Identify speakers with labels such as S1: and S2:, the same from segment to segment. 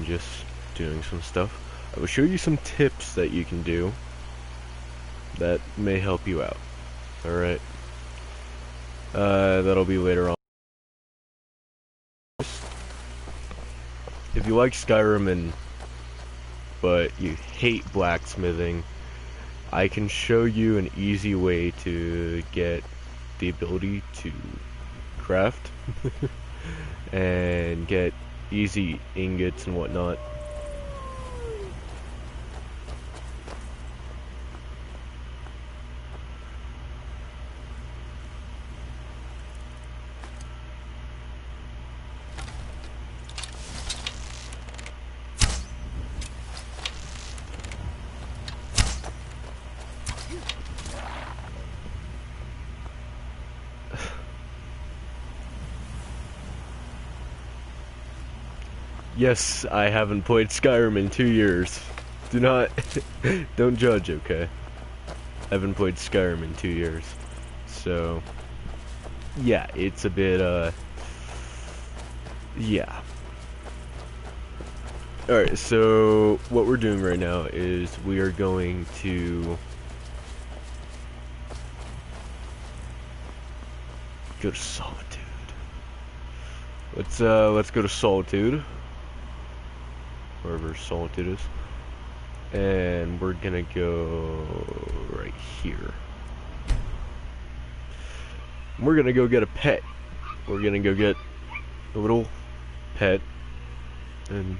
S1: and just doing some stuff. I will show you some tips that you can do that may help you out. Alright. That'll be later on. If you like Skyrim but you hate blacksmithing, I can show you an easy way to get the ability to craft and get easy ingots and whatnot. Yes, I haven't played Skyrim in 2 years. Do not, don't judge, okay? I haven't played Skyrim in 2 years. So, yeah, it's a bit, yeah. Alright, so what we're doing right now is we are going to go to Solitude. Let's go to Solitude. Wherever Solitude is. And we're gonna go right here. We're gonna go get a pet. We're gonna go get a little pet. And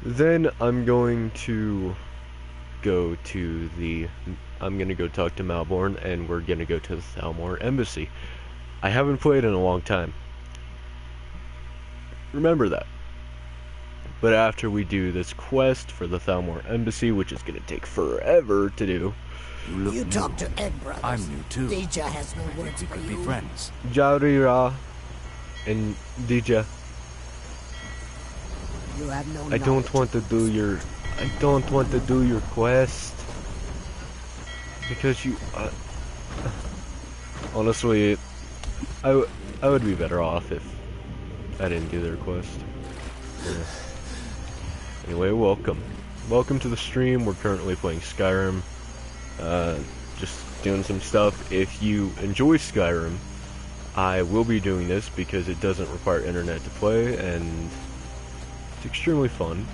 S1: then I'm going to go to I'm gonna go talk to Malborn, and we're gonna go to the Thalmor Embassy. I haven't played in a long time. Remember that. But after we do this quest for the Thalmor Embassy, which is going to take forever to do.
S2: You talk to Ed, brothers.
S3: I'm new too.
S2: Dija has no words
S3: We
S2: for
S3: could be
S2: you.
S3: friends.
S1: Jarira and Dija.
S2: You have no
S1: I don't want to do your quest. Because you honestly, I would be better off if I didn't do their quest. Yeah. Anyway, welcome to the stream. We're currently playing Skyrim, just doing some stuff. If you enjoy Skyrim, I will be doing this because it doesn't require internet to play, and it's extremely fun.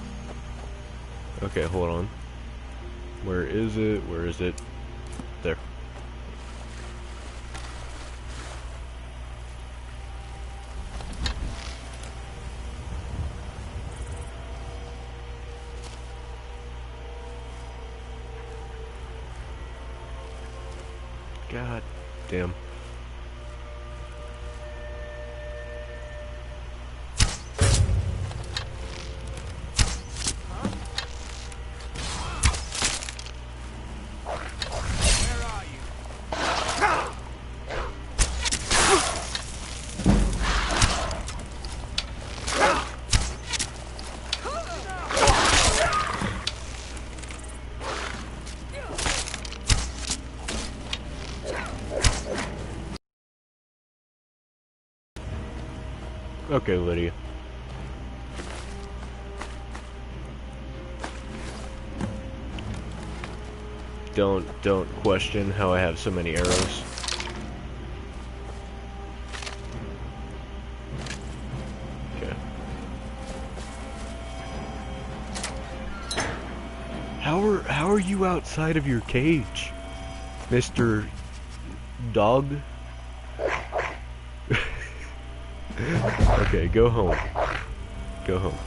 S1: Okay, hold on. Where is it? There. God damn. Okay, Lydia. Don't question how I have so many arrows. Okay. How are you outside of your cage, Mr. Dog? Okay, go home. Go home.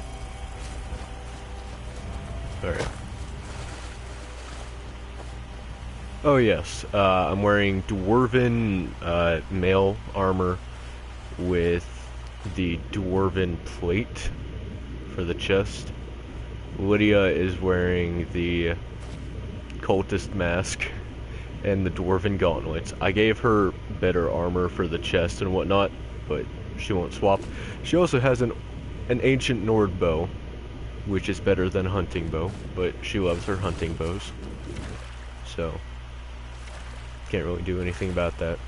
S1: Alright. Oh yes, I'm wearing Dwarven mail armor with the Dwarven plate for the chest. Lydia is wearing the cultist mask and the Dwarven gauntlets. I gave her better armor for the chest and whatnot, but she won't swap. She also has an ancient Nord bow, which is better than a hunting bow, but she loves her hunting bows. So, can't really do anything about that.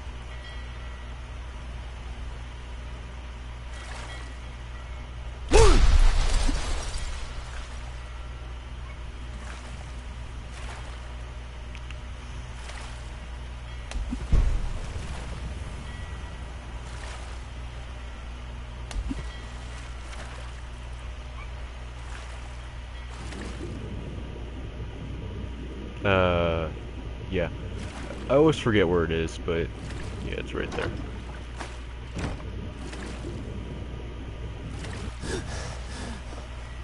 S1: Yeah. I always forget where it is, but yeah, it's right there.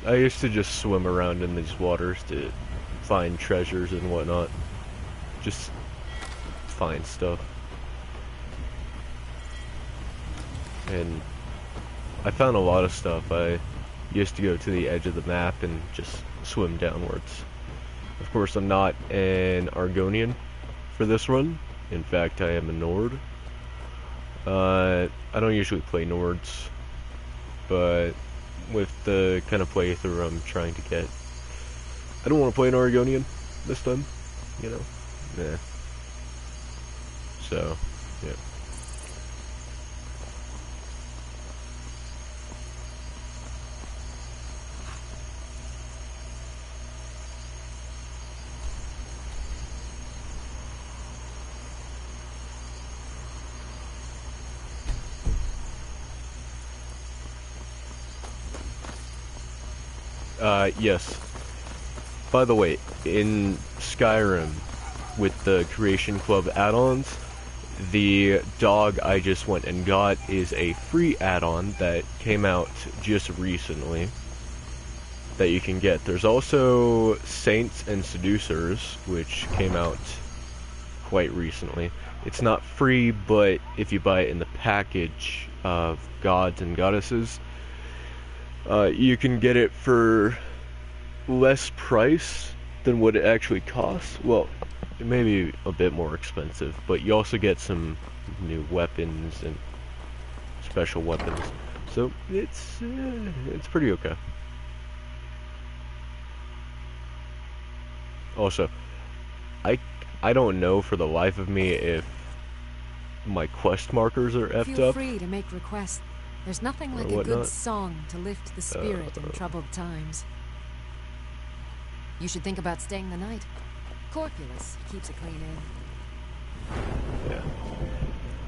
S1: I used to just swim around in these waters to find treasures and whatnot. Just find stuff. And I found a lot of stuff. I used to go to the edge of the map and just swim downwards. Of course, I'm not an Argonian for this run. In fact, I am a Nord. I don't usually play Nords, but with the kind of playthrough I'm trying to get, I don't want to play an Argonian this time, you know? Nah. So, yeah. Yes. By the way, in Skyrim, with the Creation Club add-ons, the dog I just went and got is a free add-on that came out just recently that you can get. There's also Saints and Seducers, which came out quite recently. It's not free, but if you buy it in the package of gods and goddesses, you can get it for less price than what it actually costs. Well, it may be a bit more expensive, but you also get some new weapons and special weapons. So it's pretty okay. Also, I don't know for the life of me if my quest markers are effed
S3: Feel
S1: up.
S3: free to make requests. There's nothing like a good song to lift the spirit in troubled times. You should think about staying the night. Corpulus keeps a clean inn.
S1: Yeah.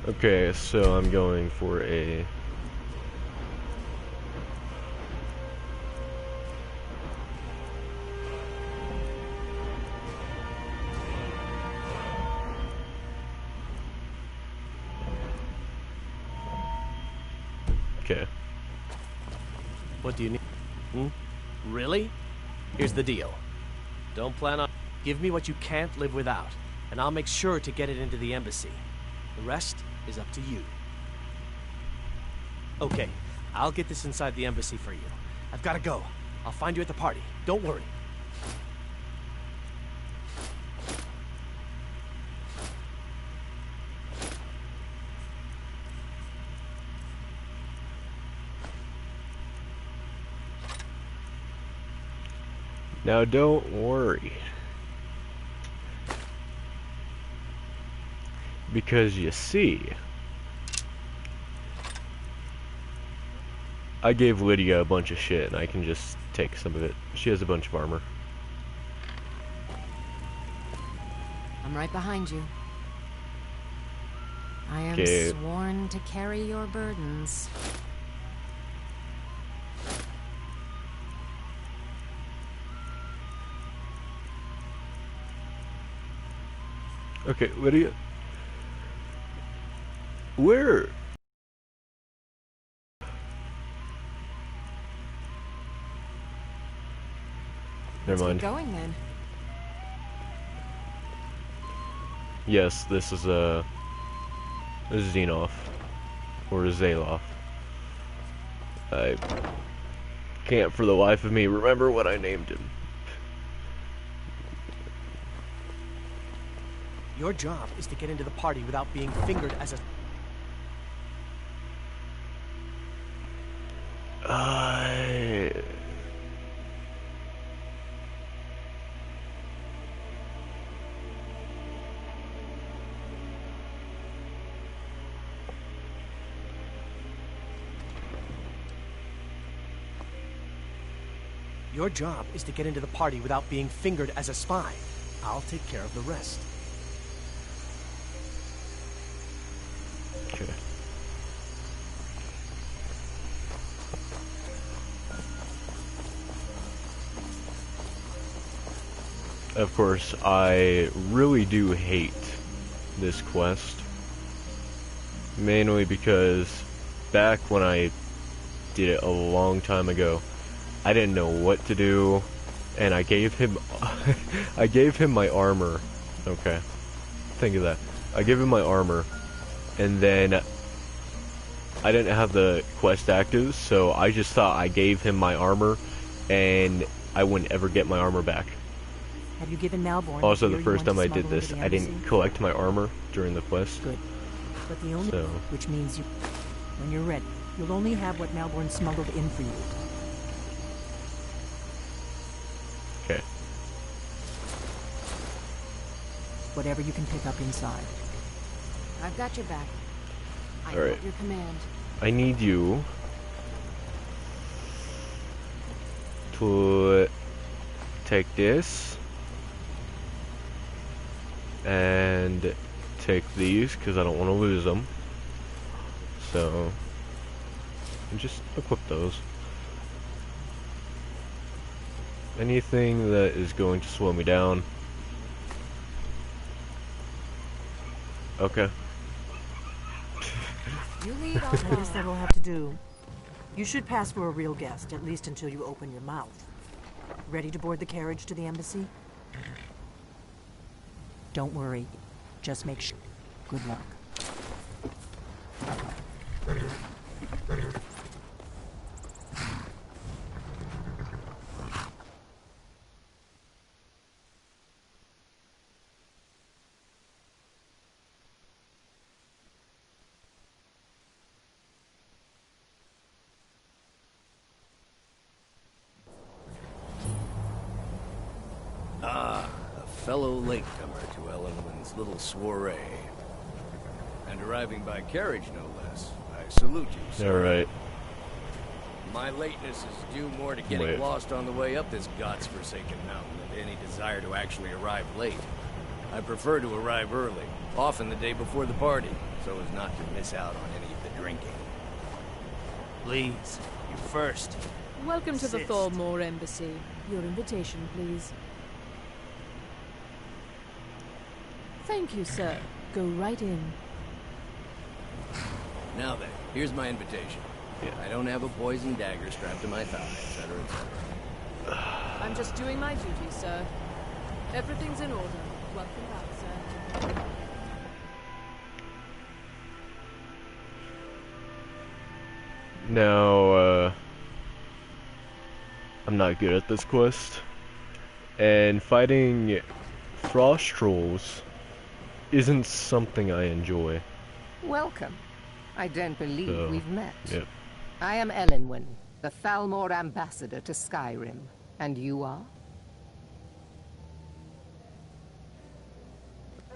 S1: Okay, so I'm going for a... Okay.
S4: What do you need? Really? Here's the deal. Don't plan on... Give me what you can't live without, and I'll make sure to get it into the embassy. The rest is up to you. Okay, I'll get this inside the embassy for you. I've gotta go. I'll find you at the party. Don't worry.
S1: Now don't worry. Because you see, I gave Lydia a bunch of shit and I can just take some of it. She has a bunch of armor.
S3: I'm right behind you. I am sworn to carry your burdens.
S1: Okay, Lydia. Where? Never mind.
S3: Let's get going then.
S1: Yes, this is a Xenoff or Zaloff. I can't for the life of me remember what I named him.
S4: Your job is to get into the party without being fingered as a... Your job is to get into the party without being fingered as a spy. I'll take care of the rest.
S1: Okay. of course, I really do hate this quest. Mainly because back when I did it a long time ago, I didn't know what to do, and I gave him I gave him my armor. Okay. Think of that. I gave him my armor, and then I didn't have the quest active, so I just thought I gave him my armor and I wouldn't ever get my armor back.
S5: Have you given Malborn
S1: Also, the
S5: you
S1: first
S5: want
S1: time
S5: to
S1: I did
S5: smuggle
S1: this,
S5: into the
S1: I didn't
S5: embassy?
S1: collect my armor during the quest.
S5: Good. But the only...
S1: So,
S5: Which means you... When you're ready, you'll only have what Malborn smuggled in for you.
S1: okay.
S5: Whatever you can pick up inside.
S3: I've got your back. I
S1: All right.
S3: want your command.
S1: I need you to take this and take these because I don't want to lose them. So, just equip those. Anything that is going to slow me down. Okay.
S3: You lead on
S5: I guess
S3: fire.
S5: that'll have to do. You should pass for a real guest, at least until you open your mouth. Ready to board the carriage to the embassy? Don't worry. Just make sure. Good luck.
S6: Ah, a fellow latecomer to Ellenwood's little soiree. And arriving by carriage, no less. I salute you, sir.
S1: Alright.
S6: My lateness is due more to getting
S1: Wait.
S6: lost on the way up this god's-forsaken mountain than to any desire to actually arrive late. I prefer to arrive early, often the day before the party, so as not to miss out on any of the drinking.
S4: Please, you first.
S7: Welcome to the
S4: Assist.
S7: Thormore Embassy. Your invitation, please. Thank you, sir. Go right in.
S6: Now then, here's my invitation.
S1: Yeah.
S6: I don't have a poison dagger strapped to my thigh, etc., etc.
S7: I'm just doing my duty, sir. Everything's in order. Welcome back, sir.
S1: Now, I'm not good at this quest. And fighting frost trolls isn't something I enjoy.
S2: Welcome. I don't believe
S1: So,
S2: we've met.
S1: Yep.
S2: I am Elenwen, the Thalmor ambassador to Skyrim. And you are?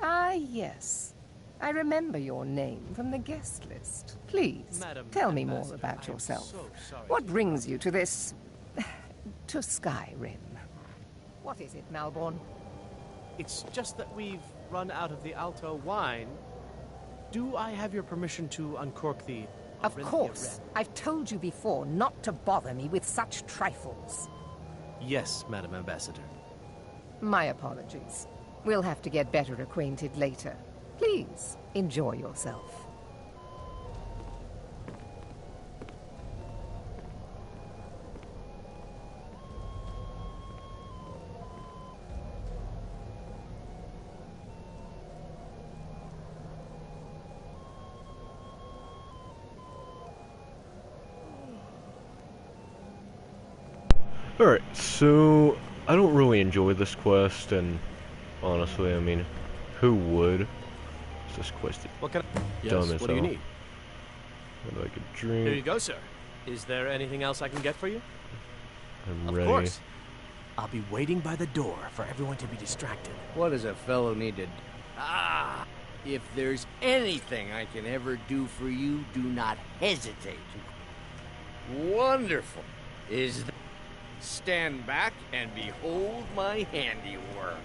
S2: Ah, yes. I remember your name from the guest list. Please,
S4: Madam
S2: tell me more
S4: Ambassador,
S2: about
S4: I am
S2: yourself.
S4: so sorry
S2: What
S4: to
S2: brings you to this... to Skyrim? What is it, Malborn?
S4: It's just that we've run out of the Alto wine. Do I have your permission to uncork the...
S2: Of
S4: Orinthia
S2: course.
S4: Red?
S2: I've told you before not to bother me with such trifles.
S4: Yes, Madam Ambassador.
S2: My apologies. We'll have to get better acquainted later. Please, enjoy yourself.
S1: Alright, so I don't really enjoy this quest, and honestly, I mean, who would? This quest is
S4: What can I...
S1: dumb
S4: Yes,
S1: as
S4: what do you
S1: hell.
S4: need?
S1: What I could
S4: Here you
S1: drink.
S4: go, sir. Is there anything else I can get for you?
S1: I'm
S4: Of
S1: ready.
S4: course. I'll be waiting by the door for everyone to be distracted.
S6: What does a fellow need to... Ah! If there's anything I can ever do for you, do not hesitate. Wonderful. Is that... Stand back and behold my handiwork.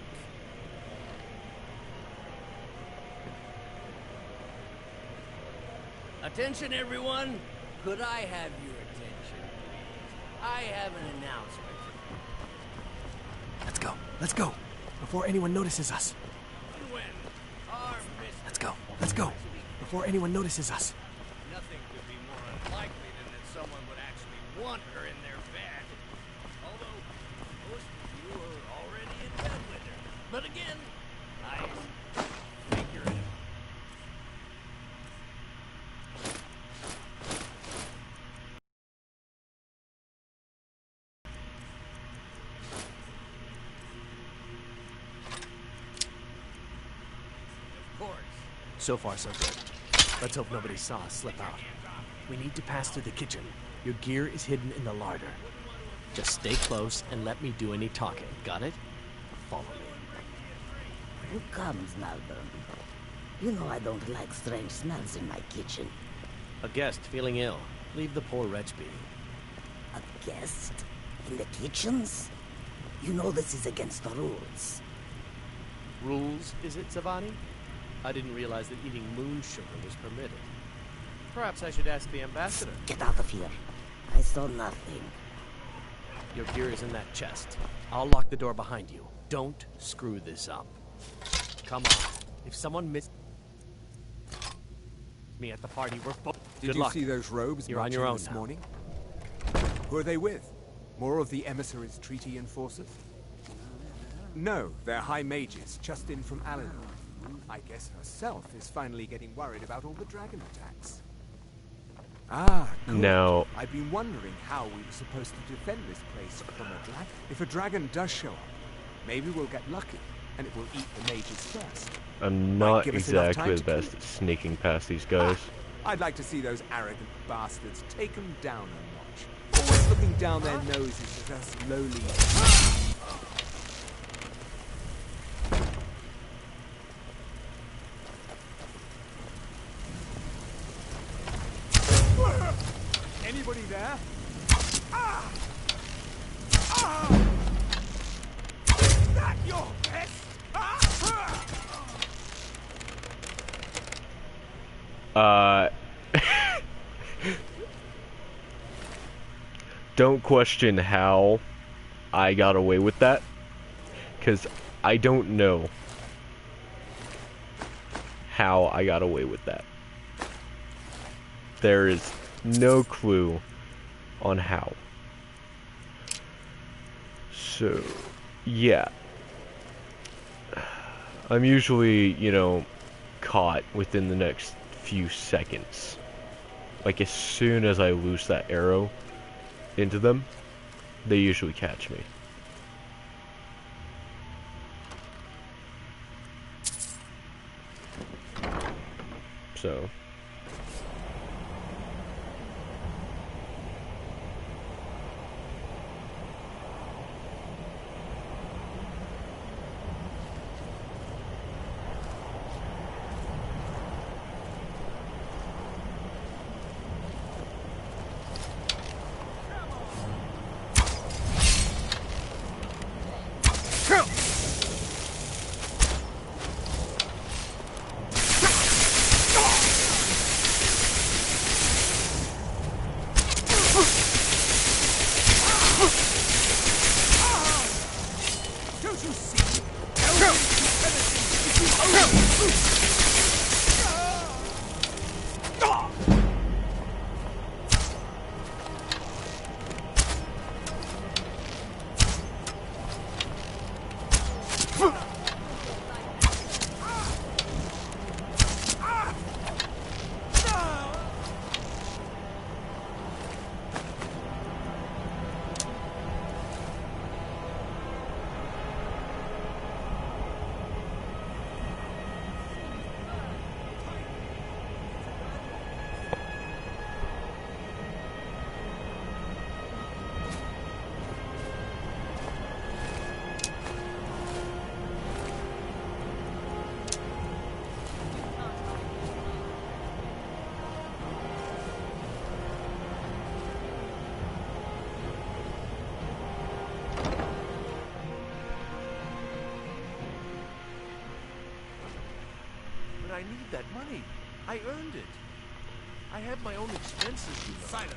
S6: Attention, everyone. Could I have your attention, please? I have an announcement.
S4: Let's go. Let's go. before anyone notices us. Let's go, before anyone notices us.
S6: Nothing could be more unlikely than that someone would actually want her in their bed. Although, most of you are already in bed with her. But again, I figure it. Of course.
S4: So far, so good. Let's hope nobody saw us slip out. We need to pass through the kitchen. Your gear is hidden in the larder. Just stay close and let me do any talking. Got it? Follow me.
S8: Who comes, Malcolm? You know I don't like strange smells in my kitchen.
S4: A guest feeling ill. Leave the poor wretch be.
S8: A guest? In the kitchens? You know this is against the rules.
S4: Rules, is it, Savani? I didn't realize that eating moon sugar was permitted. Perhaps I should ask the ambassador.
S8: Get out of here. I saw nothing.
S4: Your gear is in that chest. I'll lock the door behind you. Don't screw this up. Come on. If someone missed me at the party, we're both.
S9: Did you see those robes
S4: You're on your own
S9: this
S4: now.
S9: morning? Who are they with? More of the emissaries' treaty enforcers? No, they're high mages, just in from Alinor. I guess herself is finally getting worried about all the dragon attacks. Ah, good.
S1: Now,
S9: I've been wondering how we were supposed to defend this place from a dragon. If a dragon does show up, maybe we'll get lucky, and it will eat the mages first.
S1: I'm
S9: Might
S1: not
S9: give us enough
S1: exactly
S9: time
S1: the
S9: to kill
S1: best at sneaking past these guys.
S9: I'd like to see those arrogant bastards take them down a notch. Always looking down their noses at us lowly. Anybody there? Ah! Ah! Is that your pet?
S1: Don't question how I got away with that, because I don't know how I got away with that. There is no clue on how. So, yeah. I'm usually, you know, caught within the next few seconds. Like, as soon as I loose that arrow into them, they usually catch me. So...
S10: I need that money. I earned it. I have my own expenses, you know.
S9: Silence!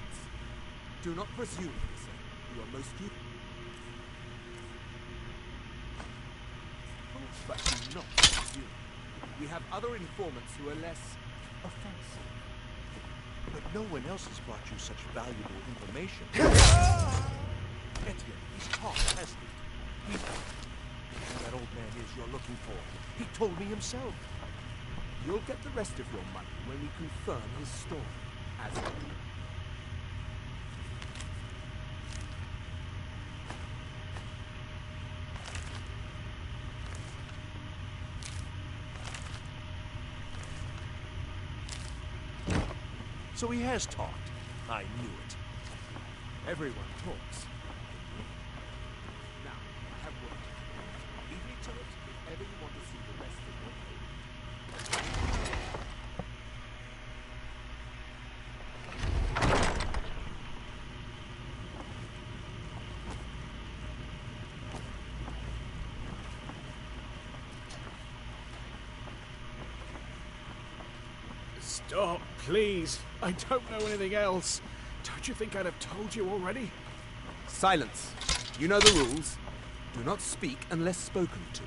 S9: Do not presume, sir. You are most useful.
S10: but do not sue you.
S9: We have other informants who are less offensive.
S10: But no one else has brought you such valuable information. Etienne, he's talked, hasn't he? Who that old man is you're looking for. He told me himself.
S9: You'll get the rest of your money when we confirm his story. As
S10: So he has talked. I knew it.
S9: everyone talks. Now, I have work. Leave me to it if ever you want to see the rest of your
S11: Stop, please. I don't know anything else. Don't you think I'd have told you already?
S9: Silence. You know the rules. Do not speak unless spoken to.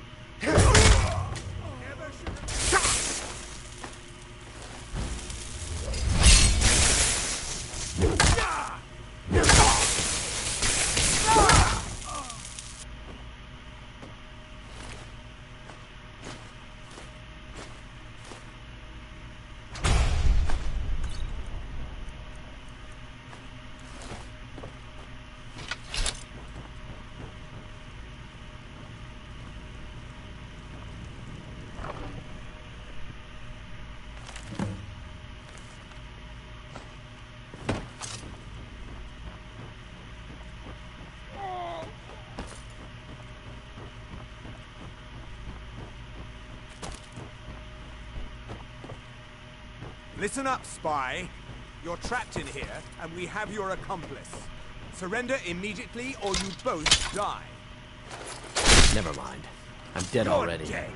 S9: Listen up, spy. You're trapped in here, and we have your accomplice. Surrender immediately, or you both die.
S4: Never mind. I'm dead already.
S9: Dead.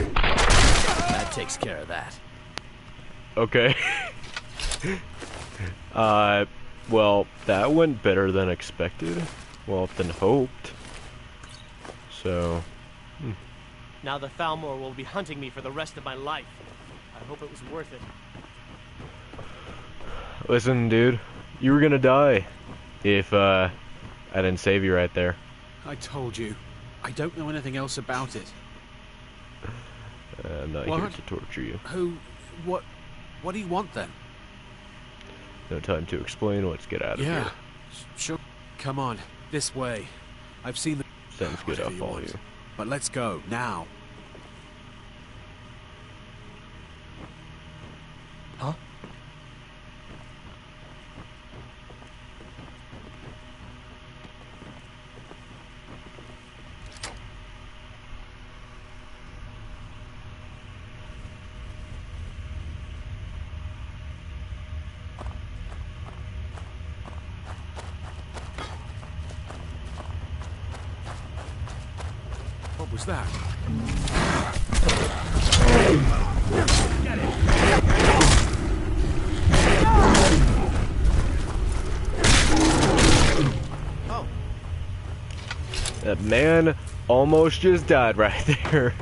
S4: That takes care of that.
S1: Okay. Well, that went better than expected. Well, than hoped. So...
S4: Now the Thalmor will be hunting me for the rest of my life. I hope it was worth it.
S1: Listen, dude. You were gonna die. If, I didn't save you right there.
S11: I told you. I don't know anything else about it.
S1: I'm not here to torture you.
S11: What do you want then?
S1: No time to explain. Let's get out of here.
S11: Yeah, sure. Come on, this way. I've seen the...
S1: Sounds good, I'll follow you.
S11: But let's go, now.
S4: Huh?
S11: What was that?
S10: Get it!
S4: Oh.
S1: That man almost just died right there.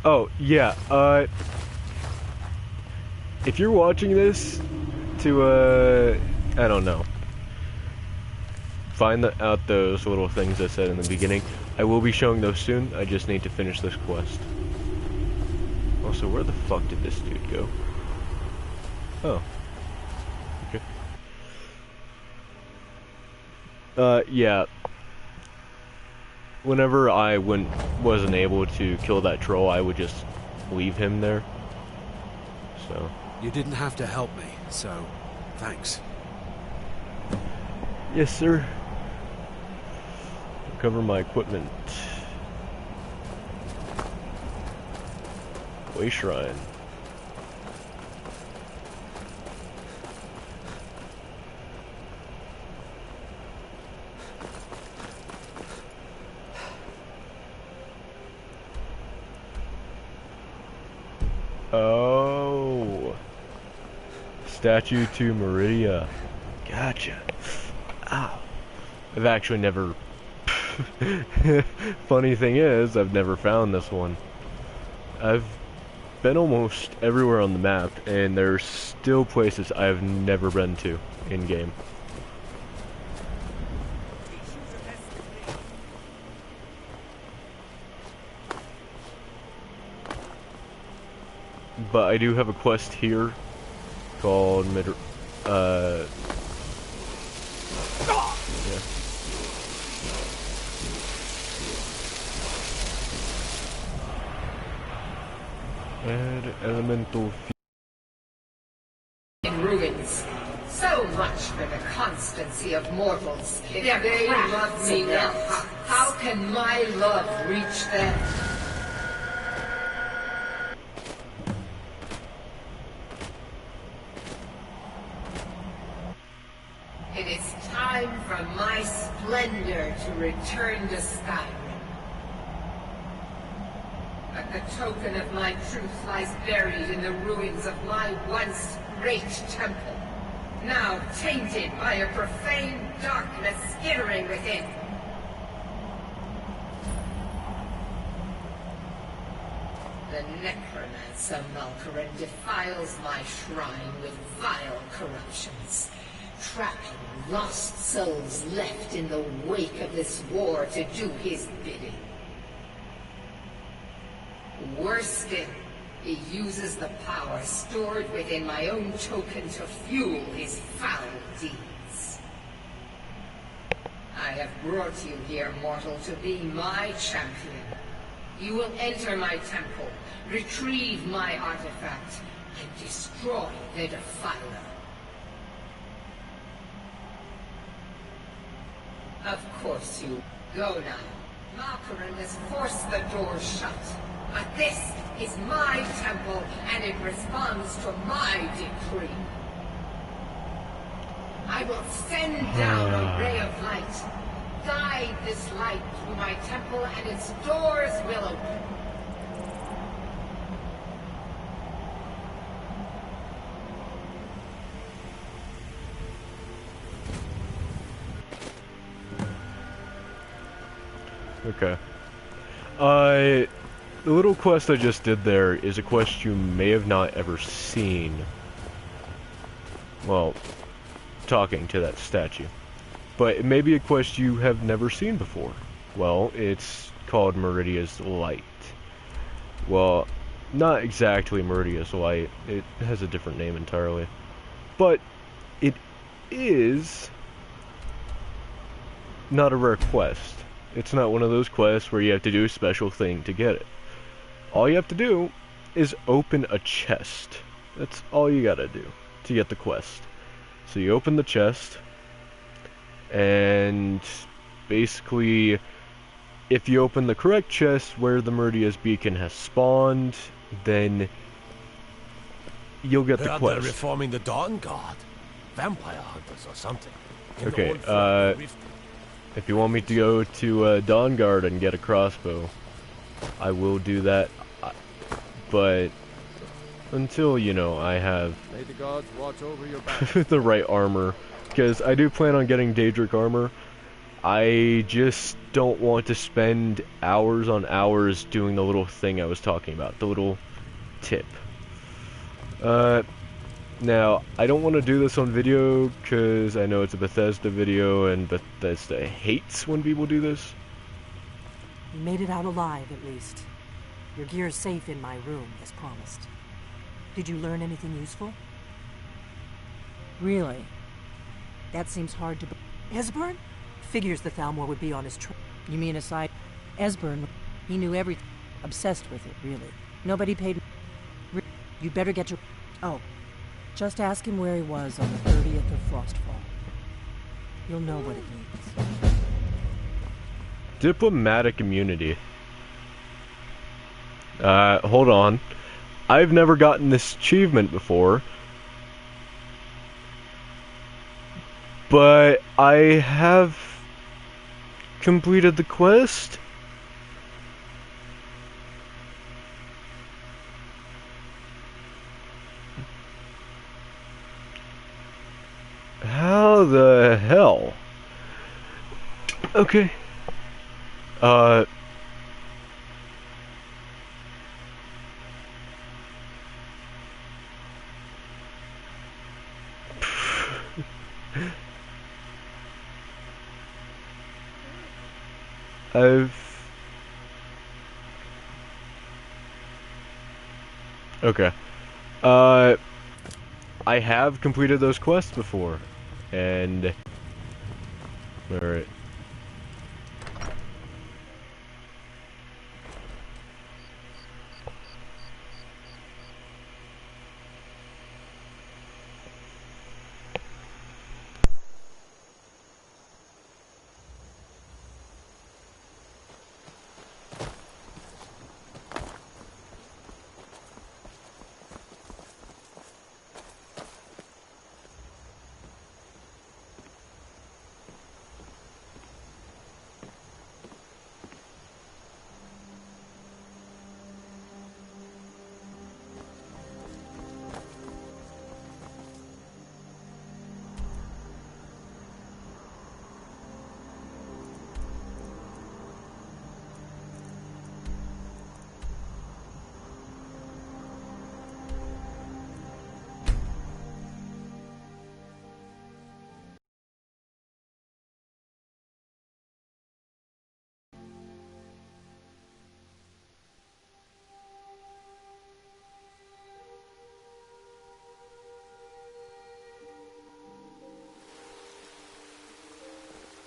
S1: Oh, yeah, if you're watching this to, I don't know, find out those little things I said in the beginning. I will be showing those soon. I just need to finish this quest. Also, where the fuck did this dude go? Oh. Okay. Yeah. Whenever I wasn't able to kill that troll, I would just leave him there. So.
S11: You didn't have to help me, so thanks.
S1: Yes, sir. Cover my equipment. Way shrine. Oh. Statue to Meridia. God Gotcha. Ow. I've actually never... Funny thing is, I've never found this one. I've been almost everywhere on the map, and there's still places I've never been to in-game. But I do have a quest here called yeah. Add elemental
S2: in ruins. So much for the constancy of mortals. If they love me now, how can my love reach them? It is time for my splendor to return to Skyrim. But the token of my truth lies buried in the ruins of my once great temple, now tainted by a profane darkness skittering within. The necromancer Malkaran defiles my shrine with vile corruptions, trapping lost souls left in the wake of this war to do his bidding. Worse still, he uses the power stored within my own token to fuel his foul deeds. I have brought you here, mortal, to be my champion. You will enter my temple, retrieve my artifact, and destroy the Defiler. Of course you go now. Malkaran has forced the doors shut. But this is my temple, and it responds to my decree. I will send down a ray of light. Guide this light through my temple, and its doors will open.
S1: Okay. The little quest I just did there is a quest you may have not ever seen. Well, talking to that statue. But it may be a quest you have never seen before. Well, it's called Meridia's Light. Well, not exactly Meridia's Light. It has a different name entirely. But it is not a rare quest. It's not one of those quests where you have to do a special thing to get it. All you have to do is open a chest. That's all you gotta do to get the quest. So you open the chest, and basically, if you open the correct chest where the Meridia's beacon has spawned, then you'll get the quest.
S10: They're reforming the Dawn Guard. Vampire hunters or something.
S1: Okay, if you want me to go to Dawn Guard and get a crossbow, I will do that, but until, you know, I have
S9: May the gods watch over your back.
S1: the right armor, because I do plan on getting Daedric armor. I just don't want to spend hours on hours doing the little thing I was talking about, the little tip. Now, I don't want to do this on video, because I know it's a Bethesda video, and Bethesda hates when people do this.
S5: You made it out alive, at least. Your gear's safe in my room, as promised. Did you learn anything useful? Really? That seems hard to Esbern? Figures the Thalmor would be on his trail. You mean aside? Esbern, he knew everything. Obsessed with it, really. Nobody paid... You'd better get your... Oh. Just ask him where he was on the 30th of Frostfall. You'll know what it means.
S1: Diplomatic immunity. Hold on. I've never gotten this achievement before. But I have completed the quest. How the hell? Okay. Okay. I have completed those quests before, and... Alright.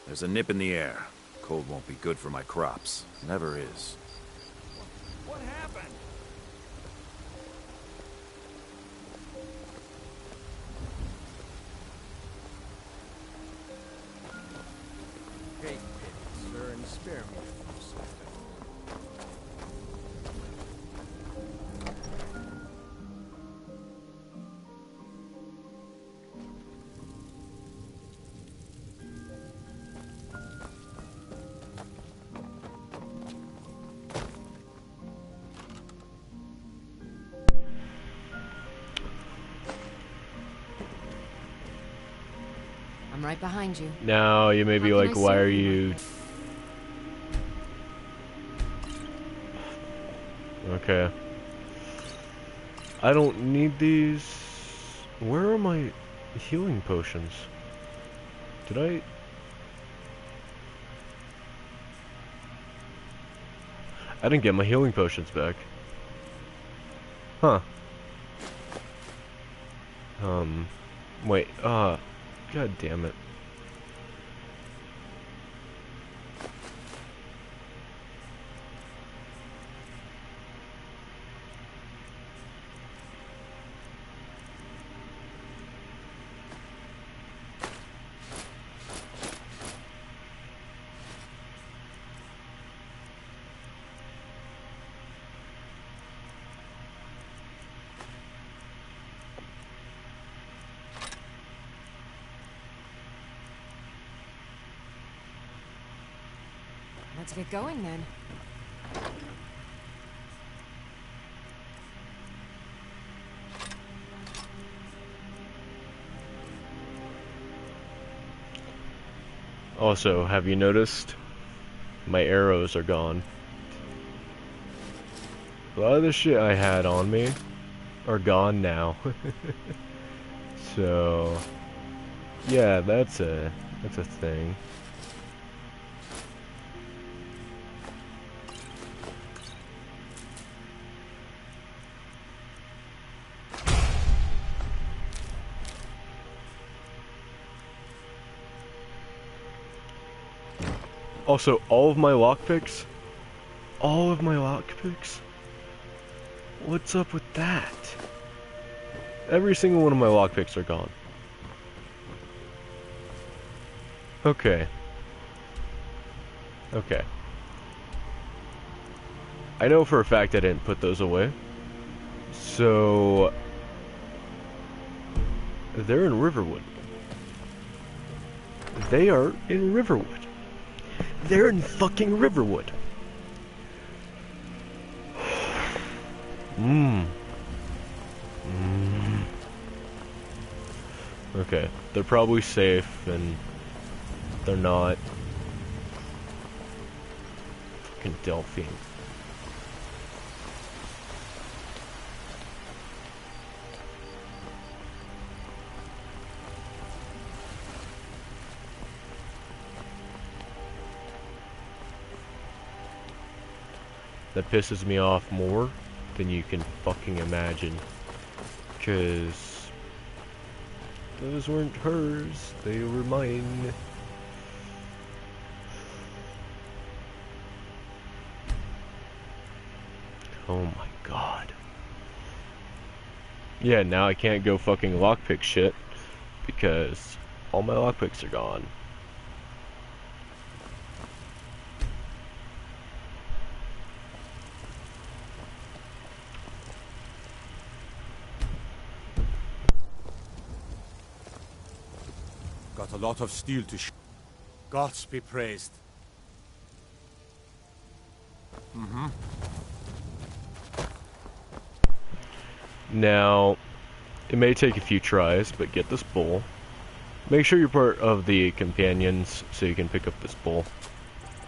S12: There's a nip in the air. Cold won't be good for my crops. Never is.
S6: What happened?
S10: Take pity, sir, and spare me a few seconds.
S3: I'm right behind you.
S1: Now you may be like, why are you... Okay. I don't need these... Where are my healing potions? Did I... I didn't get my healing potions back. Huh. Wait, God damn it.
S3: Let's get going then.
S1: Also, have you noticed? My arrows are gone. A lot of the shit I had on me are gone now. So, yeah, that's a thing. Also, all of my lockpicks? What's up with that? Every single one of my lockpicks are gone. Okay. Okay. I know for a fact I didn't put those away. So... they're in Riverwood. They are in Riverwood. They're in fucking Riverwood. Okay, they're probably safe, and they're not. Fucking Delphine. That pisses me off more than you can fucking imagine. 'Cause those weren't hers, they were mine. Oh my god. Yeah, now I can't go fucking lockpick shit because all my lockpicks are gone.
S9: Got a lot of steel to Gods be praised.
S1: Now, it may take a few tries, but get this bull. Make sure you're part of the companions so you can pick up this bull.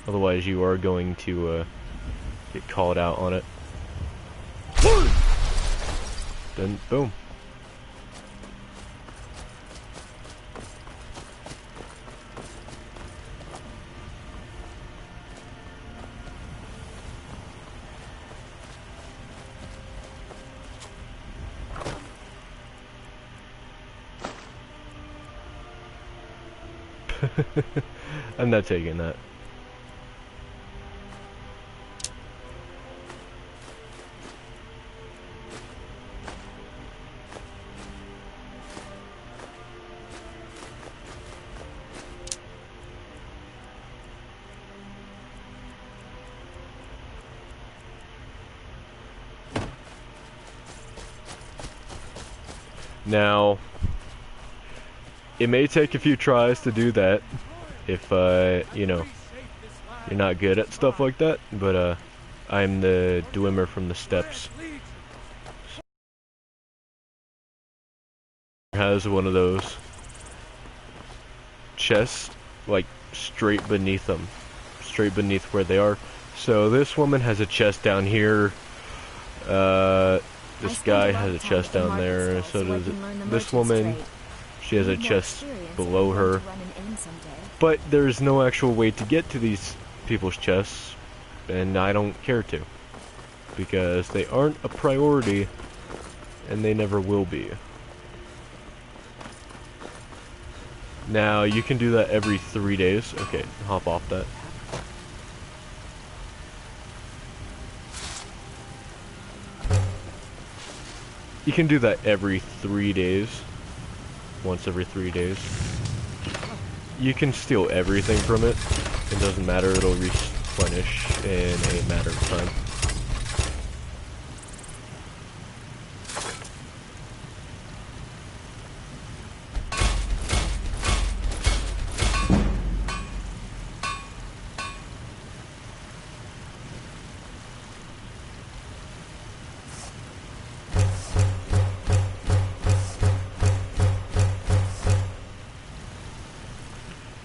S1: Otherwise you are going to get called out on it. Then, boom. I'm not taking that. Now, it may take a few tries to do that if, you know, you're not good at stuff like that, but, I'm the Dwemer from the steppes. Has one of those chests, like, straight beneath them. Straight beneath where they are. So this woman has a chest down here, this guy has a chest down there, so does this woman. She has a chest below her. But there's no actual way to get to these people's chests, and I don't care to. Because they aren't a priority, and they never will be. Now, you can do that every 3 days. Okay, hop off that. You can do that every 3 days. Once every 3 days. You can steal everything from it. It doesn't matter, it'll replenish in a matter of time.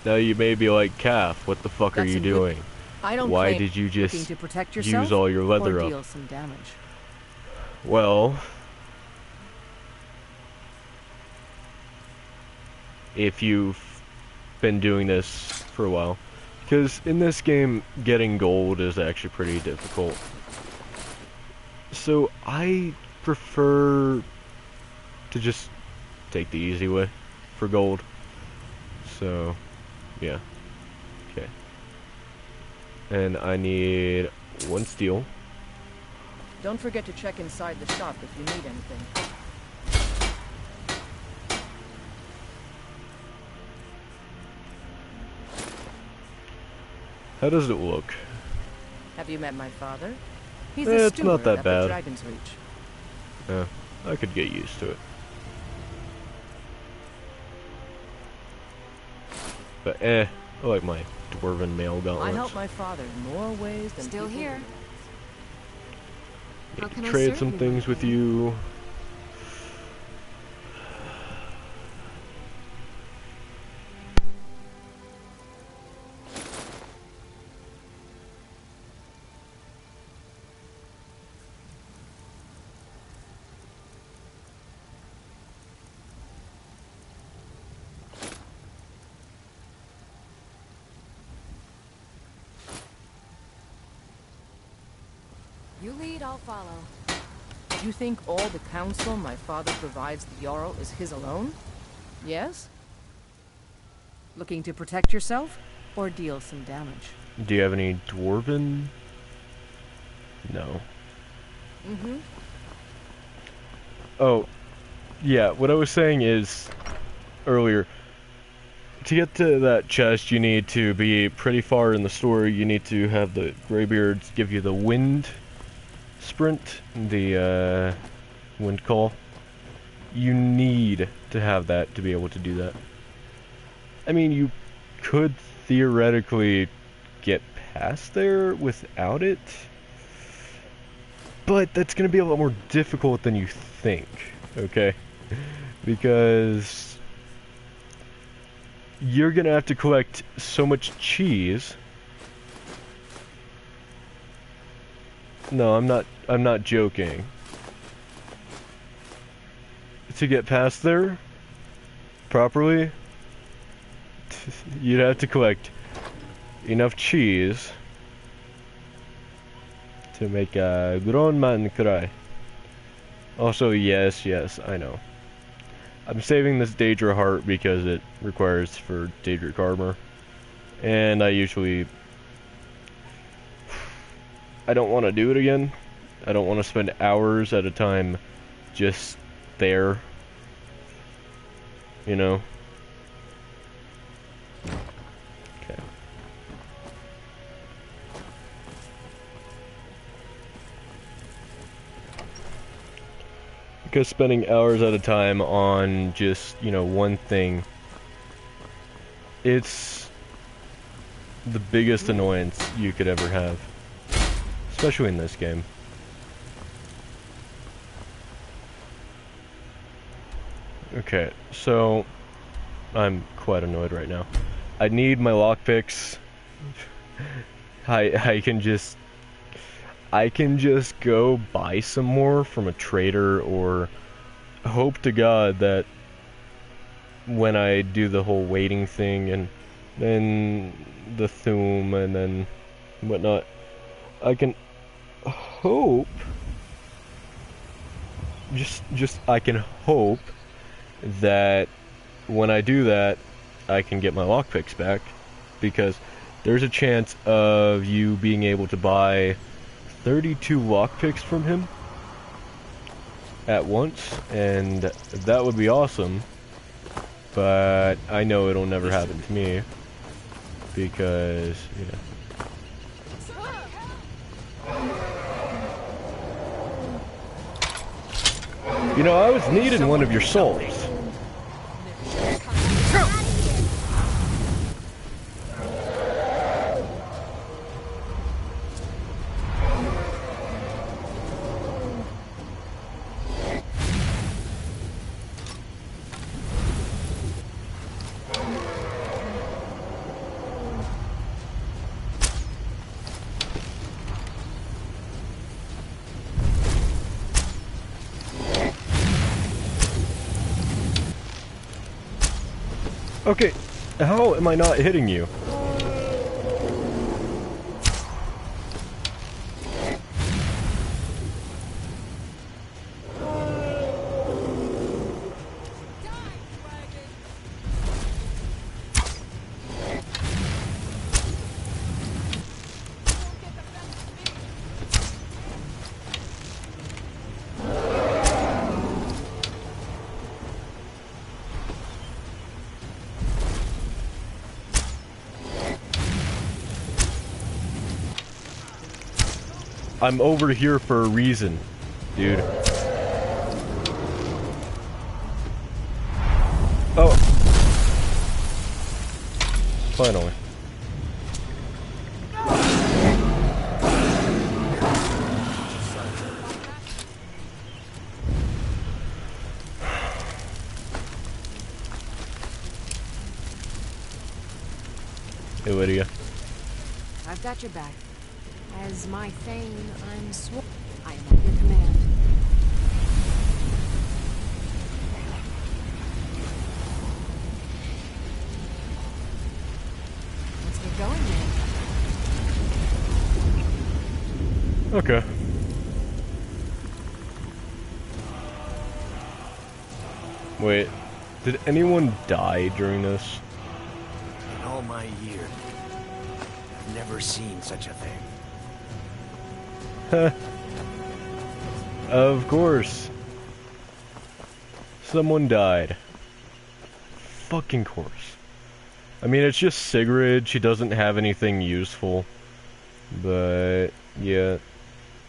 S1: Now you may be like, Calf, what the fuck are you doing? Why did you just use all your leather up?
S5: Some damage.
S1: Well, if you've been doing this for a while, because in this game, getting gold is actually pretty difficult. So I prefer to just take the easy way for gold. So, yeah. Okay. And I need 1 steel.
S5: Don't forget to check inside the shop if you need anything.
S1: How does it look?
S5: Have you met my father? He's the
S1: It's not that
S5: at
S1: bad.
S5: the Dragon's Reach.
S1: Yeah, I could get used to it. But I like my dwarven mail gauntlets.
S5: I help my father in more ways than
S3: Still
S5: people
S3: here.
S1: Need
S3: How
S1: to
S3: can I
S1: trade
S3: serve
S1: some
S3: you,
S1: things
S3: my
S1: with
S3: friend?
S1: you.
S3: You lead, I'll follow.
S13: You think all the counsel my father provides the Jarl is his alone? Yes? Looking to protect yourself, or deal some damage?
S1: Do you have any dwarven? No.
S13: Mm-hmm.
S1: Oh, yeah, what I was saying is, earlier, to get to that chest, you need to be pretty far in the story. You need to have the Greybeards give you the wind sprint, the wind call. You need to have that to be able to do that. I mean, you could theoretically get past there without it, but that's going to be a lot more difficult than you think, okay? Because you're going to have to collect so much cheese. No, I'm not joking. To get past there properly, you'd have to collect enough cheese to make a grown man cry. Also, yes, I know. I'm saving this Daedric heart because it requires for Daedric armor. And I don't want to do it again. I don't want to spend hours at a time just there. You know? Okay. Because spending hours at a time on just, you know, one thing, it's the biggest annoyance you could ever have. Especially in this game. Okay, so I'm quite annoyed right now. I need my lockpicks. I can just go buy some more from a trader, or hope to God that when I do the whole waiting thing and then the Thuum and then whatnot, I can hope, I can hope that when I do that, I can get my lockpicks back, because there's a chance of you being able to buy 32 lockpicks from him at once, and that would be awesome, but I know it'll never happen to me, because, yeah. You know, I was needing one of your souls. Okay, how am I not hitting you? I'm over here for a reason, dude. Oh. Finally. Hey, Lydia.
S3: I've got your back. As my Thane, I'm sworn. I am at your command. Let's get going, man.
S1: Okay. Wait, did anyone die during this?
S6: In all my years, I've never seen such a thing.
S1: Of course. Someone died. Fucking course. I mean, it's just Sigrid. She doesn't have anything useful. But, yeah.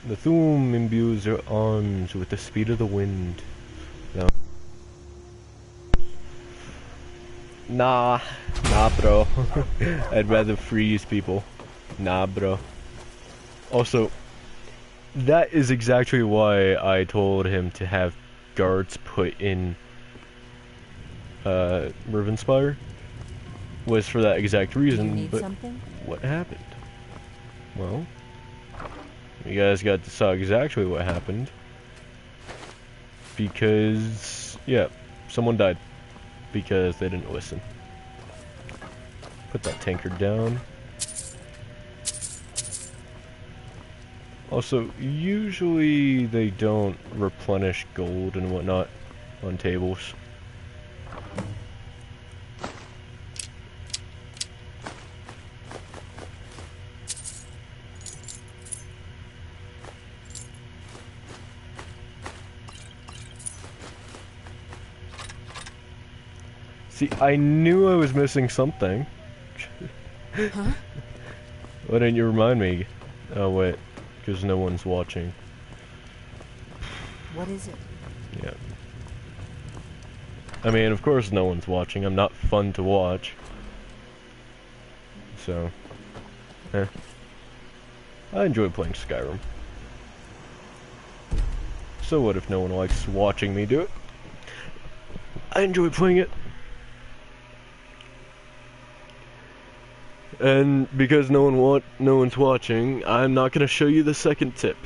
S1: The Thum imbues her arms with the speed of the wind. No. Nah, bro. I'd rather freeze people. Nah, bro. Also, that is exactly why I told him to have guards put in Rivenspire. Was for that exact reason.
S5: You need
S1: but
S5: something?
S1: What happened? Well, you guys got to saw exactly what happened. Because, yeah, someone died. Because they didn't listen. Put that tankard down. Also, usually they don't replenish gold and whatnot on tables. See, I knew I was missing something.
S3: Huh?
S1: Why didn't you remind me? Oh, wait. Because no one's watching.
S5: What is it?
S1: Yeah. I mean, of course no one's watching. I'm not fun to watch. So, I enjoy playing Skyrim. So what if no one likes watching me do it? I enjoy playing it. And because no one's watching, I'm not going to show you the second tip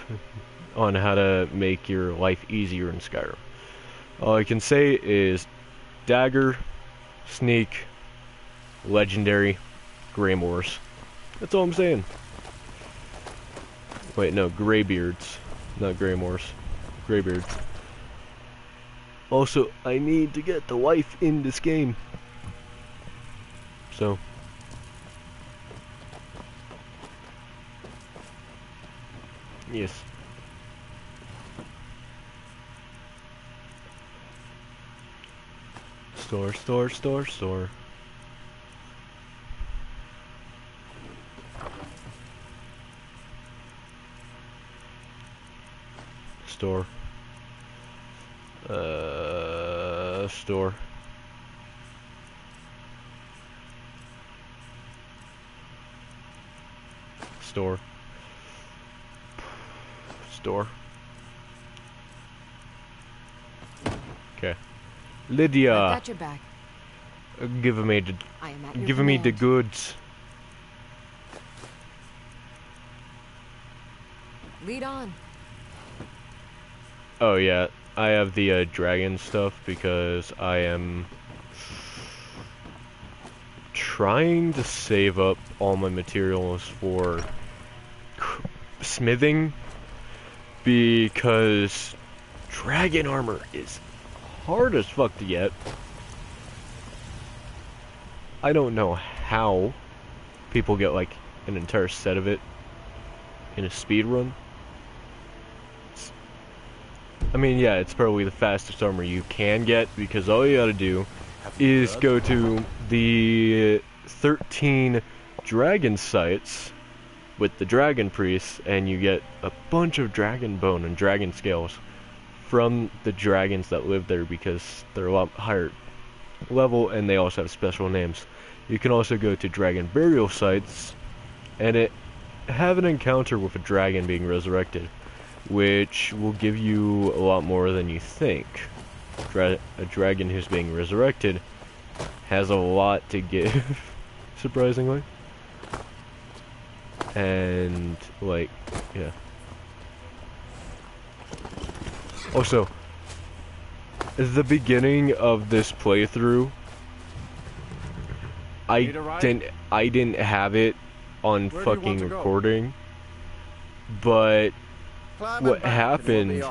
S1: on how to make your life easier in Skyrim. All I can say is dagger, sneak, legendary, greymoors. That's all I'm saying. Wait, no, greybeards, not greymoors. Greybeards. Also, I need to get the wife in this game. So. Yes. Store. Store. Store. Store. Store. Okay. Lydia.
S3: I've got your back.
S1: Give me the goods.
S3: Lead on.
S1: Oh yeah, I have the dragon stuff because I am trying to save up all my materials for smithing because dragon armor is hard as fuck to get. I don't know how people get like an entire set of it in a speed run. I mean, yeah, it's probably the fastest armor you can get because all you gotta do is go to the 13 dragon sites with the dragon priests and you get a bunch of dragon bone and dragon scales from the dragons that live there because they're a lot higher level and they also have special names. You can also go to dragon burial sites and have an encounter with a dragon being resurrected, which will give you a lot more than you think. A dragon who's being resurrected has a lot to give, surprisingly. And, like, yeah. Also, at the beginning of this playthrough, I didn't have it on fucking recording, but what happened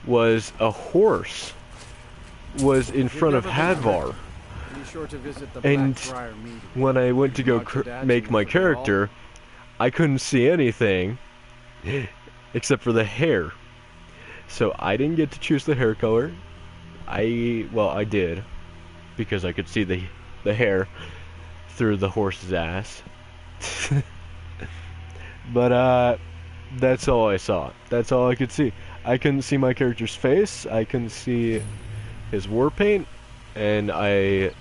S1: was a horse was in front of Hadvar.
S11: Be sure to visit the
S1: And
S11: Blackbriar meeting.
S1: when I went to go make my character, I couldn't see anything except for the hair. So I didn't get to choose the hair color. Well, I did, because I could see the hair through the horse's ass. But that's all I saw. That's all I could see. I couldn't see my character's face. I couldn't see his war paint, and I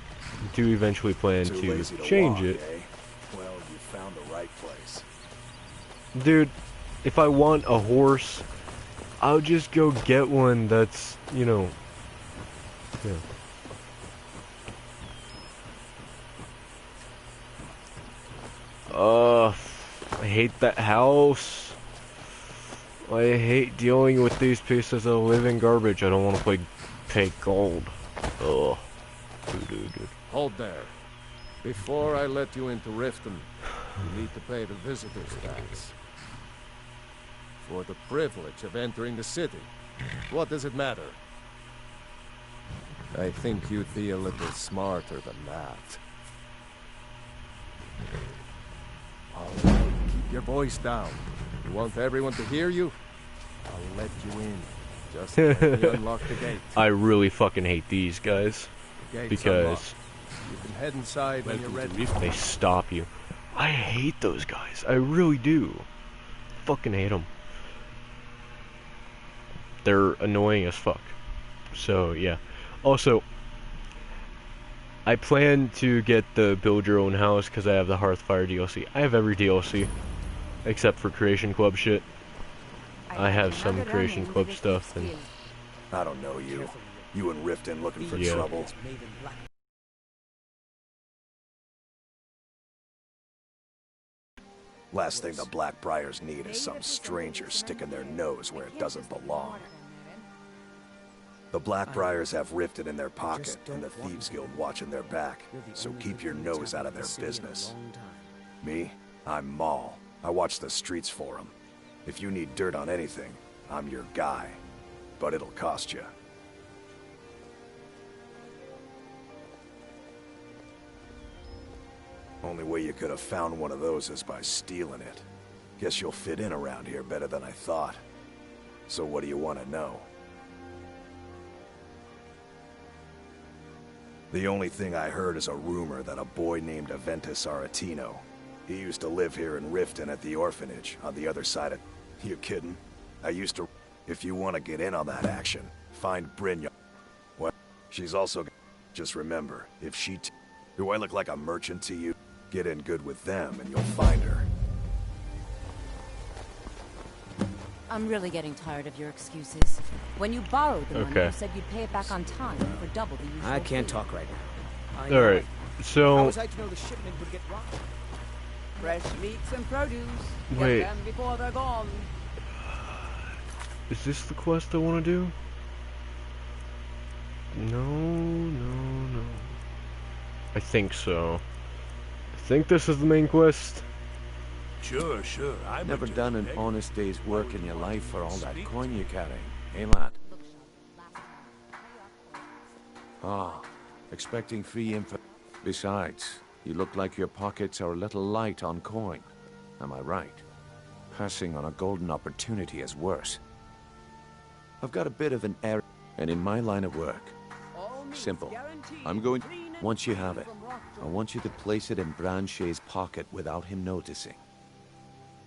S1: do eventually plan to change it.
S12: Well, you found the right place.
S1: Dude, if I want a horse, I'll just go get one that's, you know, yeah. I hate that house. I hate dealing with these pieces of living garbage. I don't want to pay gold. Ugh. Dude.
S10: Hold there. Before I let you into Riften, you need to pay the visitor's tax. For the privilege of entering the city. What does it matter? I think you'd be a little smarter than that. All right, keep your voice down. You want everyone to hear you? I'll let you in. Just let me unlock the gate.
S1: I really fucking hate these guys.
S10: The
S1: because
S10: you can head inside when you're ready.
S1: They stop you. I hate those guys. I really do. Fucking hate them. They're annoying as fuck. So, yeah. Also, I plan to get the build your own house because I have the Hearthfire DLC. I have every DLC except for Creation Club shit. I have some Creation Club stuff, and
S12: I don't know you. You and Riften looking for trouble. Last thing the Blackbriars need is some stranger sticking their nose where it doesn't belong. The Blackbriars have Riften in their pocket and the Thieves Guild watching their back, so keep your nose out of their business. Me? I'm Maul. I watch the streets for them. If you need dirt on anything, I'm your guy. But it'll cost you. Only way you could have found one of those is by stealing it. Guess you'll fit in around here better than I thought. So what do you want to know? The only thing I heard is a rumor that a boy named Aventus Aretino. He used to live here in Riften at the orphanage, on the other side of... You kidding? I used to... If you want to get in on that action, find Brynja. Well, she's also... Just remember, if she... Do I look like a merchant to you? Get in good with them and you'll find her.
S14: I'm really getting tired of your excuses. When you borrowed the money, you said you'd pay it back on time for double the usual
S15: I can't
S14: fee.
S15: talk right now.
S1: Alright, so...
S15: How was I to know the shipment would get robbed?
S7: Fresh meats and produce.
S1: Wait.
S7: Get them before they're gone.
S1: Is this the quest I want to do? No. I think so. I think this is the main quest.
S10: Sure. I've
S16: never done an honest day's work in your life for all that coin you carry, eh, lad? Ah, expecting free info. Besides, you look like your pockets are a little light on coin. Am I right? Passing on a golden opportunity is worse. I've got a bit of an error, and in my line of work, simple. I'm going... Once you have it, I want you to place it in Branche's pocket without him noticing.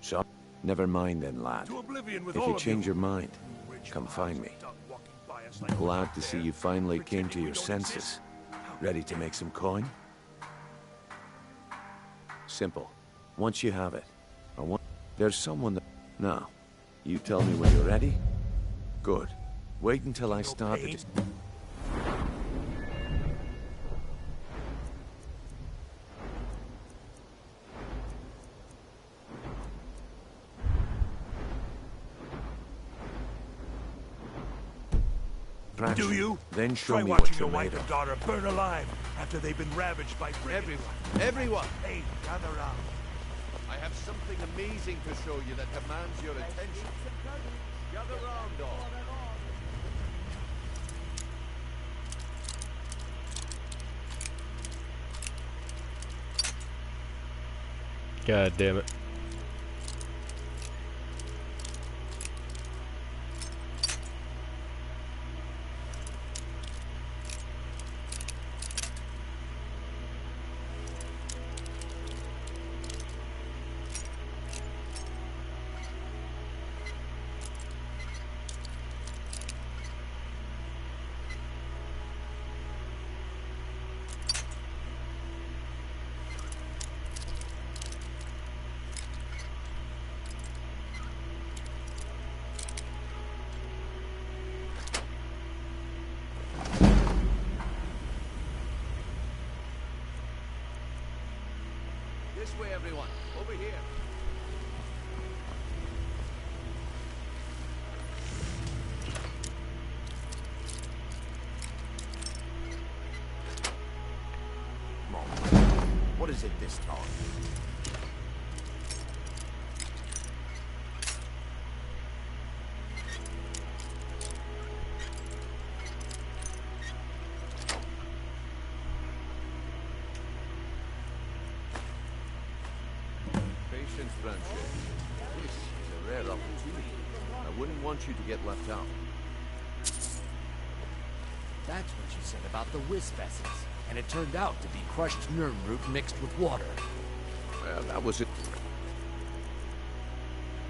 S16: So, never mind then, lad. If you change your mind, come find me. Glad to see you finally came to your senses. Ready to make some coin? Simple. Once you have it, I want... There's someone that... Now, you tell me when you're ready. Good. Wait until I start the...
S10: Do you?
S16: Then show
S10: Try
S16: me
S10: watching
S16: what
S10: your
S16: you're
S10: wife
S16: made
S10: and
S16: of.
S10: daughter burn alive after they've been ravaged by brigands.
S6: Everyone!
S10: Hey, gather round.
S6: I have something amazing to show you that demands your attention. Gather round, all.
S1: God damn it.
S10: This way, everyone. Over here. Come on. What is it this time? Patience, Francis. This is a rare opportunity. I wouldn't want you to get left out.
S6: That's what you said about the wisp essence. And it turned out to be crushed nerm root mixed with water.
S10: Well, that was a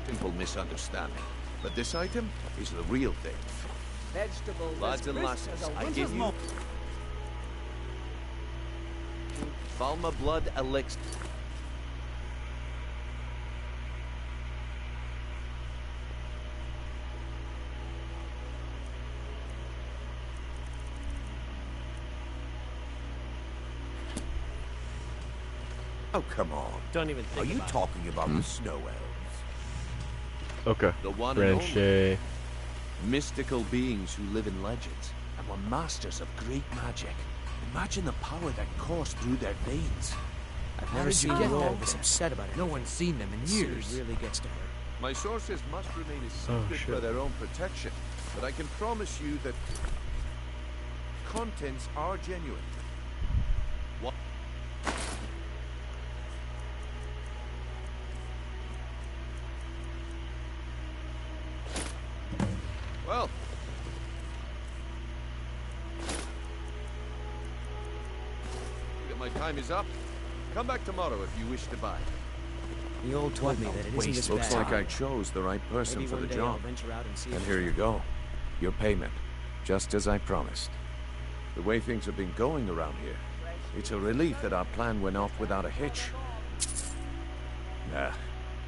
S10: simple misunderstanding. But this item is the real thing.
S15: Vegetables
S10: Lads and lasses, I give you Falma blood elixir. Oh, come on.
S4: Don't even think
S10: Are you
S4: about
S10: talking about the snow elves?
S1: Okay.
S10: The one
S1: Branche.
S10: and only. Mystical beings who live in legends and were masters of great magic. Imagine the power that coursed through their veins.
S15: I've
S6: How
S15: never
S6: did you
S15: seen
S6: get
S15: you all
S6: there?
S15: this upset about it.
S6: No one's seen them in years.
S15: It really gets to her.
S10: My sources must remain a
S1: Oh,
S10: secret
S1: shit.
S10: for their own protection, but I can promise you that contents are genuine. What? Well, that my time is up. Come back tomorrow if you wish to buy.
S15: The old told me that it isn't this
S16: Looks
S15: bad.
S16: like I chose the right person
S15: Maybe
S16: for
S15: one
S16: the
S15: day
S16: job.
S15: I'll venture out and see
S16: And
S15: if-
S16: here you go. Your payment. Just as I promised. The way things have been going around here, it's a relief that our plan went off without a hitch. Nah,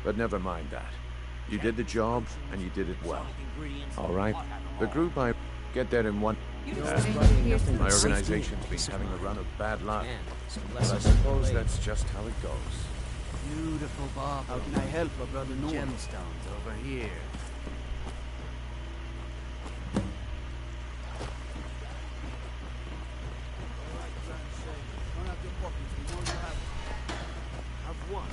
S16: but never mind that. You did the job, and you did it well. All right? The group I get there in one... My organization's been having a run of bad luck. But I suppose that's just how it goes.
S6: Beautiful Bob.
S15: How can I help, brother Norman?
S6: Gemstones over here.
S10: Have one.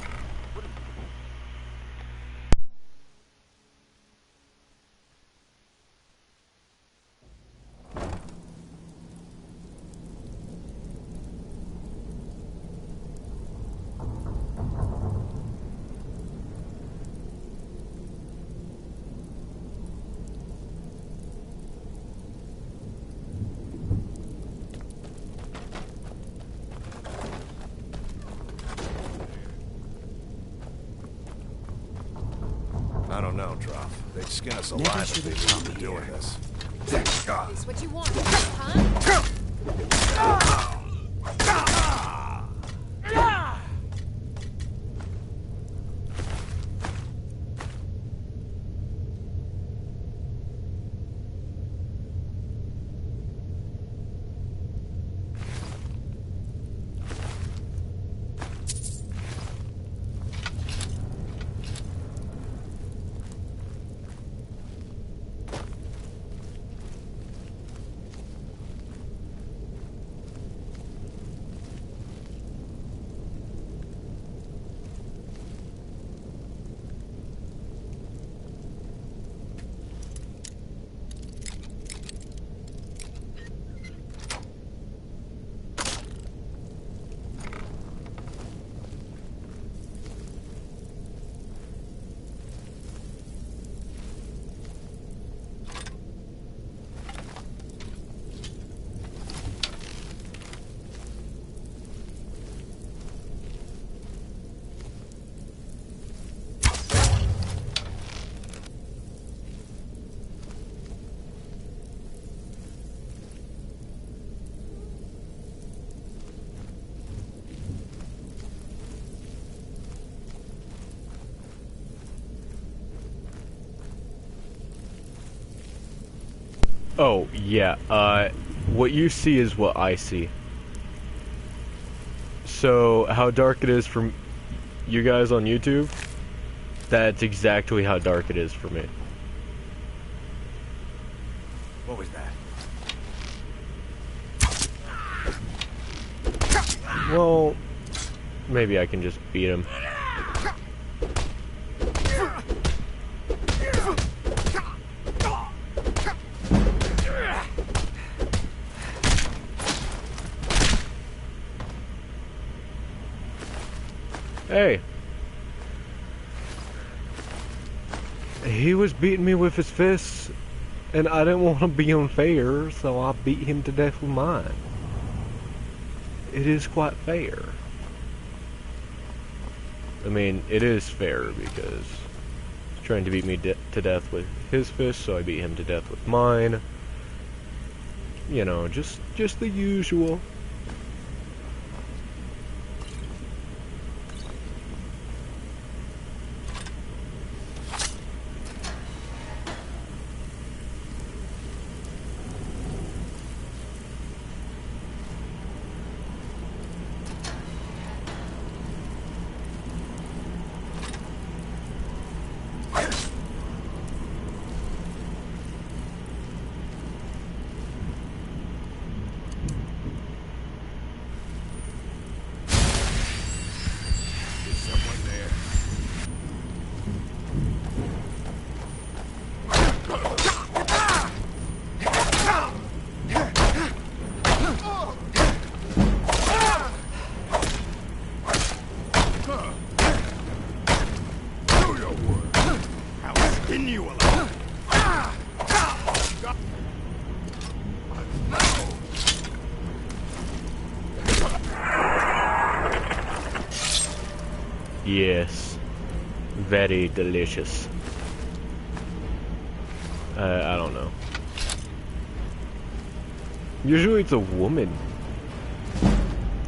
S10: I don't know, Droff. They'd skin us alive if they knew we were doing this.
S3: Is what you want, huh?
S1: Oh, yeah, what you see is what I see. So, how dark it is for you guys on YouTube, that's exactly how dark it is for me.
S9: What was that?
S1: Well, maybe I can just beat him. Hey. He was beating me with his fists, and I didn't want to be unfair, so I beat him to death with mine. It is quite fair. I mean, it is fair because he's trying to beat me to death with his fists, so I beat him to death with mine. You know, just the usual. Yes. Very delicious. I don't know. Usually it's a woman.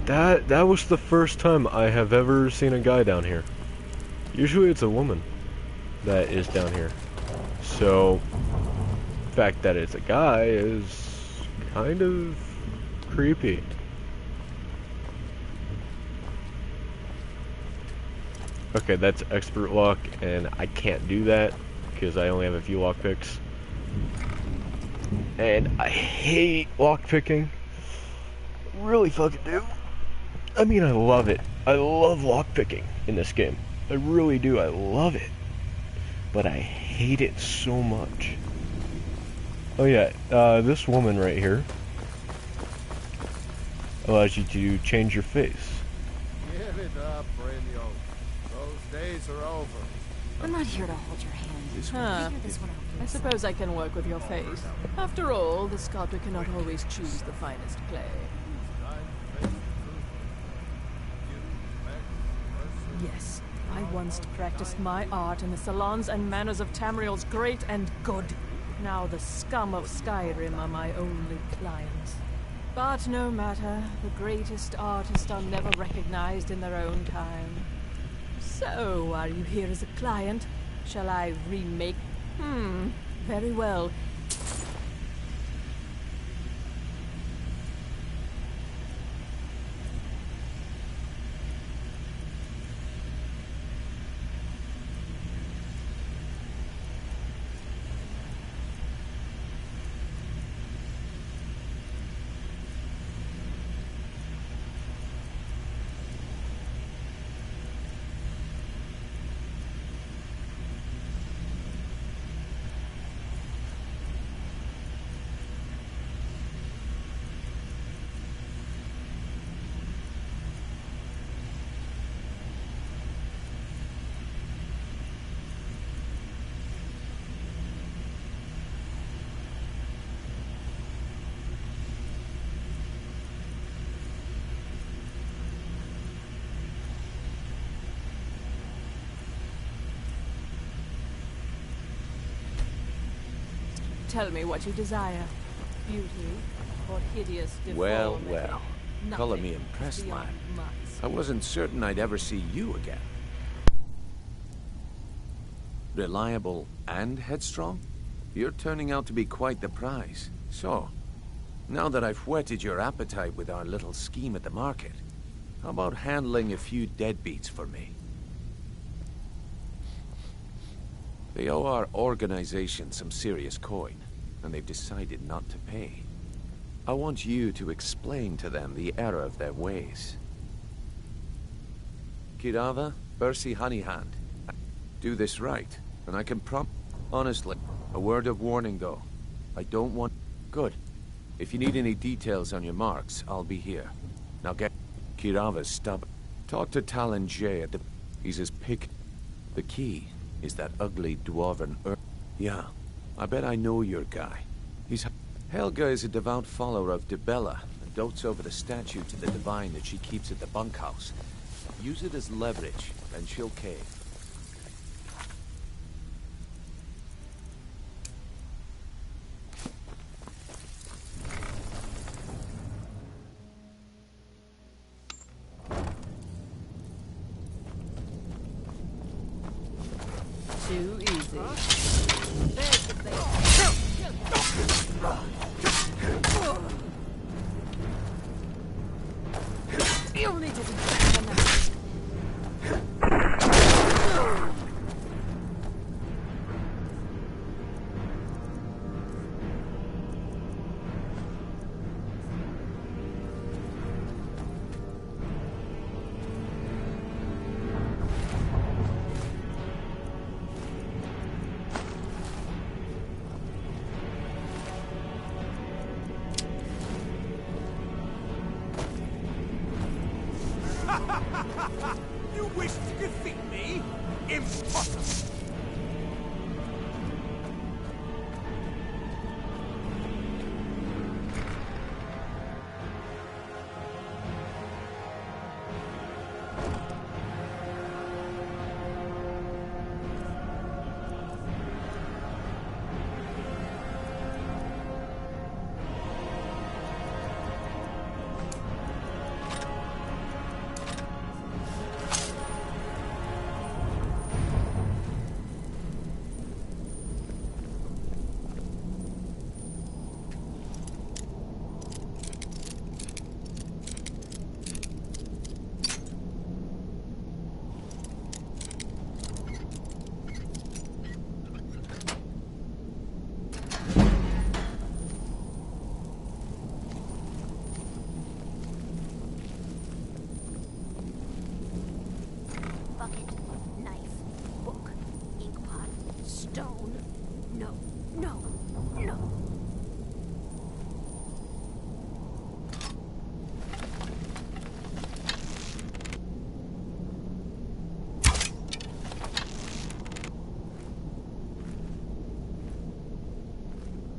S1: That was the first time I have ever seen a guy down here. Usually it's a woman that is down here. So, the fact that it's a guy is kind of creepy. Okay, that's expert lock, and I can't do that because I only have a few lockpicks. And I hate lockpicking. Really fucking do. I mean, I love it. I love lockpicking in this game. I really do. I love it. But I hate it so much. Oh yeah, this woman right here allows you to change your face.
S10: Give it up, Brynio. Those days are over.
S14: I'm not here to hold your hand.
S7: Huh.
S14: Figure this one out for
S7: I
S14: yourself.
S7: suppose I can work with your face. After all, the sculptor cannot always choose the finest clay. Yes, I once practiced my art in the salons and manners of Tamriel's great and good. Now the scum of Skyrim are my only clients. But no matter, the greatest artists are never recognized in their own time. So, are you here as a client? Shall I remake? Very well. Tell me what you desire. Beauty or hideous deformity?
S16: Well. Color me impressed, lad. I wasn't certain I'd ever see you again. Reliable and headstrong? You're turning out to be quite the prize. So, now that I've whetted your appetite with our little scheme at the market, how about handling a few deadbeats for me? They owe our organization some serious coin, and they've decided not to pay. I want you to explain to them the error of their ways. Kirava, Bersi Honeyhand. Do this right, and I can Honestly, a word of warning though. I don't want... Good. If you need any details on your marks, I'll be here. Now get... Kirava's stubborn. Talk to Talon J at the... He's his pick. The key is that ugly dwarven Yeah, I bet I know your guy. He's... Helga is a devout follower of Dibella, and dotes over the statue to the divine that she keeps at the bunkhouse. Use it as leverage, and she'll cave.
S13: Too easy. You'll need to do better than that.
S9: You wish to defeat me? Impossible!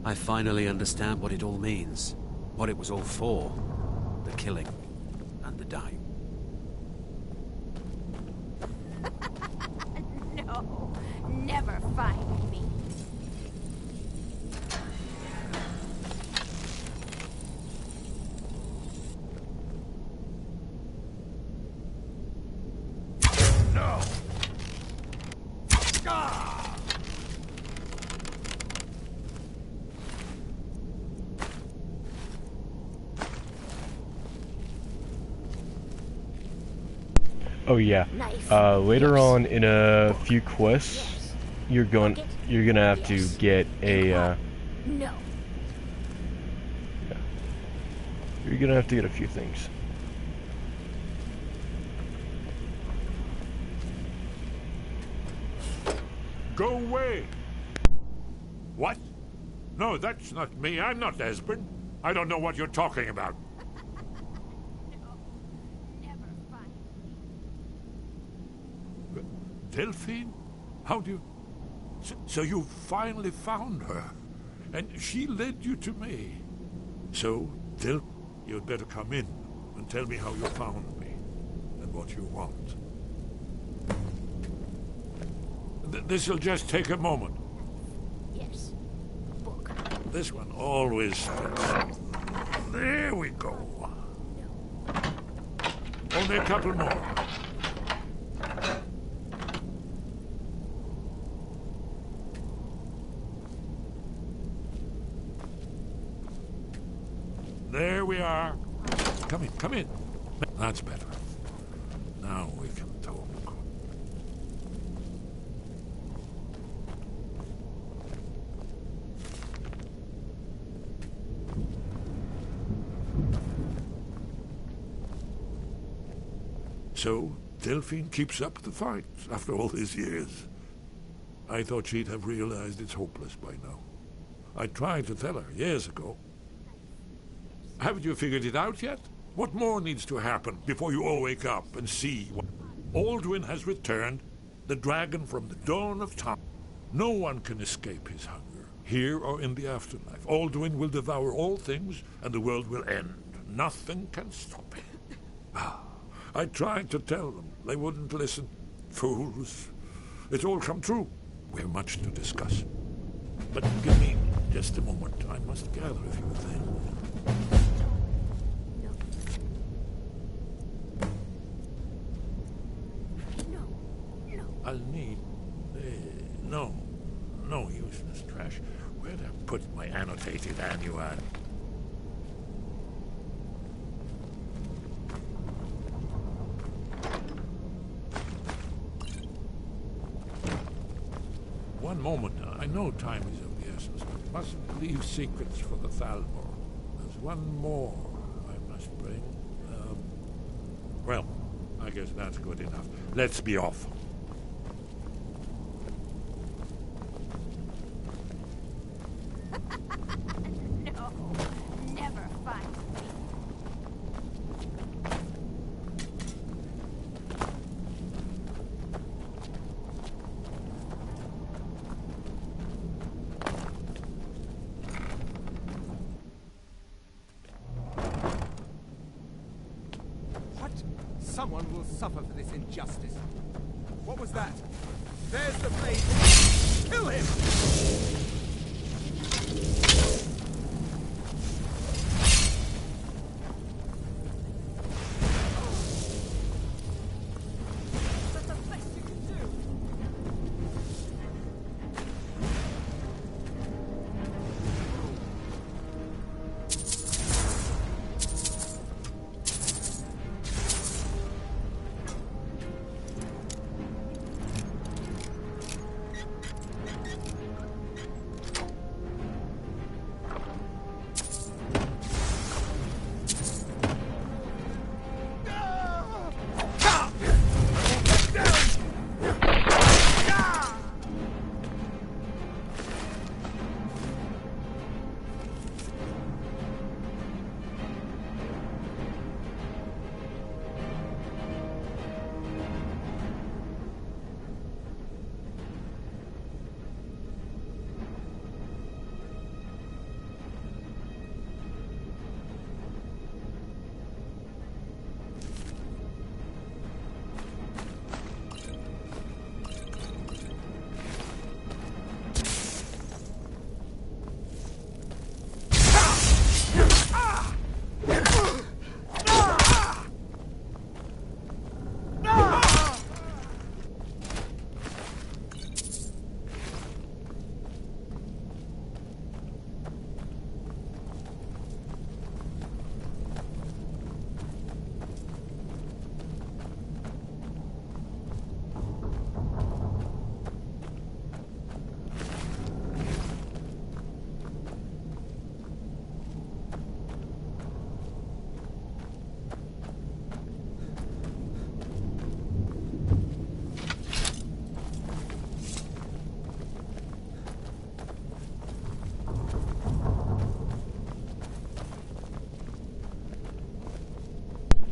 S17: I finally understand what it all means. What it was all for. The killing. And the dying.
S14: No, never find me.
S6: No!
S1: Oh yeah. Later on in a few quests, you're gonna have to get a.
S14: No.
S1: Yeah. You're gonna have to get a few things.
S18: Go away! What? No, that's not me. I'm not Esbern. I don't know what you're talking about. Delphine? How do you... So you finally found her, and she led you to me. So, you'd better come in and tell me how you found me, and what you want. This'll just take a moment.
S14: Yes. Book.
S18: This one always fits. There we go. Only a couple more. come in, come in. That's better. Now we can talk. So, Delphine keeps up the fight after all these years. I thought she'd have realized it's hopeless by now. I tried to tell her years ago. Haven't you figured it out yet? What more needs to happen before you all wake up and see what... Alduin has returned, the dragon from the dawn of time. No one can escape his hunger, here or in the afterlife. Alduin will devour all things, and the world will end. Nothing can stop him. I tried to tell them. They wouldn't listen. Fools. It's all come true. We have much to discuss. But give me just a moment. I must gather a few things. I'll need... no useless trash. Where'd I put my annotated annual? One moment. I know time is of the essence, but mustn't leave secrets for the Thalmor. There's one more I must bring. Well, I guess that's good enough. Let's be off.
S9: Someone will suffer for this injustice. What was that? There's the blade. Kill him!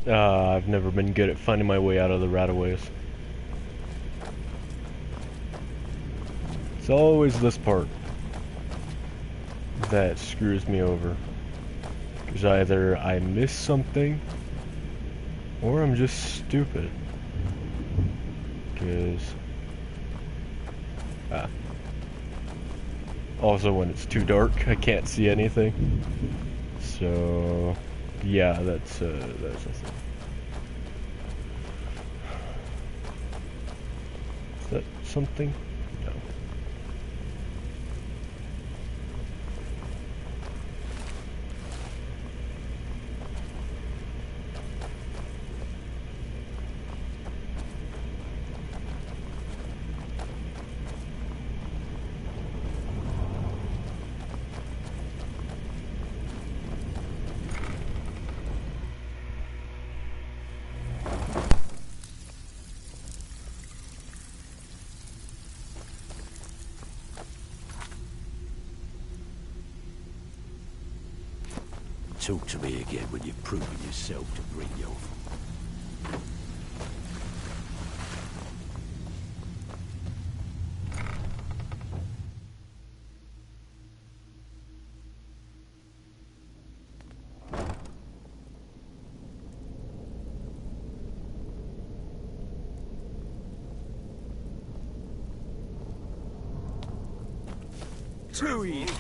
S1: I've never been good at finding my way out of the rataways. It's always this part that screws me over. Because either I miss something, or I'm just stupid. Because... also when it's too dark, I can't see anything. So... yeah, that's a thing. Is that something? No.
S17: talk to me again when you've proven yourself to bring your...
S9: Too easy.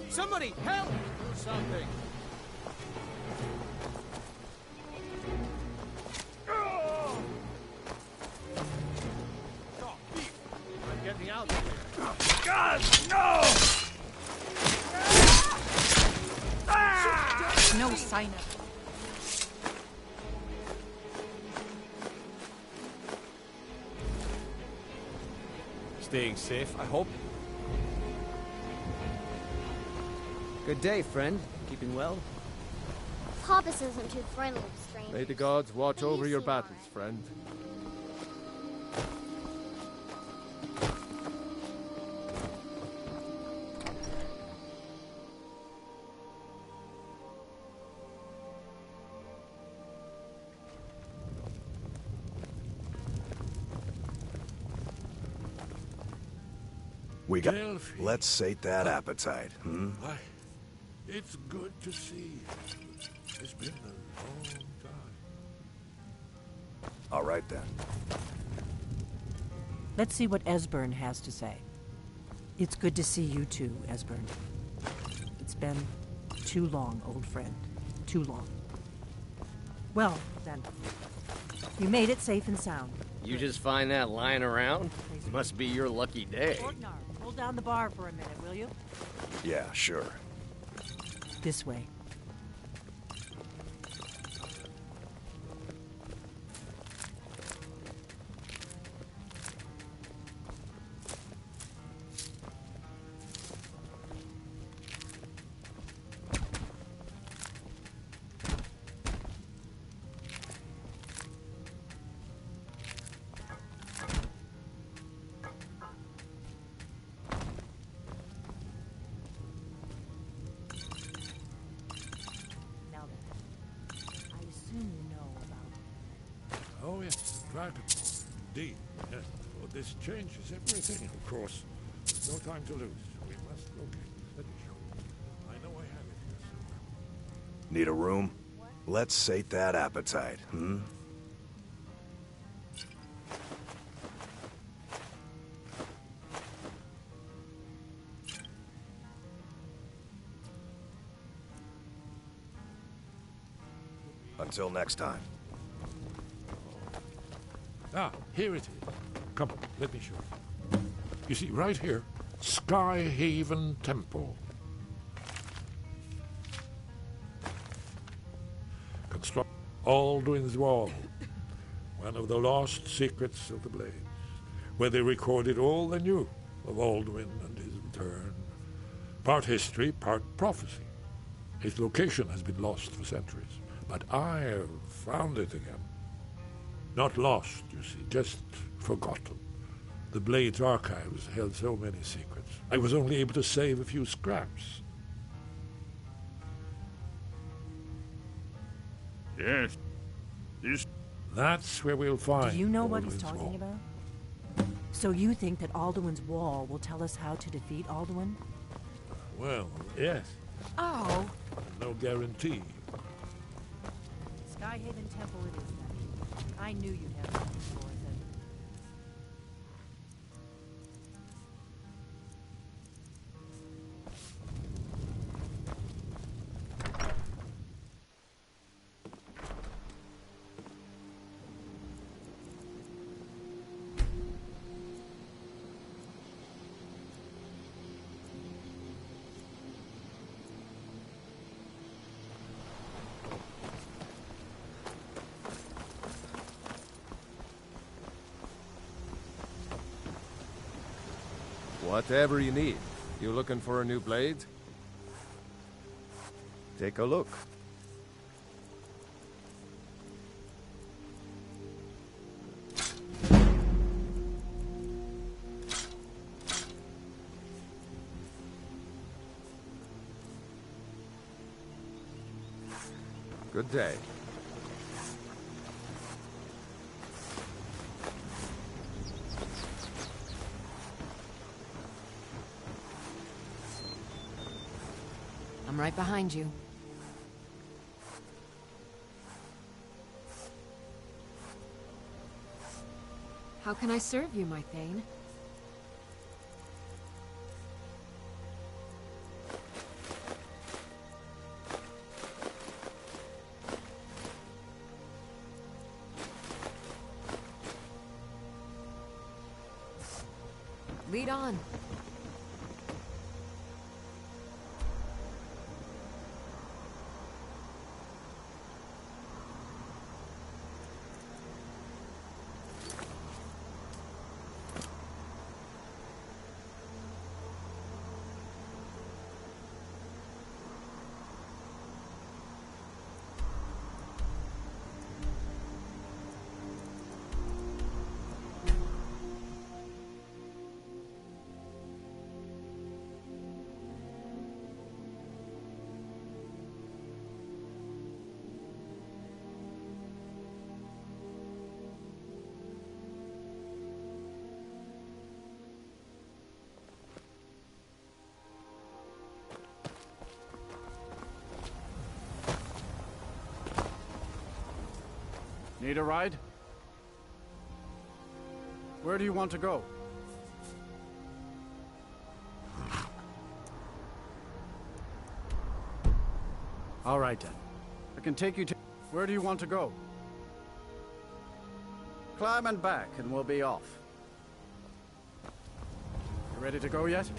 S15: Somebody, help! Do something.
S4: I'm getting out of here.
S15: God, no!
S7: No sign of...
S15: Staying safe, I hope.
S19: Good day, friend. Keeping well?
S20: Hobbs isn't too friendly with strangers.
S10: May the gods watch over your battles, friend.
S12: We got...
S18: Delphi.
S12: Let's sate that appetite, hmm?
S18: Why, it's good to see you. It's been a long time.
S12: All right, then.
S5: Let's see what Esbern has to say. It's good to see you too, Esbern. It's been too long, old friend. Too long. Well, then. You made it safe and sound.
S15: You just find that lying around? Must be your lucky day.
S5: Ortnar, hold down the bar for a minute, will you?
S12: Yeah, sure.
S5: This way.
S18: Dragonborn. Indeed, yes. Well, this changes everything, of course. There's no time to lose. We must locate. Let me show you. I know I have it here somewhere.
S12: Need a room? Let's sate that appetite, hmm? Until next time.
S18: Ah, here it is. Come, let me show you. You see, right here, Skyhaven Temple. Construct Alduin's Wall, one of the lost secrets of the Blades, where they recorded all they knew of Alduin and his return. Part history, part prophecy. Its location has been lost for centuries, but I have found it again. Not lost, you see, just forgotten. The Blade's archives held so many secrets. I was only able to save a few scraps. Yes. That's where we'll find.
S5: Do you know what he's
S18: Alduin's
S5: talking
S18: Wall.
S5: about? So you think that Alduin's Wall will tell us how to defeat Alduin?
S18: Well, yes.
S5: Oh!
S18: No guarantee.
S5: Skyhaven Temple it is then. I knew you'd have something for us.
S10: Whatever you need. You looking for a new blade? Take a look. Good day.
S3: I'm right behind you. How can I serve you, my Thane? Lead on.
S11: Need a ride? Where do you want to go? All right, then. I can take you to... Where do you want to go? Climb and back, and we'll be off. You ready to go yet?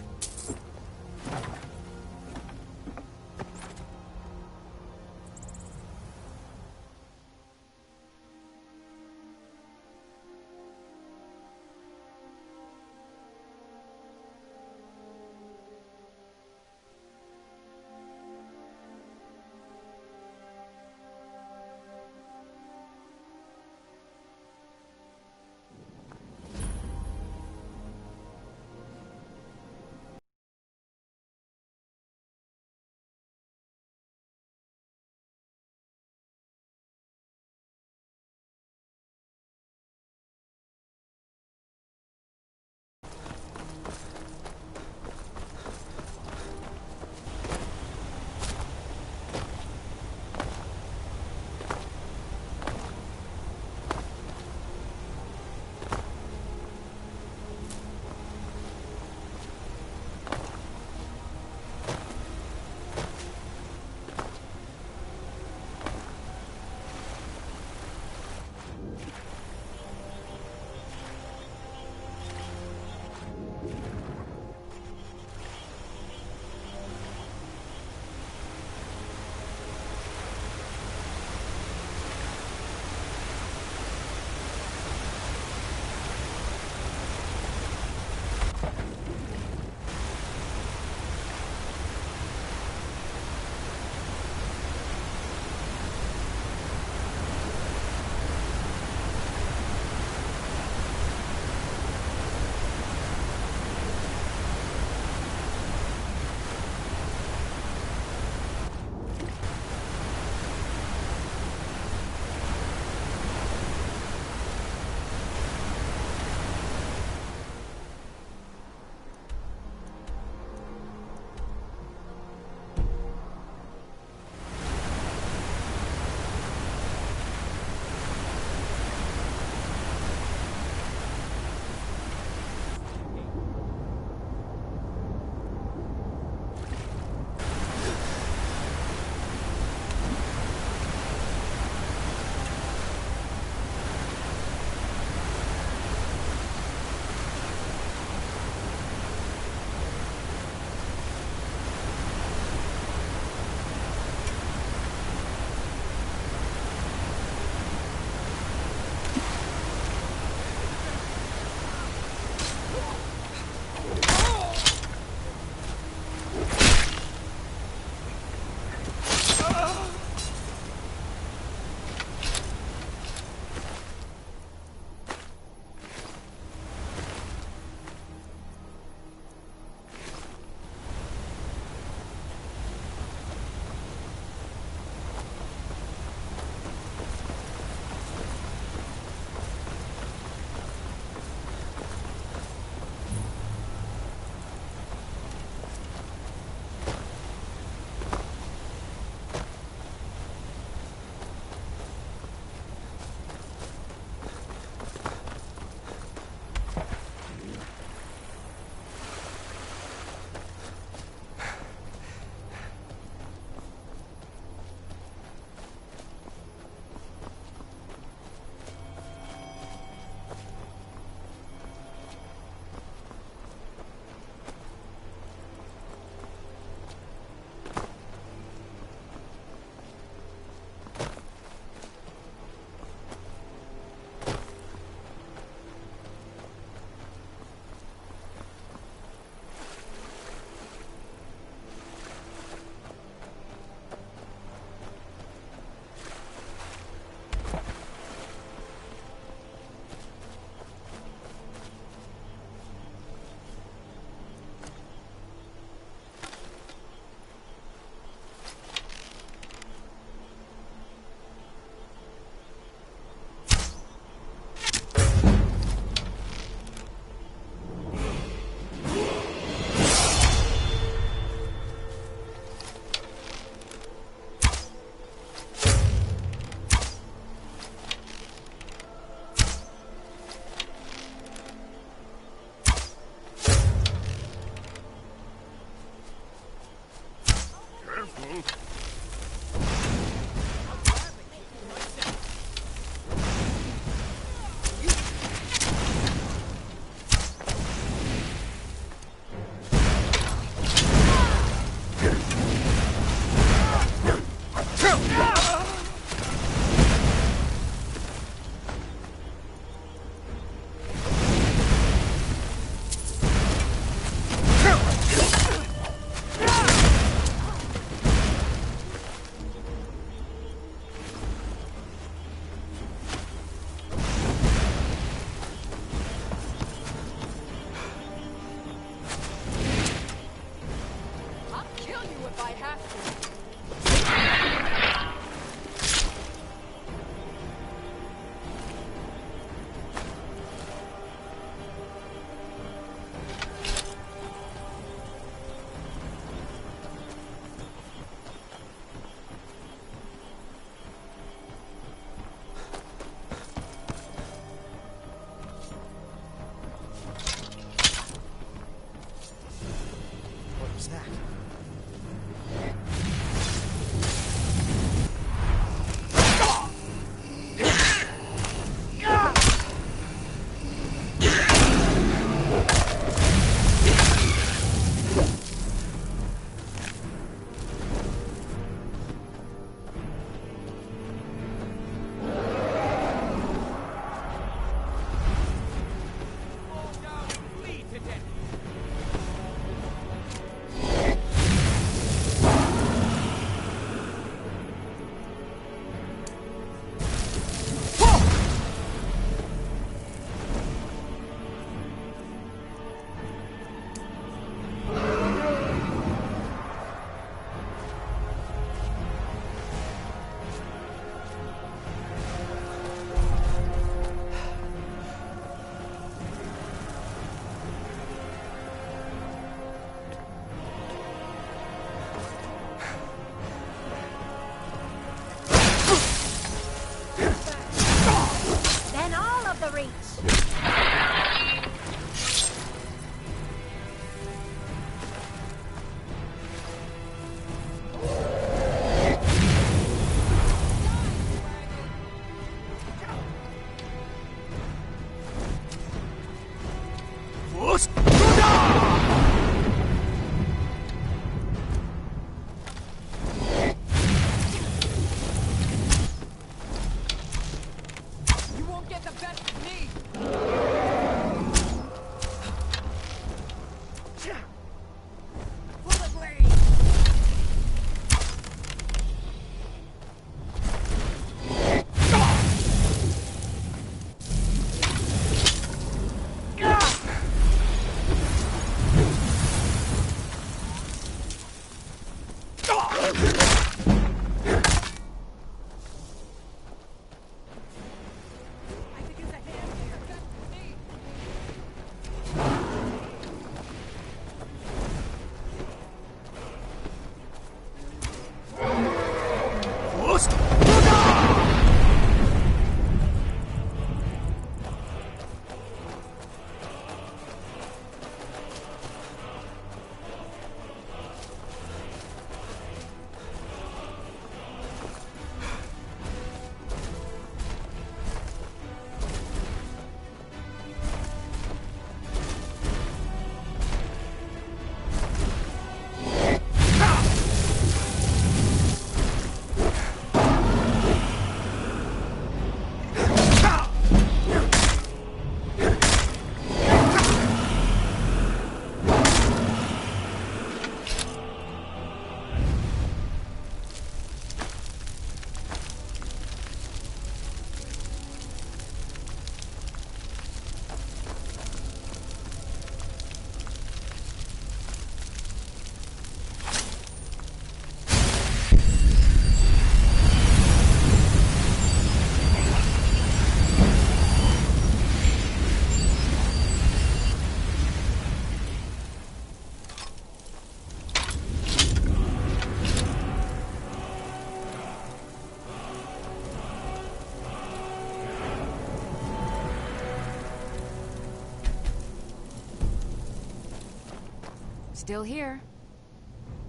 S3: Still here.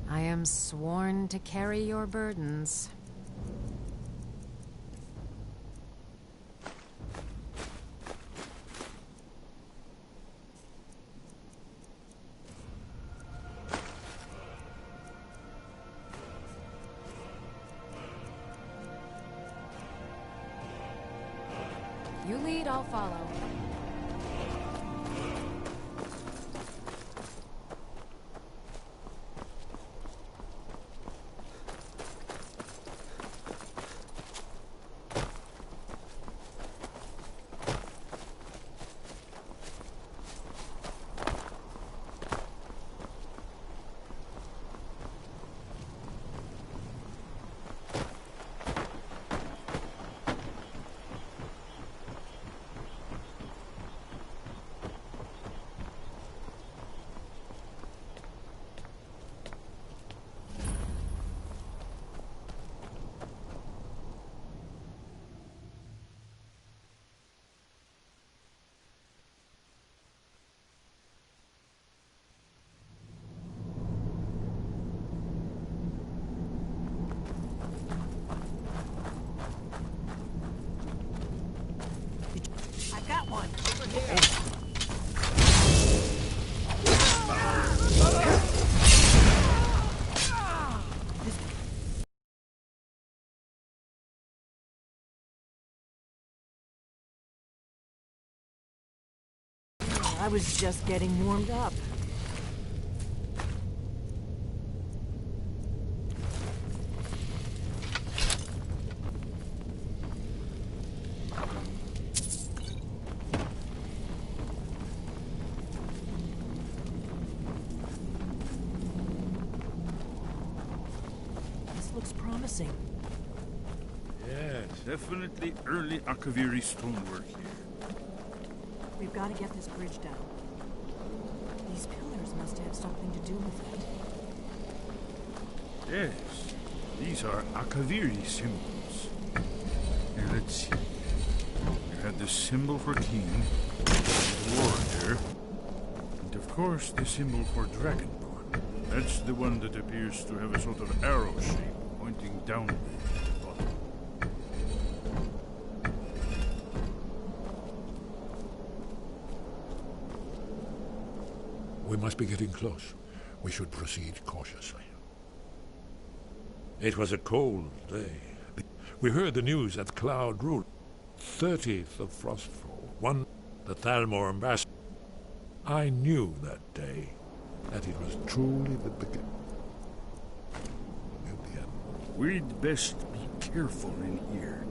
S3: I am sworn to carry your burdens. You lead, I'll follow.
S5: I was just getting warmed up. This looks promising.
S18: Yes, definitely early Akaviri stonework here.
S5: We've got to get this bridge down. These pillars must have something to do with it.
S18: Yes, these are Akaviri symbols. Here, let's see. You had the symbol for king, the warrior, and of course the symbol for dragonborn. That's the one that appears to have a sort of arrow shape pointing downward at the bottom.
S21: We must be getting close. We should proceed cautiously. It was a cold day. We heard the news that Cloud ruled.
S18: 30th of Frostfall, one the Thalmor ambassador. I knew that day that it was truly the beginning.
S21: We'd best be careful in here.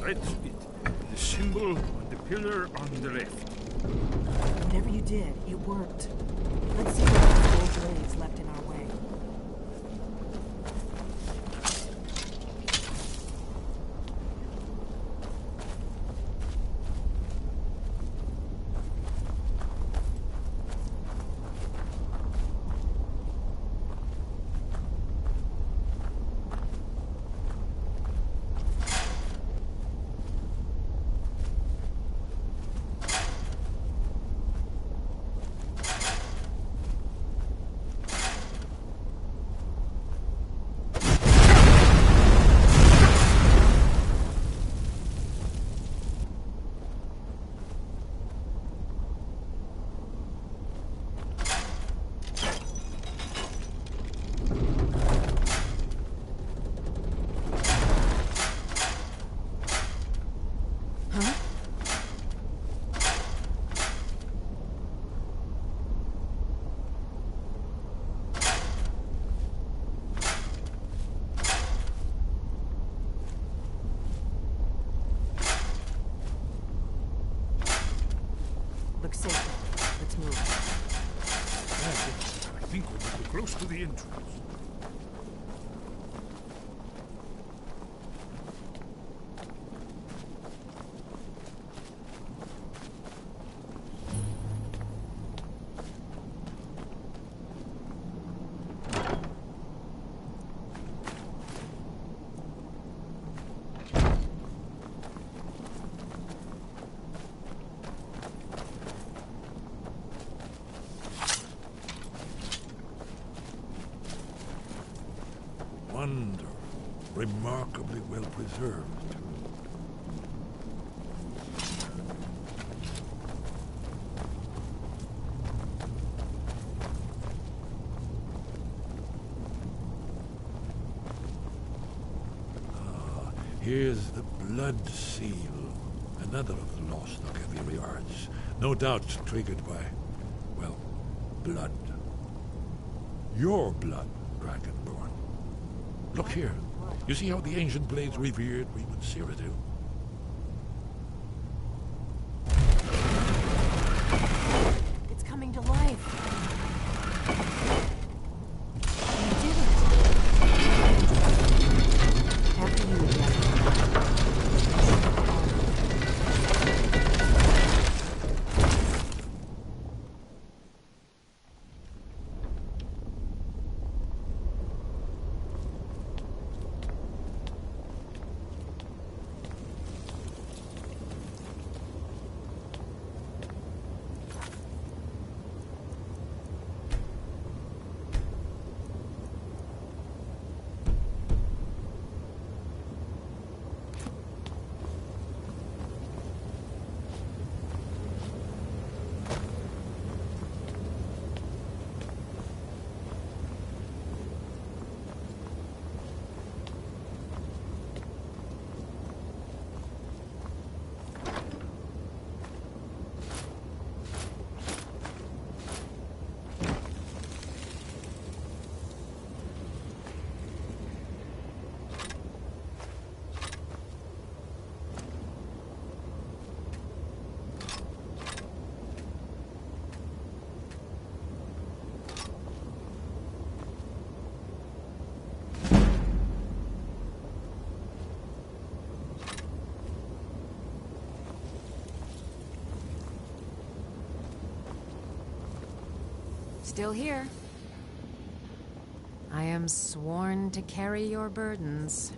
S18: That's it. The symbol on the pillar on the left.
S5: Whatever you did, it worked. Let's see what those old graves left in our way. Looks safe. Let's move.
S18: I think we're close to the entrance. Wonder, remarkably well preserved. Here's the blood seal, another of the lost Akaviri arts, no doubt triggered by, well, blood. Your blood, Dragonborn. Look here. You see how the ancient blades revered Reman Cyrodiil?
S5: It's coming to life. You did it.
S3: Still here. I am sworn to carry your burdens.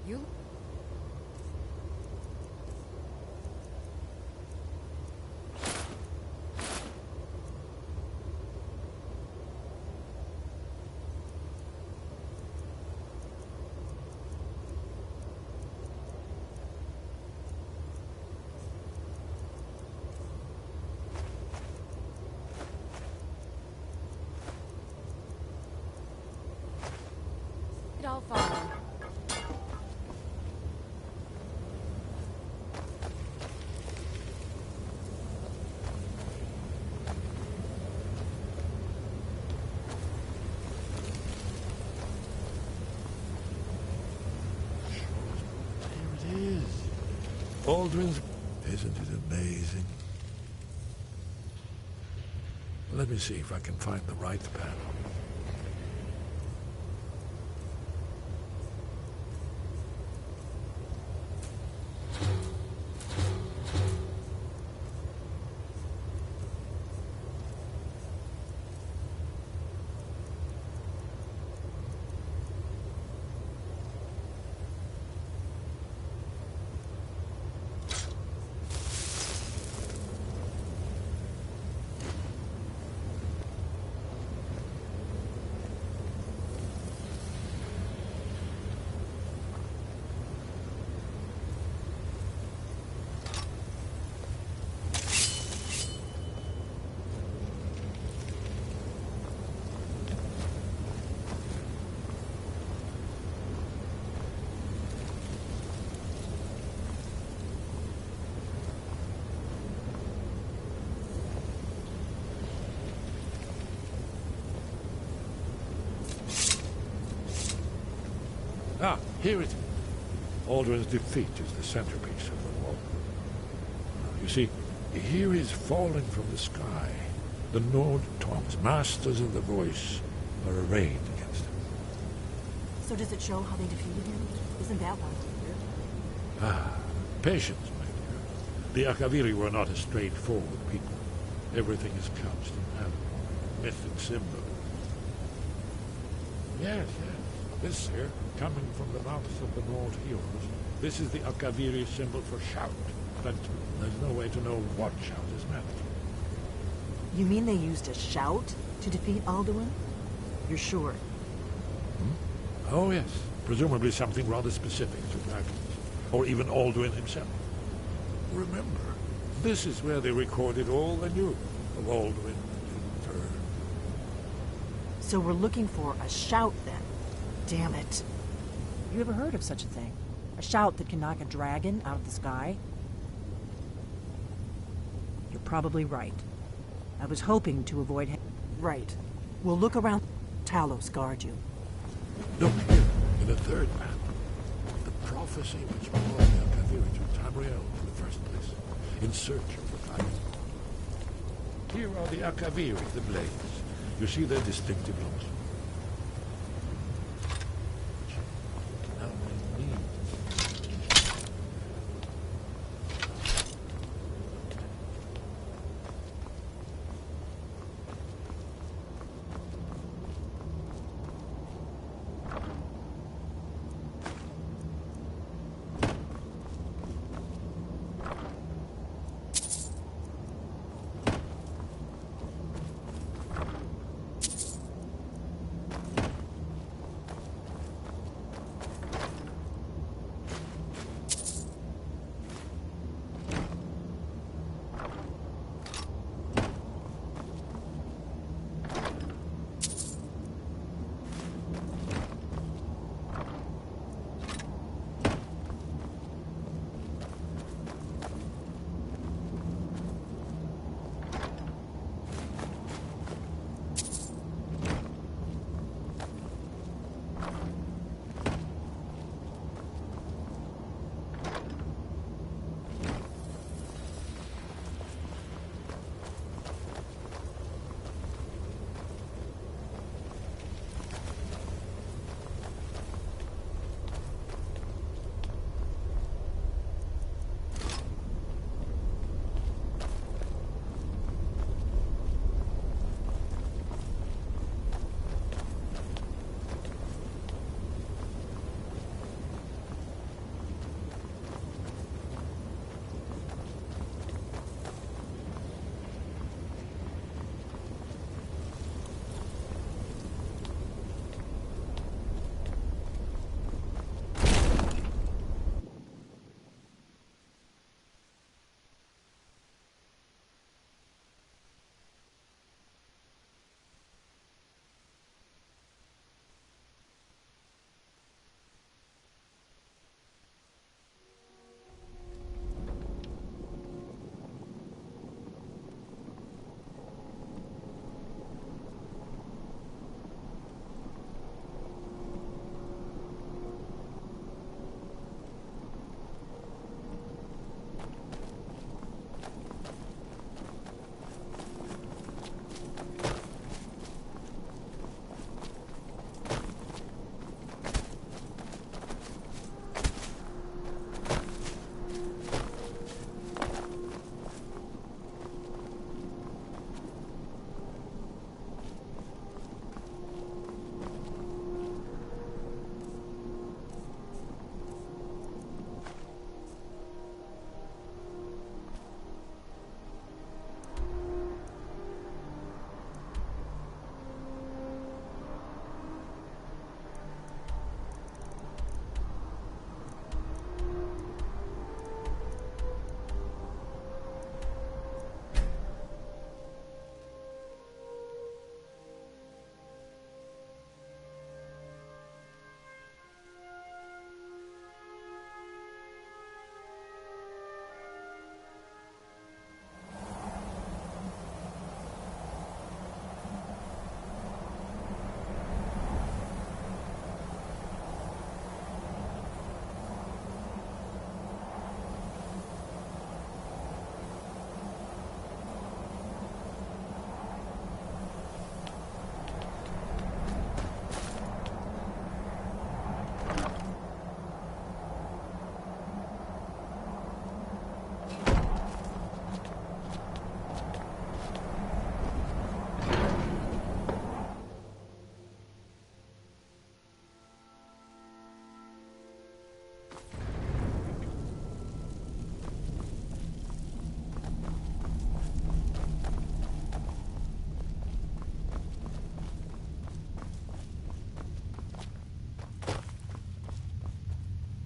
S3: You? I'll follow.
S18: Aldrin's... Isn't it amazing? Let me see if I can find the right panel. Ah, here it is. Aldrin's defeat is the centerpiece of the wall. You see, here is falling from the sky. The Nord tongues, masters of the voice, are arrayed against him.
S5: So does it show how they defeated him? Isn't that why we're here?
S18: Ah, patience, my dear. The Akaviri were not a straightforward people. Everything is couched in allegory, myth and symbol. Yes, yes. This here, coming from the mouths of the Nord heroes, this is the Akaviri symbol for shout. but there's no way to know what shout is meant.
S5: You mean they used a shout to defeat Alduin? You're sure?
S18: Oh, yes. Presumably something rather specific to dragons. Or even Alduin himself. Remember, this is where they recorded all they knew of Alduin and her.
S5: So we're looking for a shout, then. Damn it. You ever heard of such a thing? A shout that can knock a dragon out of the sky? You're probably right. I was hoping to avoid... Right. We'll look around. Talos guard you.
S18: Look here, in the third map. The prophecy which brought the Al-Kaviri to Tamriel in the first place, in search of the fire. Here are the Al-Kaviri, the blades. You see their distinctive looks. Now we need...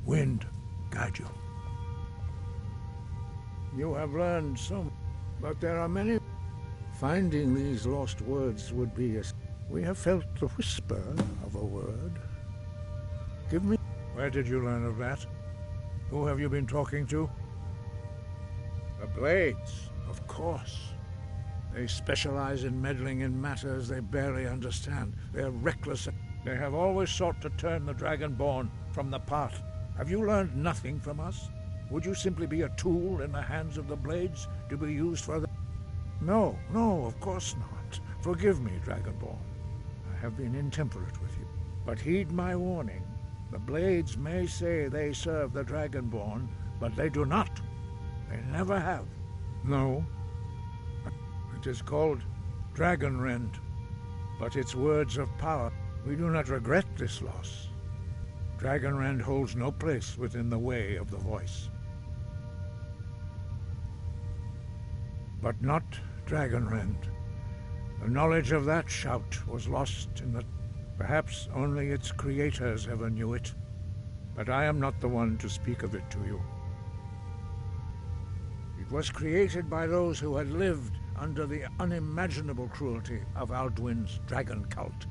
S8: Wind guide you. You have learned some, but there are many. Finding these lost words would be as... We have felt the whisper of a word. Give me... Where did you learn of that? Who have you been talking to? The Blades, of course. They specialize in meddling in matters they barely understand. They're reckless. They have always sought to turn the Dragonborn from the path. Have you learned nothing from us? Would you simply be a tool in the hands of the Blades to be used for the... No, of course not. Forgive me, Dragonborn. I have been intemperate with you. But heed my warning. The Blades may say they serve the Dragonborn, but they do not. They never have. No. It is called Dragonrend, but its words of power. We do not regret this loss. Dragonrend holds no place within the way of the voice. But not Dragonrend. The knowledge of that shout was lost in the... Perhaps only its creators ever knew it. But I am not the one to speak of it to you. It was created by those who had lived under the unimaginable cruelty of Alduin's dragon cult.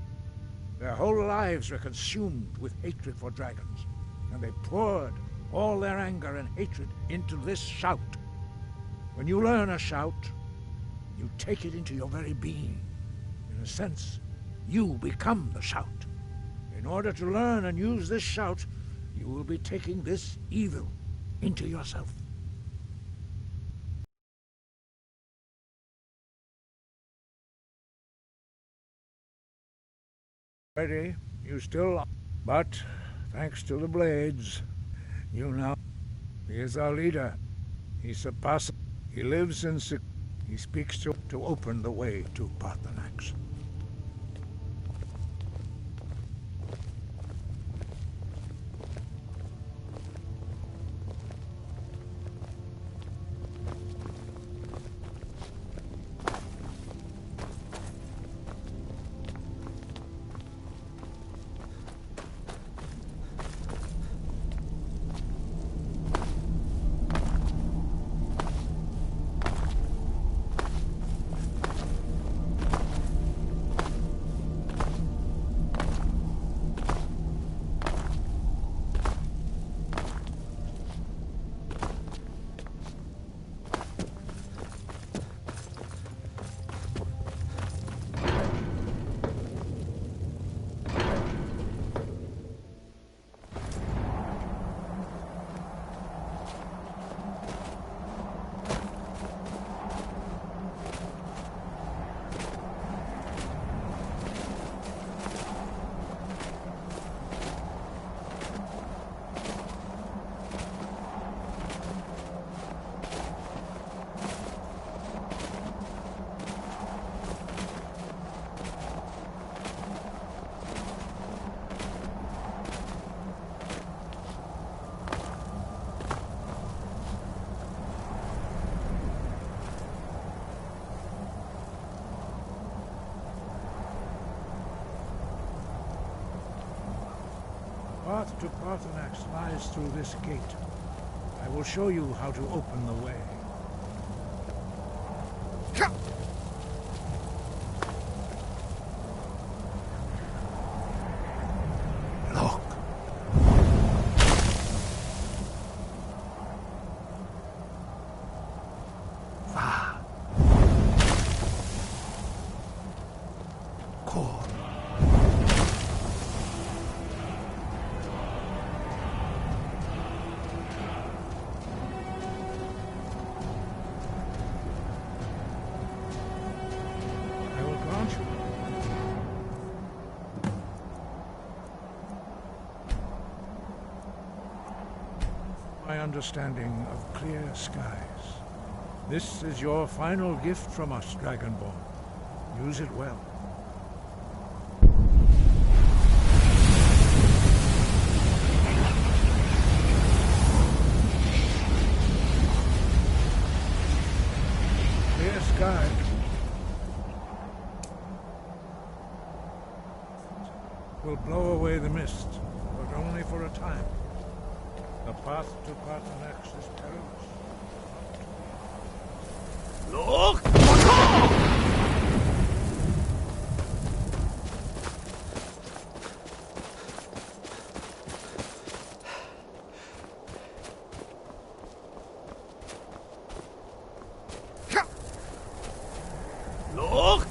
S8: Their whole lives were consumed with hatred for dragons, and they poured all their anger and hatred into this shout. When you learn a shout, you take it into your very being. In a sense, you become the shout. In order to learn and use this shout, you will be taking this evil into yourself. Ready? You still... But, thanks to the Blades, you now... He is our leader. He surpasses... He lives in... He speaks to open the way to Paarthurnax. The path to Paarthurnax lies through this gate. I will show you how to open the way. My understanding of clear skies. This is your final gift from us, Dragonborn. Use it well. Clear sky. Will blow away the mist, but only for a time. The path to Paternax is perilous.
S6: Look! Look!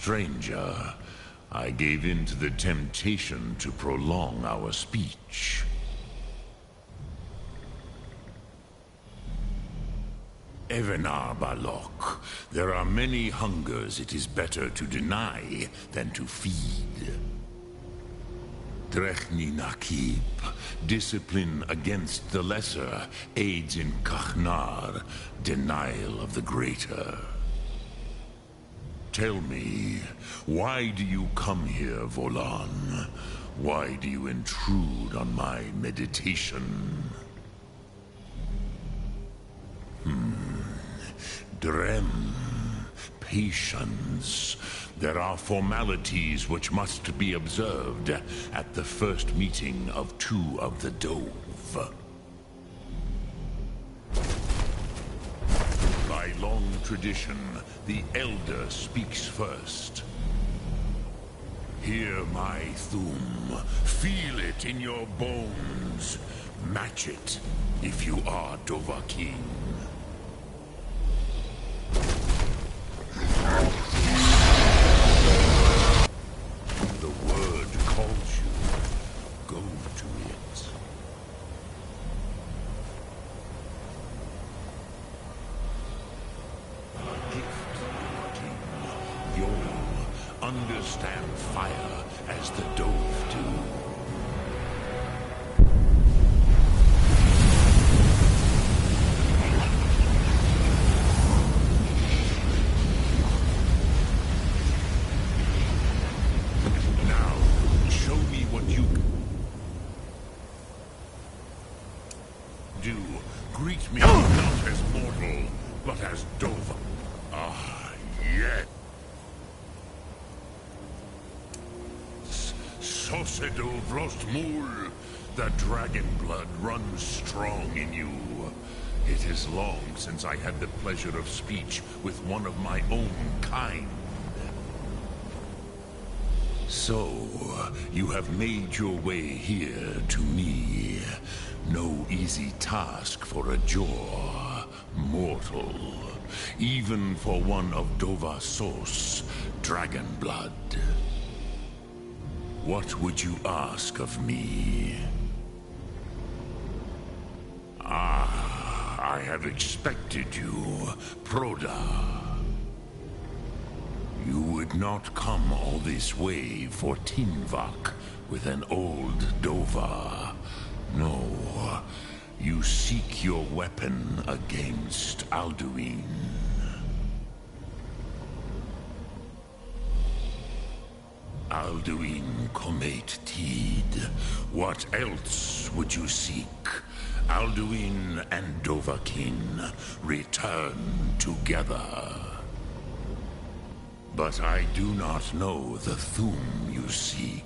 S2: stranger, I gave in to the temptation to prolong our speech. Evenar Balok, there are many hungers it is better to deny than to feed. Drechni Nakib, discipline against the lesser, aids in Kachnar, denial of the greater. Tell me, why do you come here, Volan? Why do you intrude on my meditation? Drem, patience. There are formalities which must be observed at the first meeting of two of the Dove. By long tradition, the Elder speaks first. Hear my Thum. Feel it in your bones. Match it if you are Dovahkiin. The word calls you. Go to it. A gift, King. You'll understand fire as the Dove do. Greet me not as mortal, but as Dova. Ah, yes. Sosedul Vrostmul, the dragon blood runs strong in you. It is long since I had the pleasure of speech with one of my own kind. So, you have made your way here to me. No easy task for a Jor, mortal. Even for one of Dova Sos, dragon blood. What would you ask of me? Ah, I have expected you, Proda. You would not come all this way for Tinvak with an old Dova. No, you seek your weapon against Alduin. Alduin Comet Tid. What else would you seek? Alduin and Dovahkiin return together. But I do not know the Thum you seek.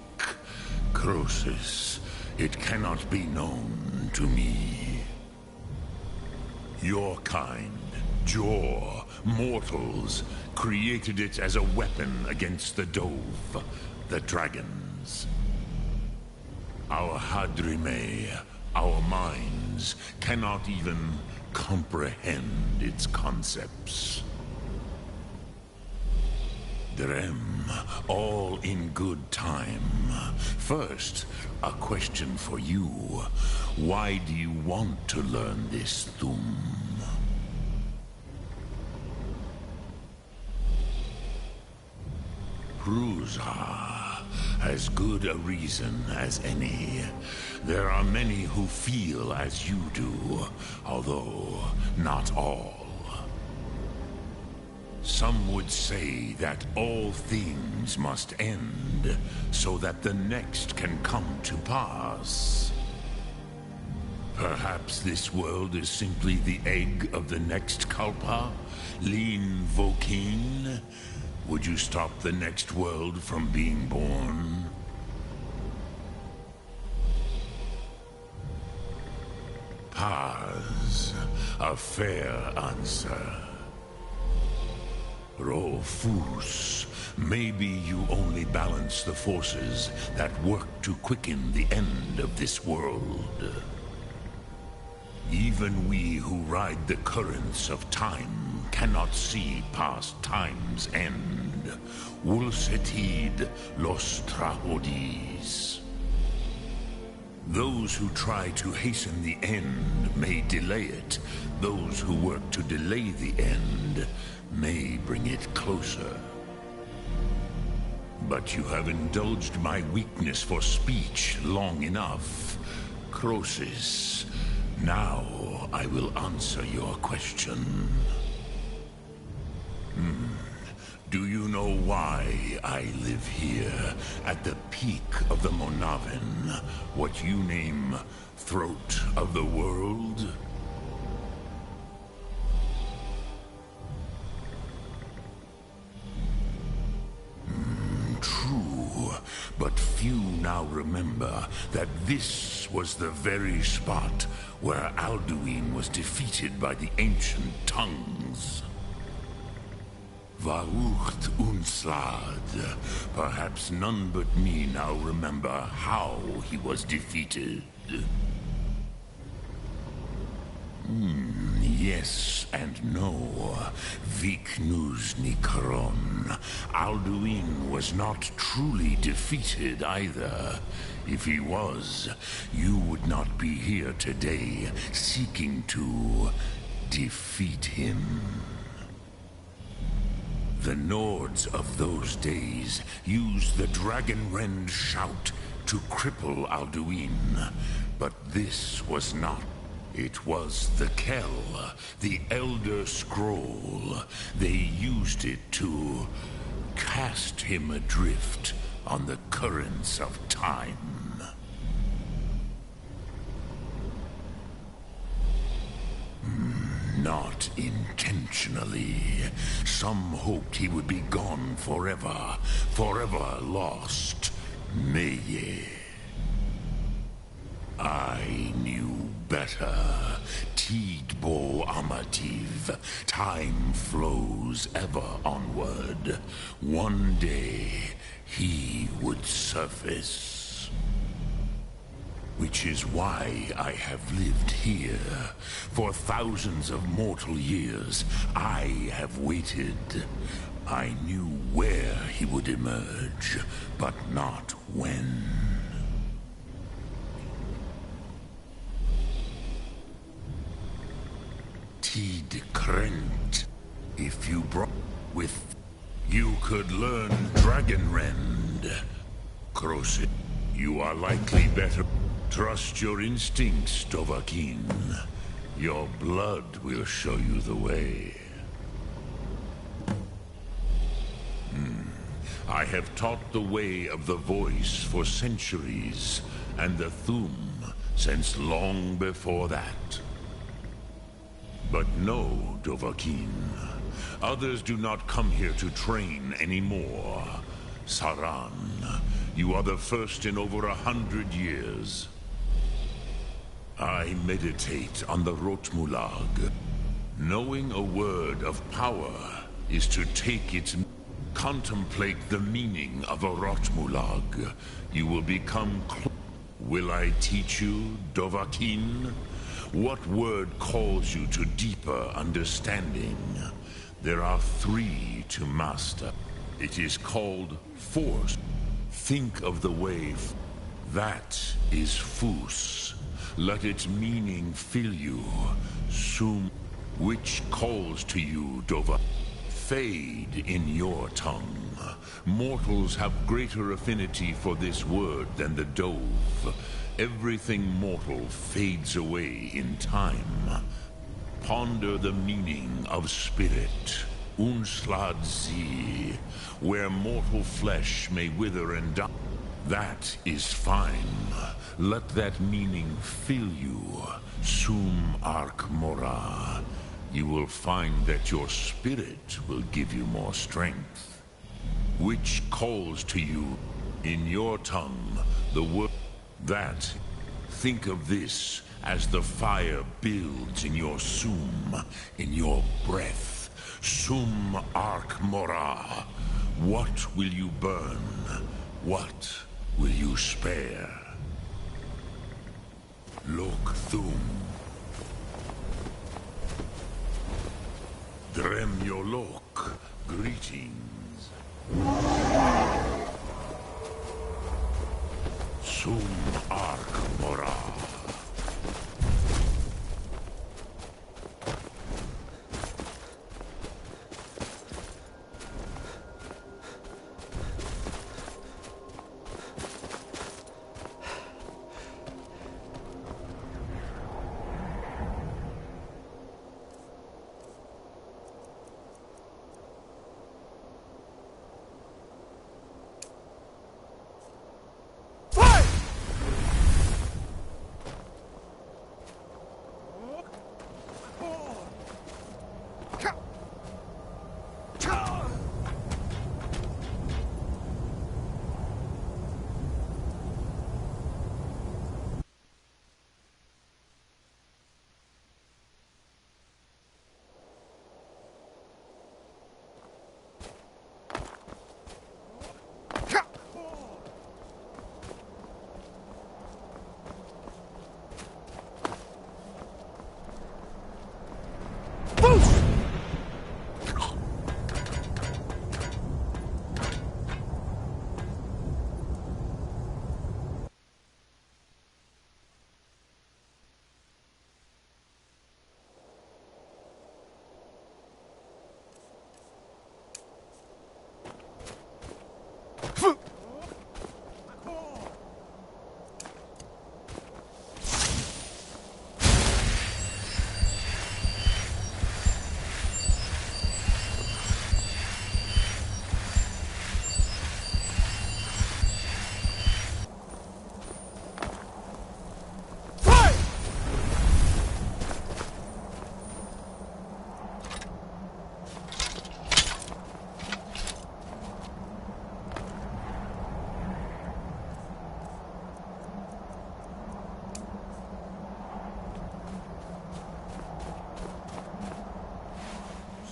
S2: Croesus. It cannot be known to me. Your kind, Jor, mortals, created it as a weapon against the Dove, the dragons. Our Hadrime, our minds, cannot even comprehend its concepts. Drem, all in good time. First, a question for you. Why do you want to learn this Thum? Prusa, as good a reason as any. There are many who feel as you do, although not all. Some would say that all things must end, so that the next can come to pass. Perhaps this world is simply the egg of the next Kalpa, Lin Vokin. Would you stop the next world from being born? Paz, a fair answer. Rofus, maybe you only balance the forces that work to quicken the end of this world. Even we who ride the currents of time cannot see past time's end. Ulsetid los trahodis. Those who try to hasten the end may delay it. Those who work to delay the end may bring it closer. But you have indulged my weakness for speech long enough. Croesus, now I will answer your question. Do you know why I live here, at the peak of the Monavin, what you name Throat of the World? True, but few now remember that this was the very spot where Alduin was defeated by the ancient tongues. Vaucht Unslad. Perhaps none but me now remember how he was defeated. Yes and no. Viknus Nikron. Alduin was not truly defeated either. If he was, you would not be here today seeking to defeat him. The Nords of those days used the Dragonrend shout to cripple Alduin, but this was not. It was the Kell, the Elder Scroll. They used it to cast him adrift on the currents of time. Not intentionally. Some hoped he would be gone forever, forever lost. Meye. I knew better. Tidbo Amativ. Time flows ever onward. One day, he would surface. Which is why I have lived here. For thousands of mortal years, I have waited. I knew where he would emerge, but not when. Tid Krent. If you brought with, you could learn Dragonrend. Croesus, you are likely better. Trust your instincts, Dovahkiin. Your blood will show you the way. I have taught the way of the voice for centuries, and the Thum since long before that. But no, Dovahkiin. Others do not come here to train anymore. Saran, you are the first in over 100 years. I meditate on the Rotmulag. Knowing a word of power is to take its... Contemplate the meaning of a Rotmulag. You will become... Will I teach you, Dovahkiin? What word calls you to deeper understanding? There are 3 to master. It is called Force. Think of the wave. That is Fus. Let its meaning fill you. Sum, which calls to you, Dova. Fade in your tongue. Mortals have greater affinity for this word than the Dove. Everything mortal fades away in time. Ponder the meaning of spirit. Unslad Zi, where mortal flesh may wither and die. That is fine. Let that meaning fill you. Sum Ark Mora. You will find that your spirit will give you more strength. Which calls to you in your tongue the word that. Think of this as the fire builds in your sum, in your breath. Sum Ark Mora. What will you burn? What will you spare? Lok Thum. Drem Yolok, greetings. Sum Ark Mora.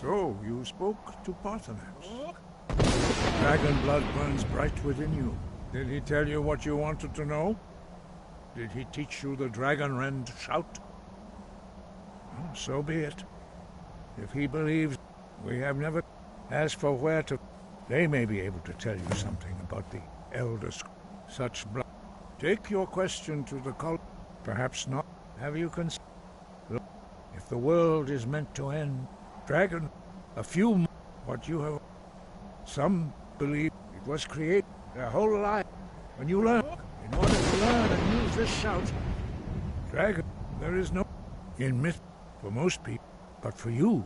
S8: So, you spoke to Parthenax. Dragon blood burns bright within you. Did he tell you what you wanted to know? Did he teach you the dragon rend shout? Well, so be it. If he believes we have never... As for where to... They may be able to tell you something about the elders. Such blood... Take your question to the cult. Perhaps not. Have you considered... If the world is meant to end... Dragon, a few... What you have... Some believe it was created their whole life. When you learn... In order to learn and use this shout... Dragon, there is no... In myth, for most people. But for you,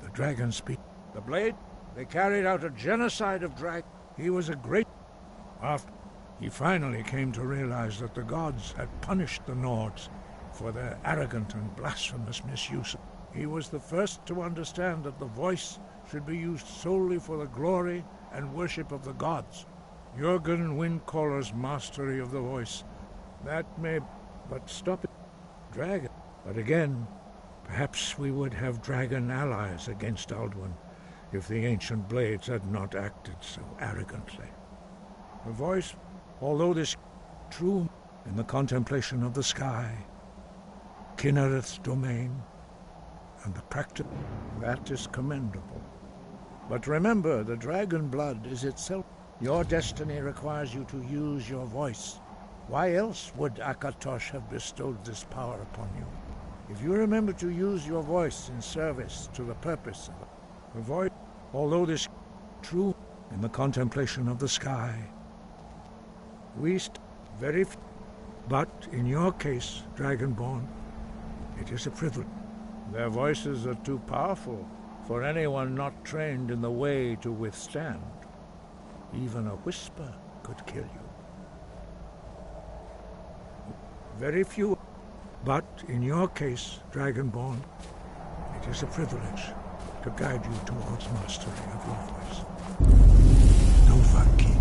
S8: the dragon speak. The blade, they carried out a genocide of dragons. He was a great... After he finally came to realize that the gods had punished the Nords for their arrogant and blasphemous misuse. He was the first to understand that the voice should be used solely for the glory and worship of the gods. Jürgen Windcaller's mastery of the voice. That may... But stop it. Dragon. But again, perhaps we would have dragon allies against Alduin if the ancient blades had not acted so arrogantly. The voice, although this true in the contemplation of the sky, Kinnereth's domain, and the practice, that is commendable. But remember, the dragon blood is itself. Your destiny requires you to use your voice. Why else would Akatosh have bestowed this power upon you? If you remember to use your voice in service to the purpose of the voice, although this true in the contemplation of the sky, but in your case, Dragonborn, it is a privilege. Their voices are too powerful for anyone not trained in the way to withstand. Even a whisper could kill you. Very few, but in your case, Dragonborn, it is a privilege to guide you towards mastery of your voice. Nova King.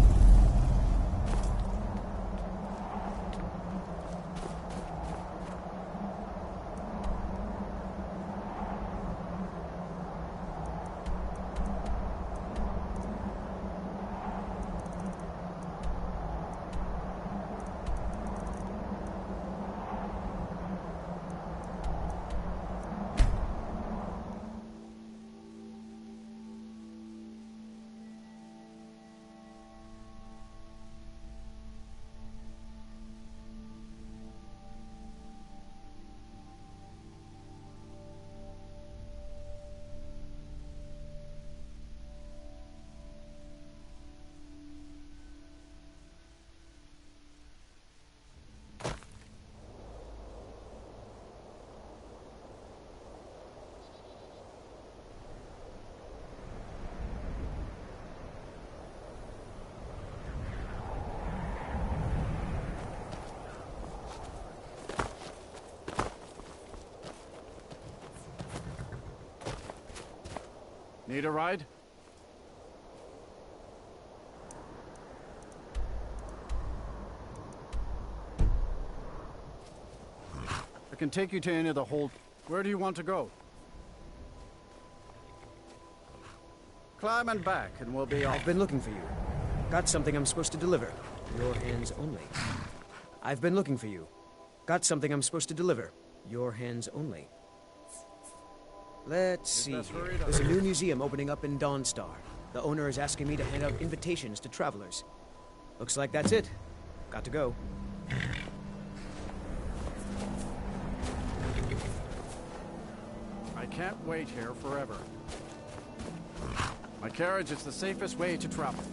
S11: Need a ride? I can take you to any of the hold. Where do you want to go? Climb and back, and we'll be off.
S19: I've been looking for you. Got something I'm supposed to deliver. Your hands only. I've been looking for you. Got something I'm supposed to deliver. Your hands only. Let's see here. There's a new museum opening up in Dawnstar. The owner is asking me to hand out invitations to travelers. Looks like that's it. Got to go.
S11: I can't wait here forever. My carriage is the safest way to travel.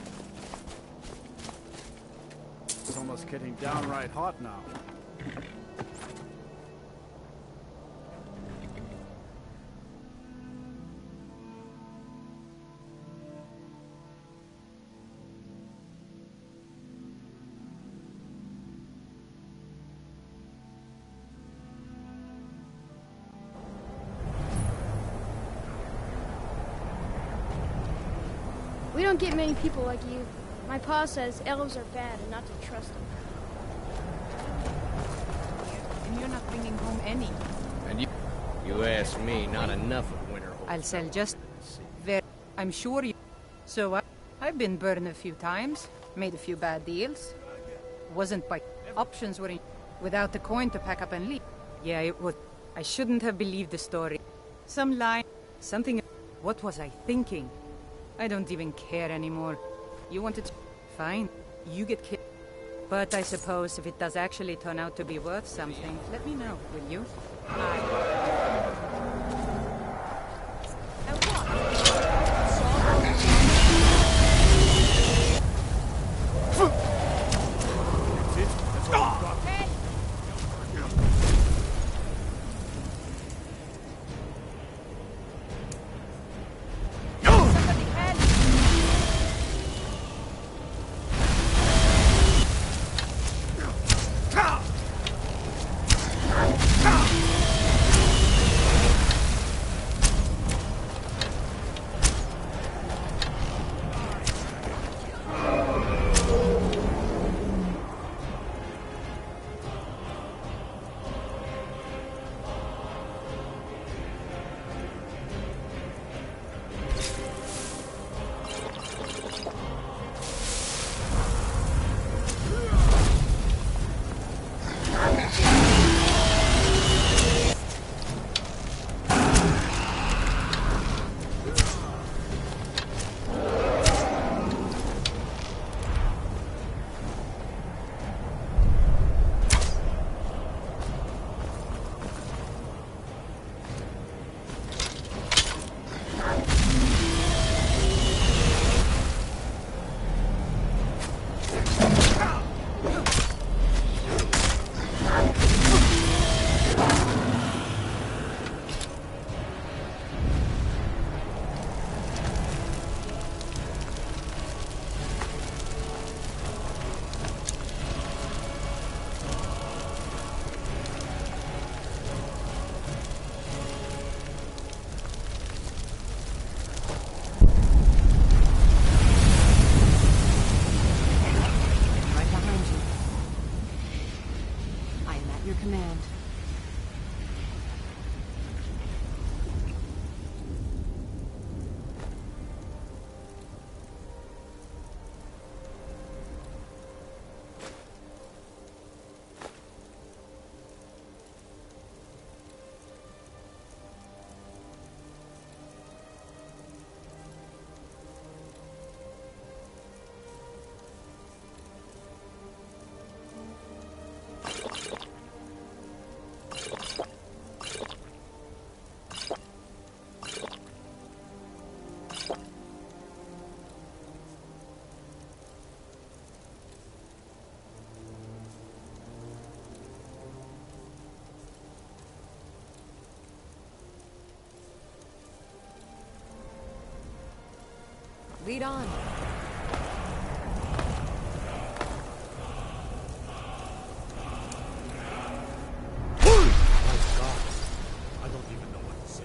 S11: It's almost getting downright hot now.
S20: We don't get many people like you. My pa says elves are bad and not to trust them.
S13: And you're not bringing home any.
S15: And you asked me, not enough of winter.
S16: I'll sell just very. I'm sure you. So I've been burned a few times, made a few bad deals. Wasn't by options were in. Without the coin to pack up and leave. Yeah, it would. I shouldn't have believed the story. Some line, something. What was I thinking? I don't even care anymore. You wanted to... Fine. You get killed. But I suppose if it does actually turn out to be worth something, let me know, will you?
S3: Lead on.
S18: I don't even know what to say.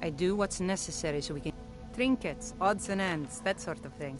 S16: I do what's necessary so we can... Trinkets, odds and ends, that sort of thing.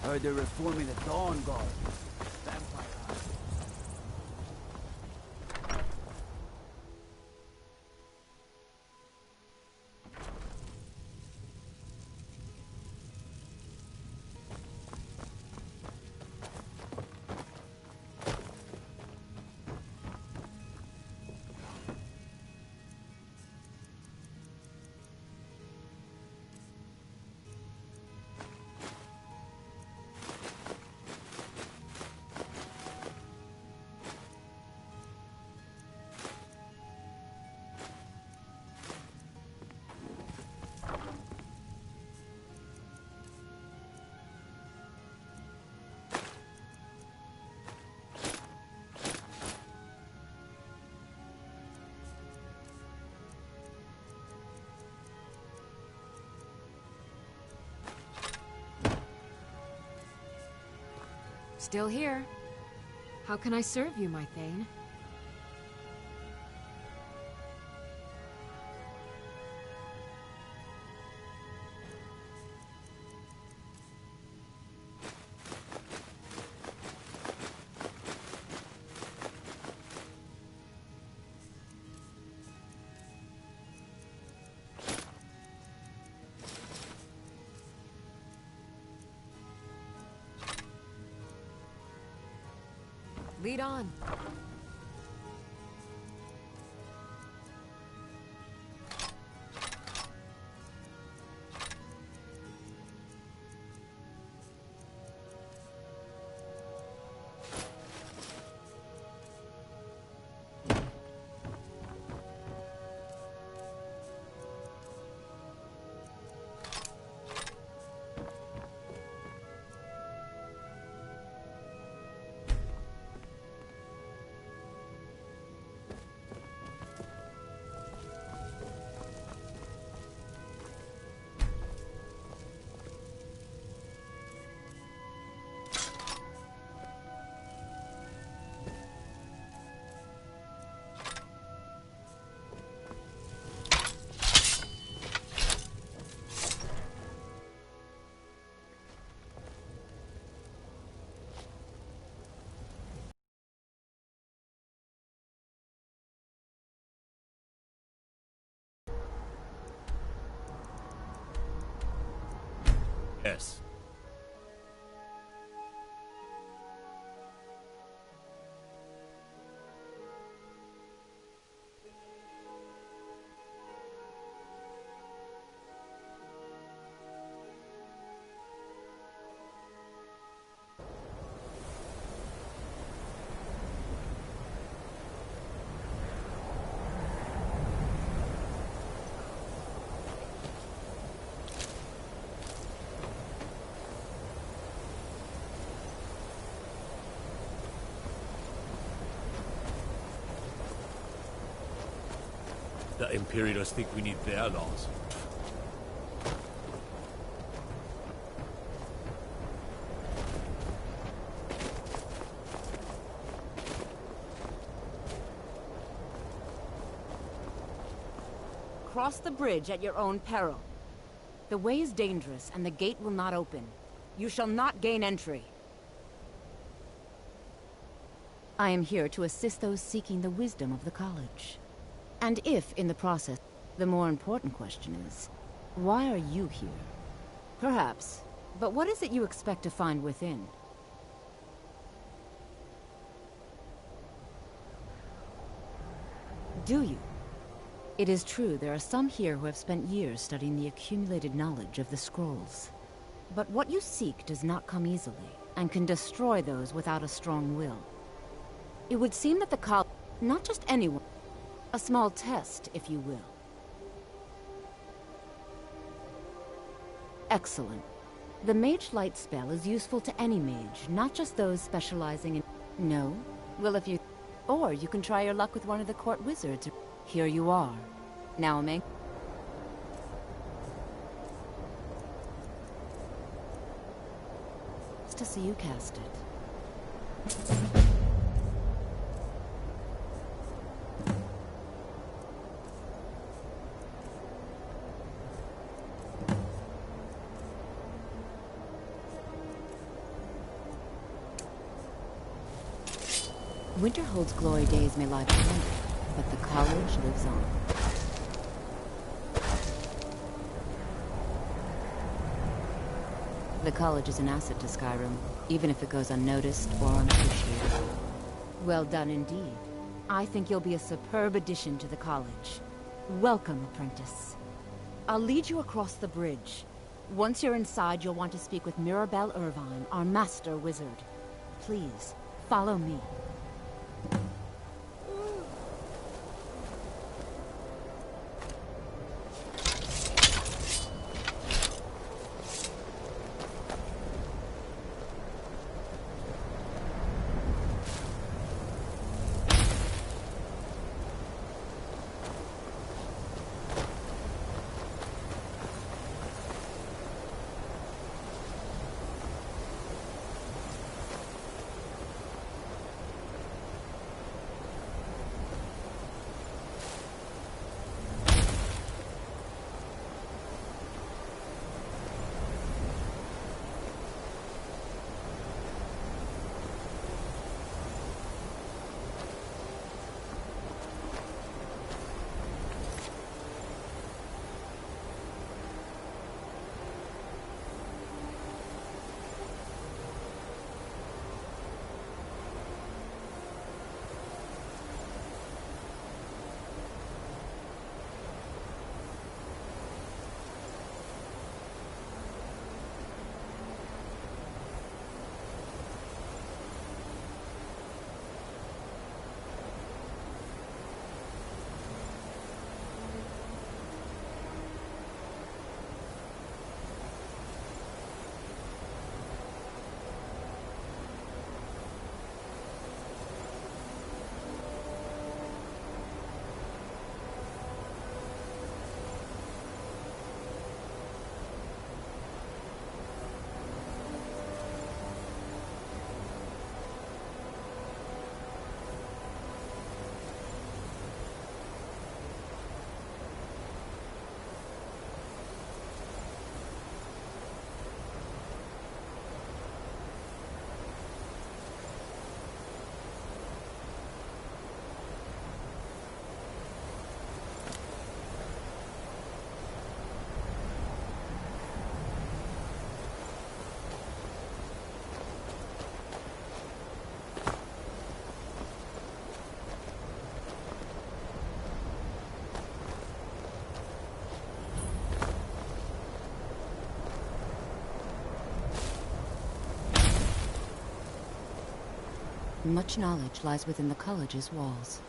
S14: Heard they're reforming the Dawn Guard. Vampire hunters.
S3: Still here. How can I serve you, my Thane? Lead on.
S6: Yes.
S4: Imperials think we need their laws.
S13: Cross the bridge at your own peril. The way is dangerous, and the gate will not open. You shall not gain entry. I am here to assist those seeking the wisdom of the college. And if, in the process, the more important question is, why are you here? Perhaps, but what is it you expect to find within? Do you? It is true there are some here who have spent years studying the accumulated knowledge of the scrolls. But what you seek does not come easily, and can destroy those without a strong will. It would seem that the college, not just anyone, a small test, if you will. Excellent. The Mage Light spell is useful to any mage, not just those specializing in... No? Well, if you... Or you can try your luck with one of the court wizards. Here you are. Now, Meg. Just to see you cast it. Winterhold's glory days may lie behind it, but the college lives on. The college is an asset to Skyrim, even if it goes unnoticed or unappreciated. Well done indeed. I think you'll be a superb addition to the college. Welcome, apprentice. I'll lead you across the bridge. Once you're inside, you'll want to speak with Mirabelle Irvine, our master wizard. Please, follow me. Much knowledge lies within the college's walls.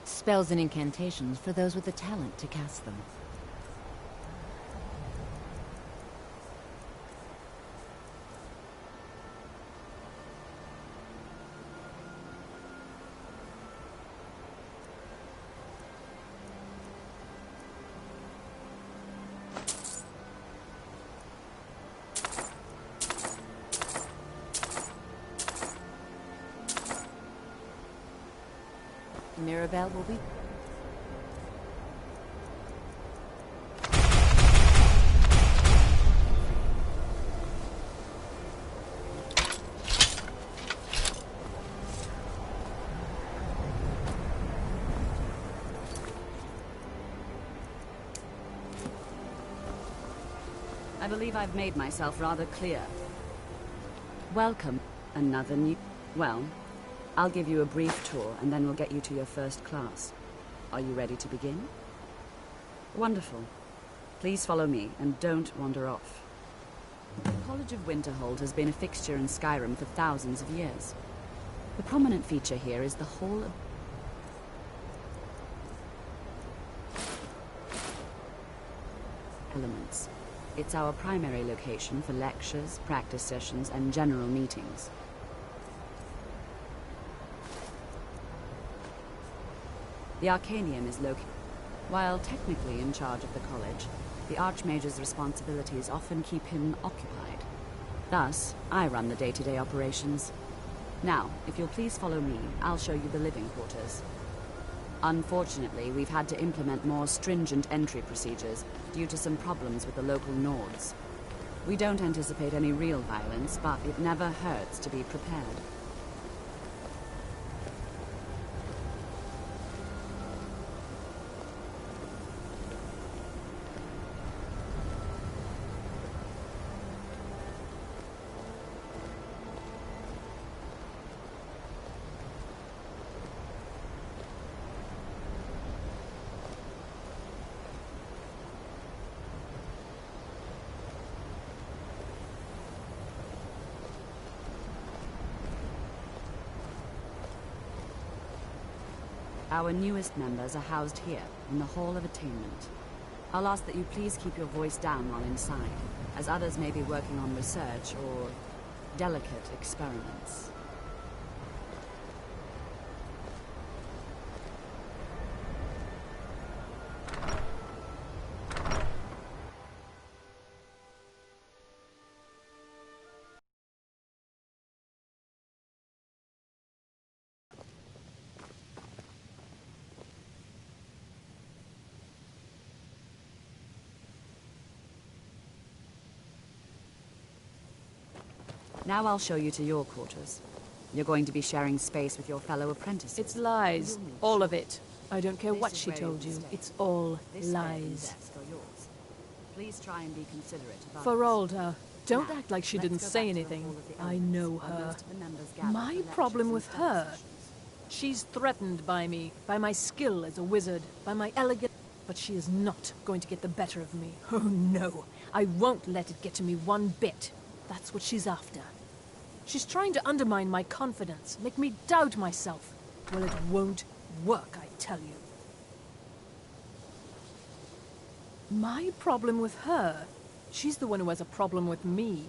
S13: Spells and incantations for those with the talent to cast them. Mirabelle will be... I believe I've made myself rather clear. Welcome. Another new... Well, I'll give you a brief tour and then we'll get you to your first class. Are you ready to begin? Wonderful. Please follow me and don't wander off. The College of Winterhold has been a fixture in Skyrim for thousands of years. The prominent feature here is the Hall of... Elements. It's our primary location for lectures, practice sessions, and general meetings. The Arcanium is located. While technically in charge of the college, the Archmage's responsibilities often keep him occupied. Thus, I run the day-to-day operations. Now, if you'll please follow me, I'll show you the living quarters. Unfortunately, we've had to implement more stringent entry procedures due to some problems with the local Nords. We don't anticipate any real violence, but it never hurts to be prepared. Our newest members are housed here, in the Hall of Attainment. I'll ask that you please keep your voice down while inside, as others may be working on research or delicate experiments. Now I'll show you to your quarters. You're going to be sharing space with your fellow apprentices.
S7: It's lies. All of it. I don't care what she told you. It's all lies.
S13: Please try and be considerate about
S7: Feralda, don't act like she didn't say anything. I know her. My problem with her... She's threatened by me, by my skill as a wizard, by my elegance... But she is not going to get the better of me. Oh no, I won't let it get to me one bit. That's what she's after. She's trying to undermine my confidence, make me doubt myself. Well, it won't work, I tell you. My problem with her? She's the one who has a problem with me.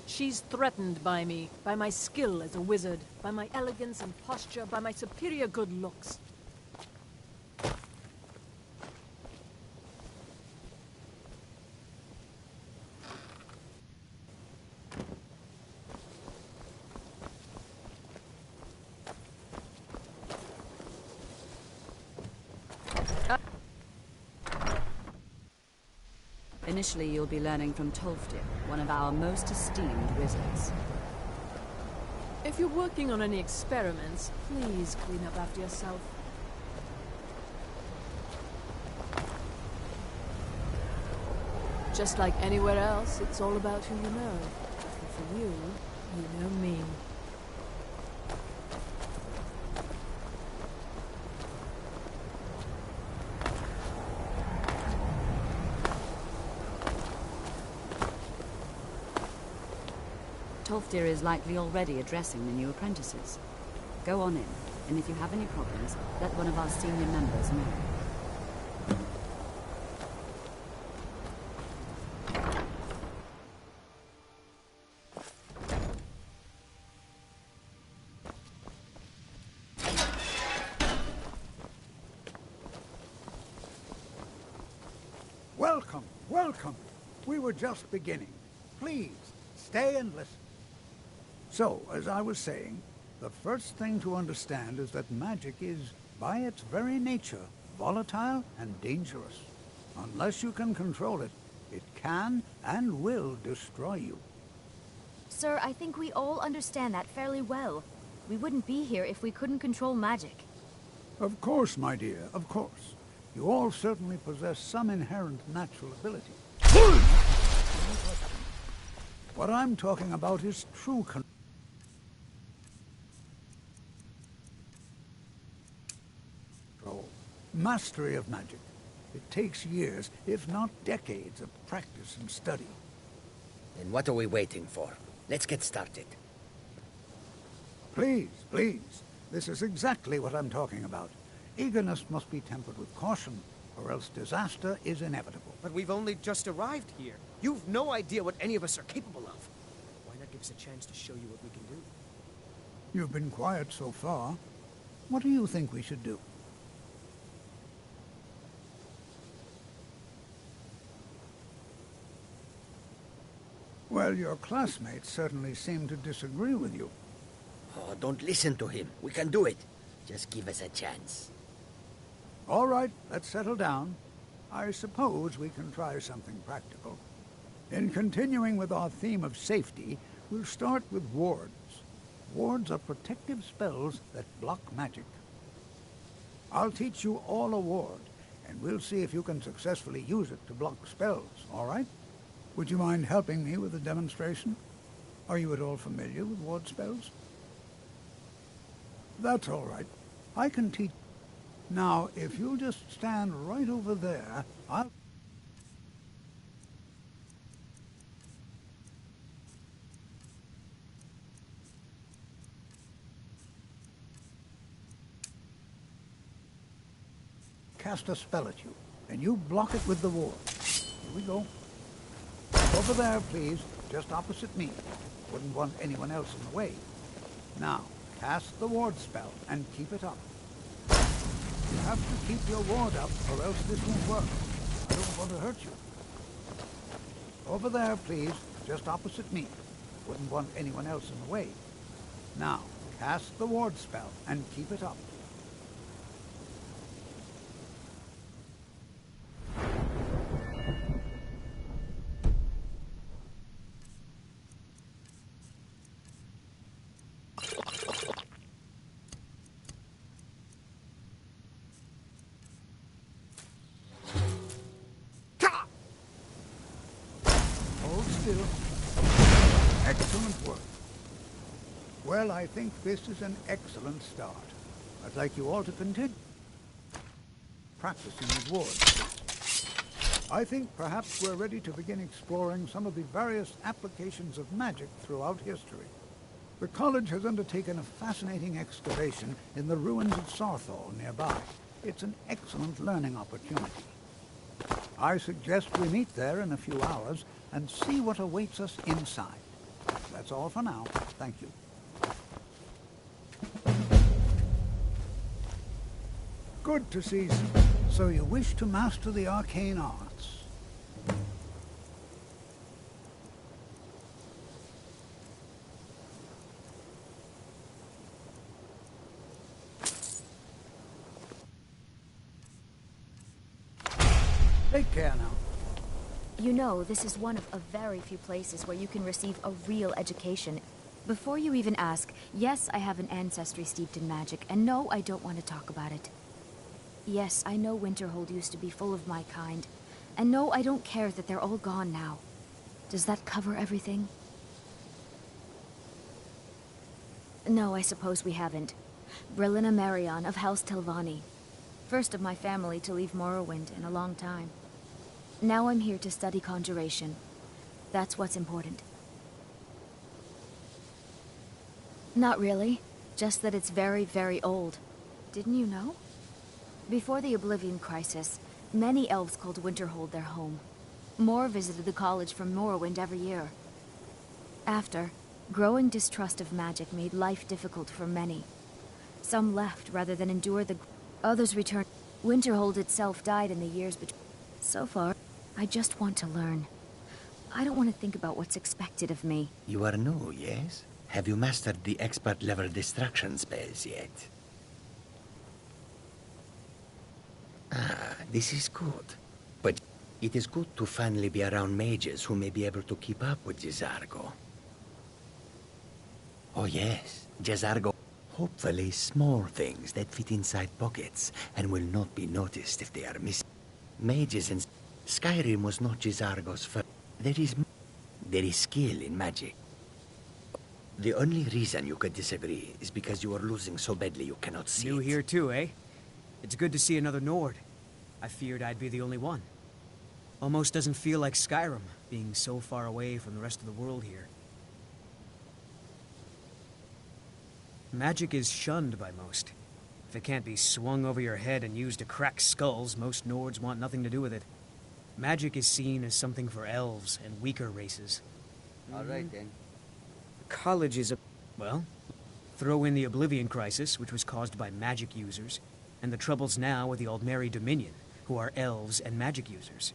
S7: She's threatened by me, by my skill as a wizard, by my elegance and posture, by my superior good looks.
S13: Initially, you'll be learning from Tolfdir, one of our most esteemed wizards.
S7: If you're working on any experiments, please clean up after yourself. Just like anywhere else, it's all about who you know. And for you, you know me.
S13: Tolfdir is likely already addressing the new apprentices. Go on in, and if you have any problems, let one of our senior members know.
S8: Welcome, welcome. We were just beginning. Please, stay and listen. So, as I was saying, the first thing to understand is that magic is
S1: by its very nature, volatile and dangerous. Unless you can control it, it can and will destroy you.
S22: Sir, I think we all understand that fairly well. We wouldn't be here if we couldn't control magic.
S1: Of course, my dear, of course. You all certainly possess some inherent natural ability. What I'm talking about is true control. Mastery of magic. It takes years, if not decades, of practice and study.
S14: Then what are we waiting for? Let's get started.
S1: Please, please. This is exactly what I'm talking about. Eagerness must be tempered with caution, or else disaster is inevitable.
S19: But we've only just arrived here. You've no idea what any of us are capable of. Why not give us a chance to show you what we can do?
S1: You've been quiet so far. What do you think we should do? Well, your classmates certainly seem to disagree with you.
S14: Oh, don't listen to him. We can do it. Just give us a chance.
S1: All right, let's settle down. I suppose we can try something practical. In continuing with our theme of safety, we'll start with wards. Wards are protective spells that block magic. I'll teach you all a ward, and we'll see if you can successfully use it to block spells, all right? Would you mind helping me with the demonstration? Are you at all familiar with ward spells? That's all right. I can teach. Now, if you'll just stand right over there, I'll... cast a spell at you, and you block it with the ward. Here we go. Over there, please, just opposite me. Wouldn't want anyone else in the way. Now, cast the ward spell and keep it up. You have to keep your ward up, or else this won't work. I don't want to hurt you. Over there, please, just opposite me. Wouldn't want anyone else in the way. Now, cast the ward spell and keep it up. Excellent work. Well, I think this is an excellent start. I'd like you all to continue practicing with wards. I think perhaps we're ready to begin exploring some of the various applications of magic throughout history. The college has undertaken a fascinating excavation in the ruins of Sarthal nearby. It's an excellent learning opportunity. I suggest we meet there in a few hours and see what awaits us inside. That's all for now. Thank you. Good to see you. So you wish to master the arcane arts? Take care now.
S22: You know, this is one of a very few places where you can receive a real education. Before you even ask, yes, I have an ancestry steeped in magic, and no, I don't want to talk about it. Yes, I know Winterhold used to be full of my kind, and no, I don't care that they're all gone now. Does that cover everything? No, I suppose we haven't. Brillina Marion of House Telvanni. First of my family to leave Morrowind in a long time. Now I'm here to study conjuration. That's what's important. Not really. Just that it's very, very old. Didn't you know? Before the Oblivion Crisis, many elves called Winterhold their home. More visited the college from Morrowind every year. After, growing distrust of magic made life difficult for many. Some left rather than endure the... Others returned. Winterhold itself died in the years between. So far, I just want to learn. I don't want to think about what's expected of me.
S14: You are new, yes? Have you mastered the expert-level distraction spells yet? This is good. But it is good to finally be around mages who may be able to keep up with Jizargo. Oh yes, Jizargo. Hopefully small things that fit inside pockets and will not be noticed if they are missing. Mages in Skyrim was not Jizargo's first. There is skill in magic. The only reason you could disagree is because you are losing so badly you cannot see
S19: New
S14: it.
S19: here too, eh? It's good to see another Nord. I feared I'd be the only one. Almost doesn't feel like Skyrim, being so far away from the rest of the world here. Magic is shunned by most. If it can't be swung over your head and used to crack skulls, most Nords want nothing to do with it. Magic is seen as something for elves and weaker races.
S14: All right, then.
S19: The college is well, throw in the Oblivion Crisis, which was caused by magic users, and the troubles now with the Aldmeri Dominion, who are elves and magic users.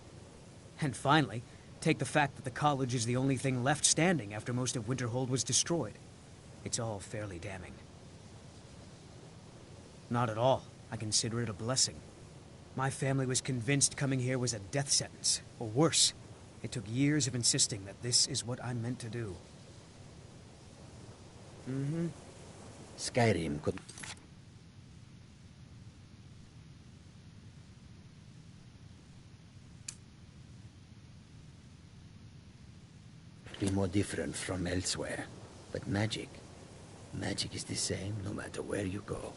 S19: And finally, take the fact that the college is the only thing left standing after most of Winterhold was destroyed. It's all fairly damning. Not at all. I consider it a blessing. My family was convinced coming here was a death sentence, or worse. It took years of insisting that this is what I'm meant to do.
S14: Skyrim could be more different from elsewhere, but magic is the same no matter where you go.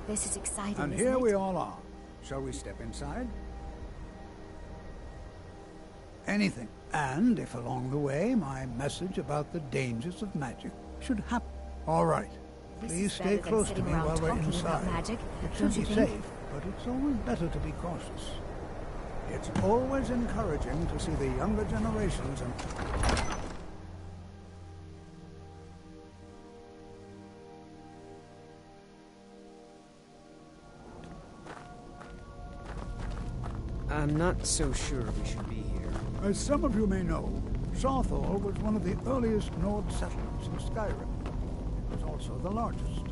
S22: This is exciting,
S1: And
S22: isn't
S1: here
S22: it?
S1: we all are. Shall we step inside? Anything. And if along the way my message about the dangers of magic should happen. All right.
S22: This
S1: Please
S22: is
S1: stay
S22: better than
S1: close to
S22: sitting
S1: me
S22: around
S1: while we're
S22: talking about
S1: inside.
S22: magic,
S1: It should
S22: don't
S1: be
S22: you think?
S1: safe, but it's always better to be cautious. It's always encouraging to see the younger generations and...
S19: I'm not so sure we should be here.
S1: As some of you may know, Sawthor was one of the earliest Nord settlements in Skyrim. It was also the largest.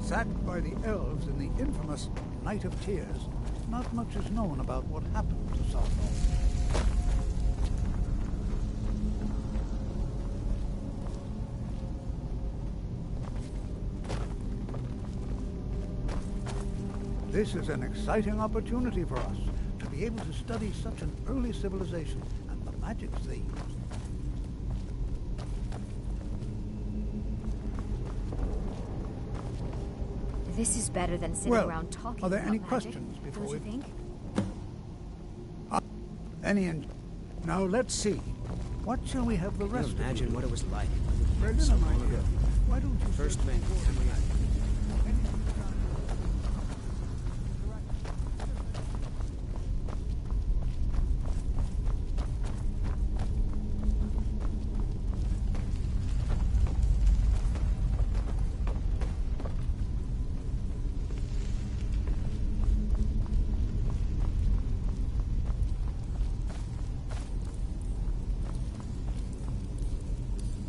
S1: Sacked by the elves in the infamous Night of Tears, not much is known about what happened to Sargon. This is an exciting opportunity for us to be able to study such an early civilization and the magics they used.
S22: This is better than sitting around talking
S1: are there
S22: about
S1: any
S22: magic,
S1: questions before
S22: don't you
S1: we...
S22: think?
S1: Now let's see. What shall we have the rest of you
S19: imagine
S1: do?
S19: what it was like.
S1: Brendan
S19: So
S1: and
S19: long
S1: I
S19: ago.
S1: Why don't you
S19: First man.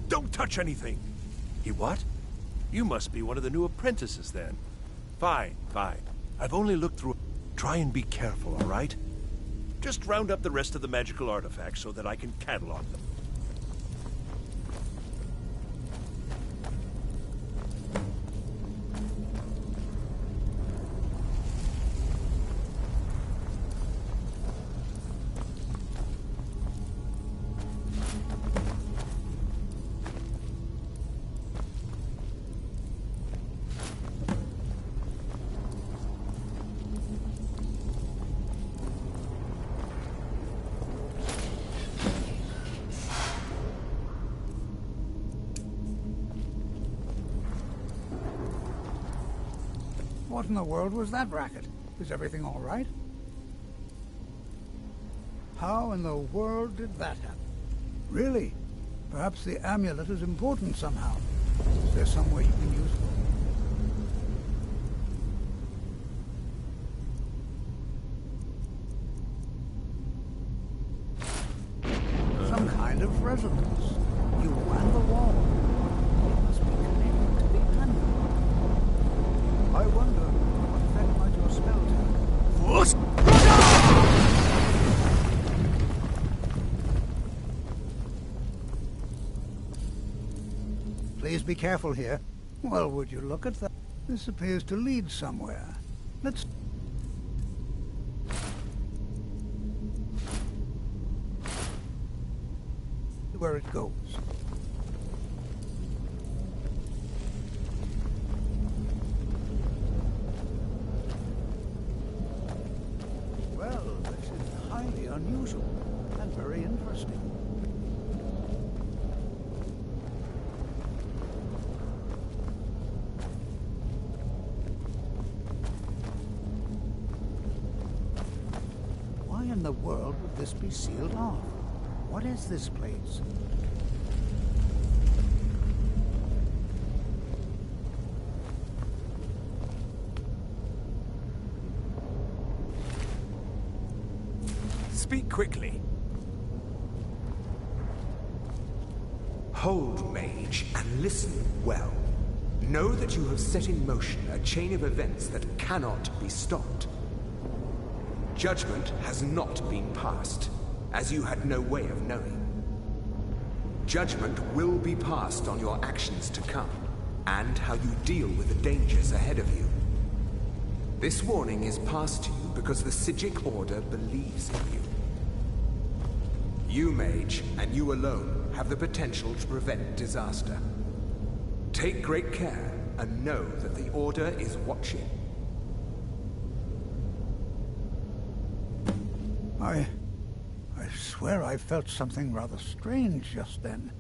S9: Don't touch anything! You what? You must be one of the new apprentices, then. Fine, fine. I've only looked through... Try and be careful, all right? Just round up the rest of the magical artifacts so that I can catalog them.
S1: What in the world was that racket? Is everything all right? How in the world did that happen? Really? Perhaps the amulet is important somehow. Is there some way you can use it? Some kind of resonance. You and the wall. It must be connected to the amulet. I wonder what effect might your spell have? Please be careful here. Well, would you look at that? This appears to lead somewhere. Let's... see where it goes. Well, this is highly unusual and very interesting. Why in the world would this be sealed off? What is this place?
S17: Speak quickly. Hold, mage, and listen well. Know that you have set in motion a chain of events that cannot be stopped. Judgment has not been passed, as you had no way of knowing. Judgment will be passed on your actions to come, and how you deal with the dangers ahead of you. This warning is passed to you because the Psijic Order believes in you. You, mage, and you alone, have the potential to prevent disaster. Take great care, and know that the Order is watching.
S1: I swear I felt something rather strange just then.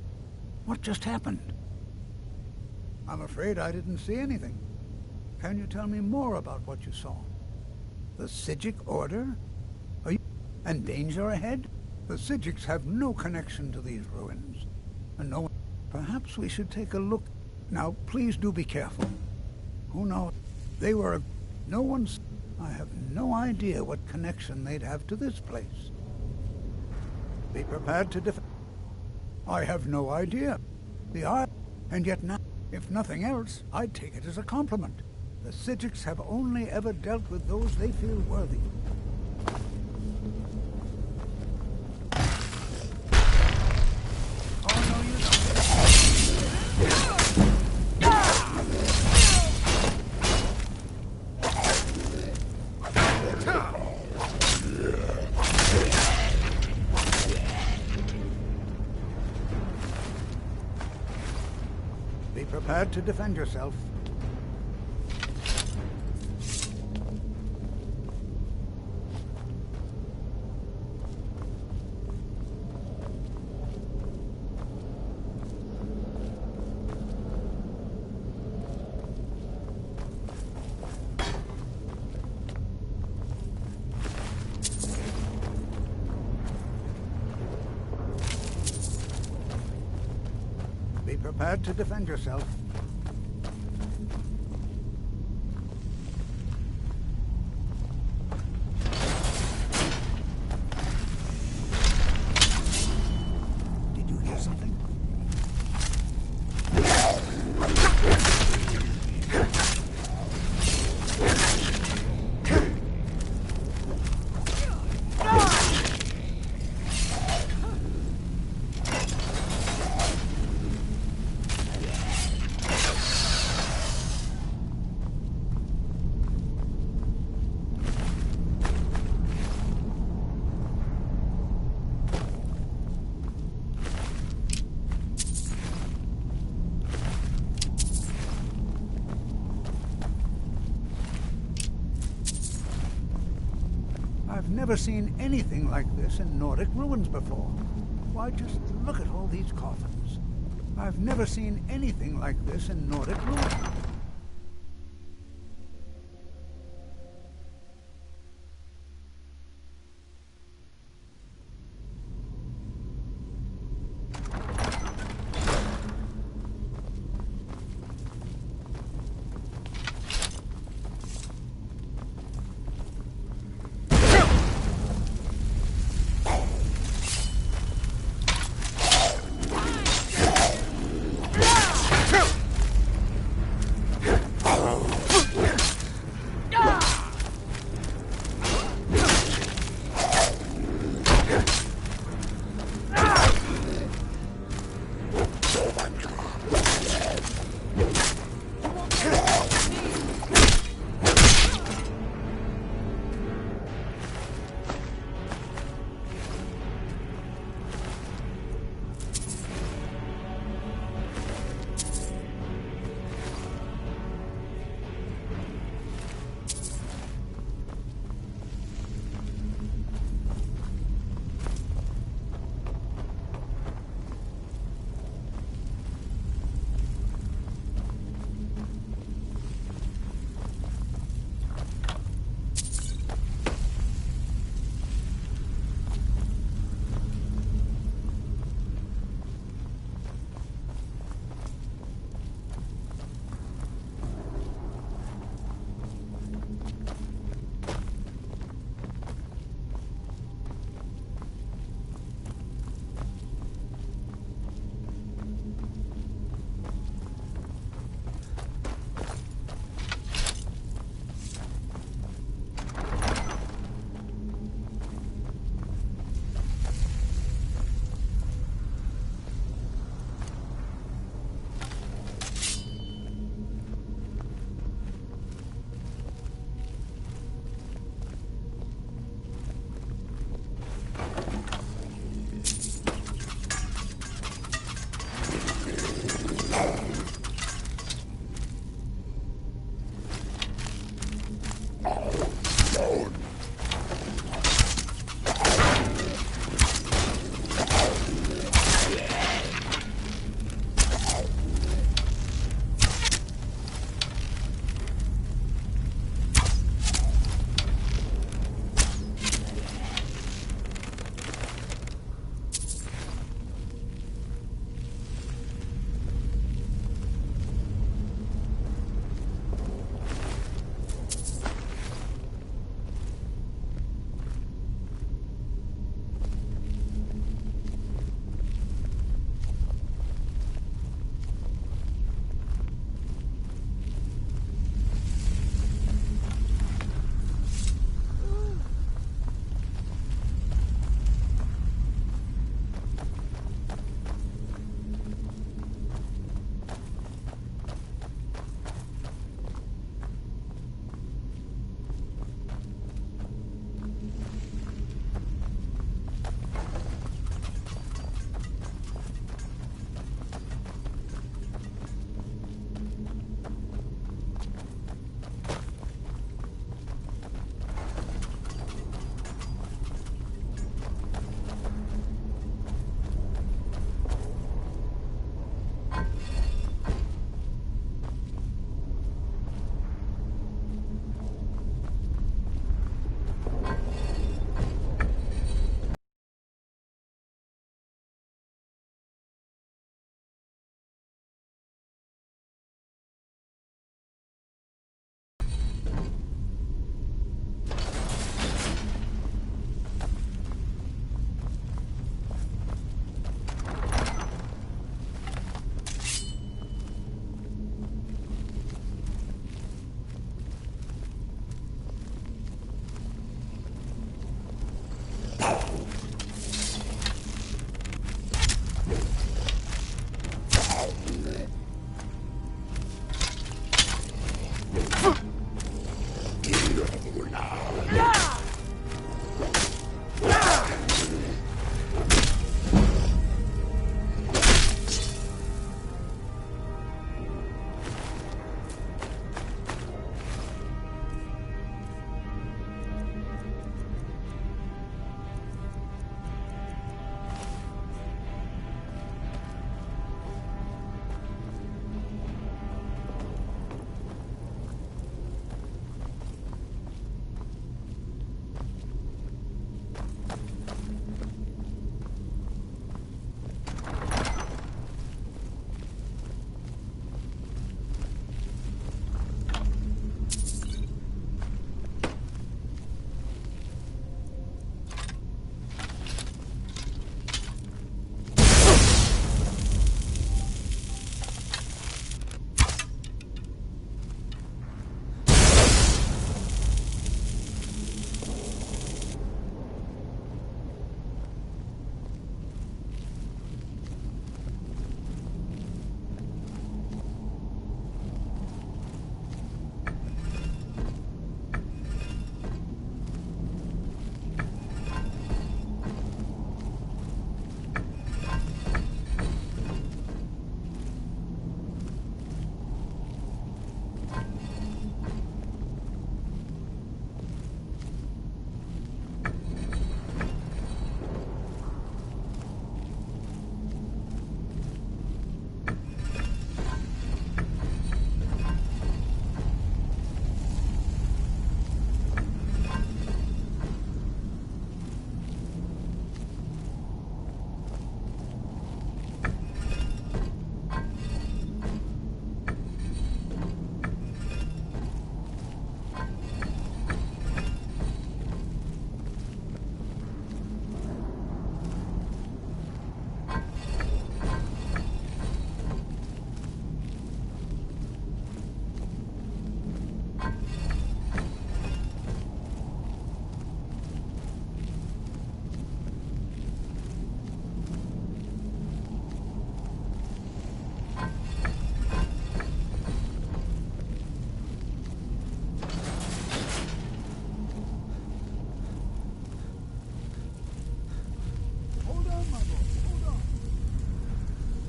S1: What just happened? I'm afraid I didn't see anything. Can you tell me more about what you saw? The Psijic Order? Are you... and danger ahead? The Psijics have no connection to these ruins. And no one... Perhaps we should take a look... Now, please do be careful. Who knows? They were... No one's... I have no idea what connection they'd have to this place. Be prepared to I have no idea. And yet now, if nothing else, I'd take it as a compliment. The Psijics have only ever dealt with those they feel worthy. prepared to defend yourself. Be prepared to defend yourself. Did you hear something? I've never seen anything like this in Nordic ruins before. Why, just look at all these coffins. I've never seen anything like this in Nordic ruins.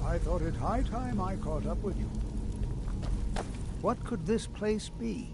S1: I thought it high time I caught up with you. What could this place be?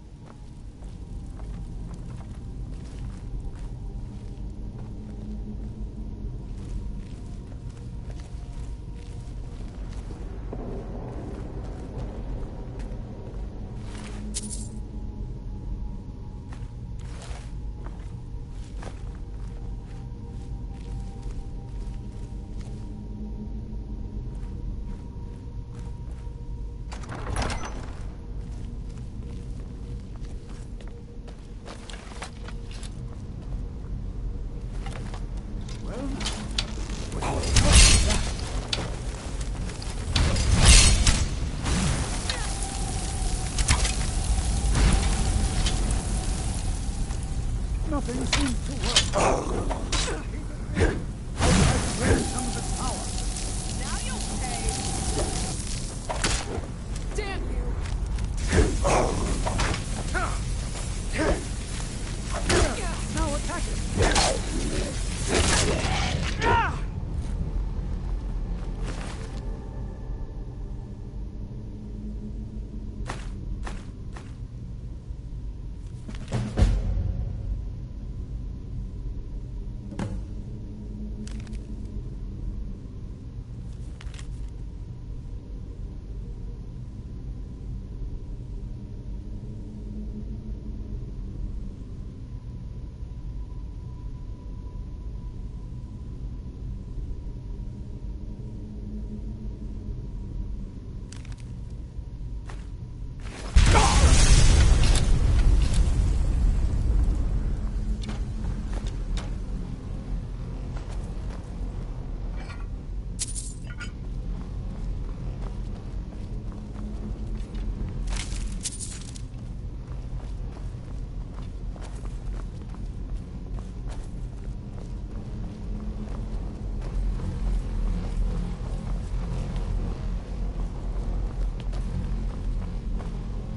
S1: Nothing seems to work. I'll try to drain some of its power.
S7: Now you'll pay. Damn you!
S1: Now attack it.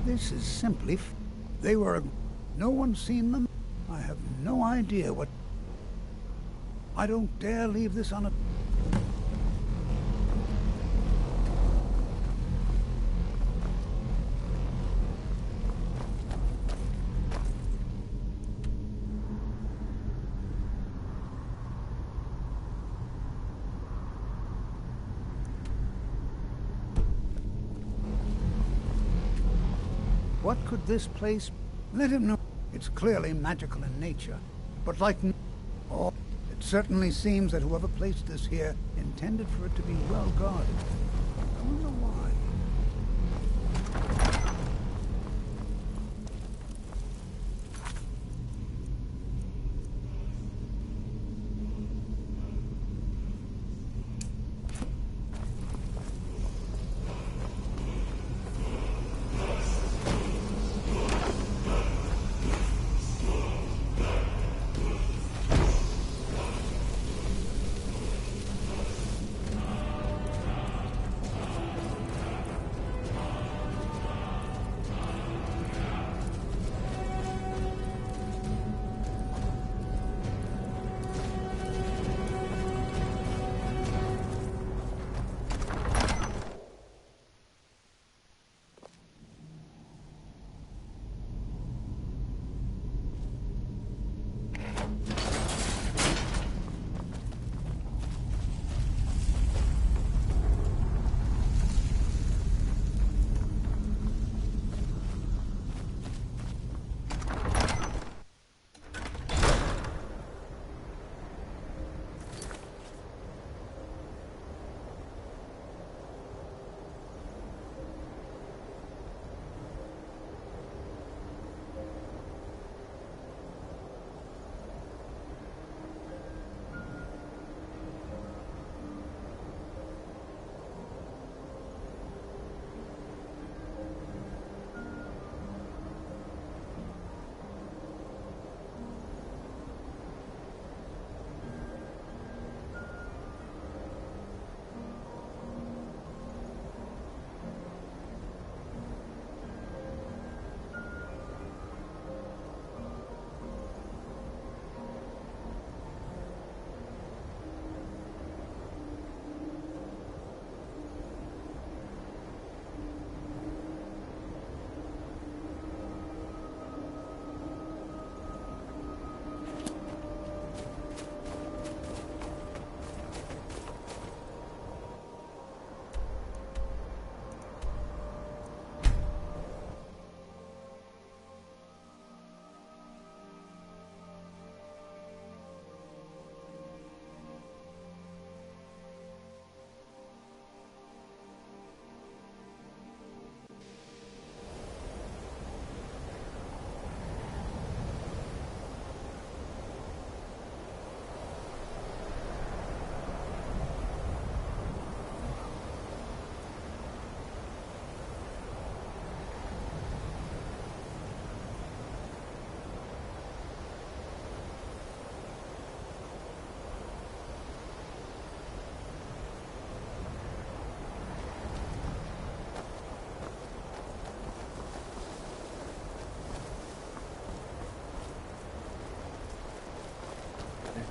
S1: This is simply... They were... No one's seen them. I have no idea what... I don't dare leave this on a... What could this place... Let him know. It's clearly magical in nature, but like... Oh, it certainly seems that whoever placed this here intended for it to be well guarded. I wonder why.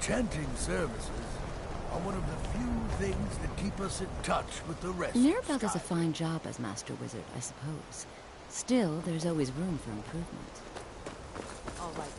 S6: Chanting services are one of the few things that keep us in touch with the rest.
S13: Mirabelle does a fine job as Master Wizard, I suppose. Still, there's always room for improvement.
S5: All right.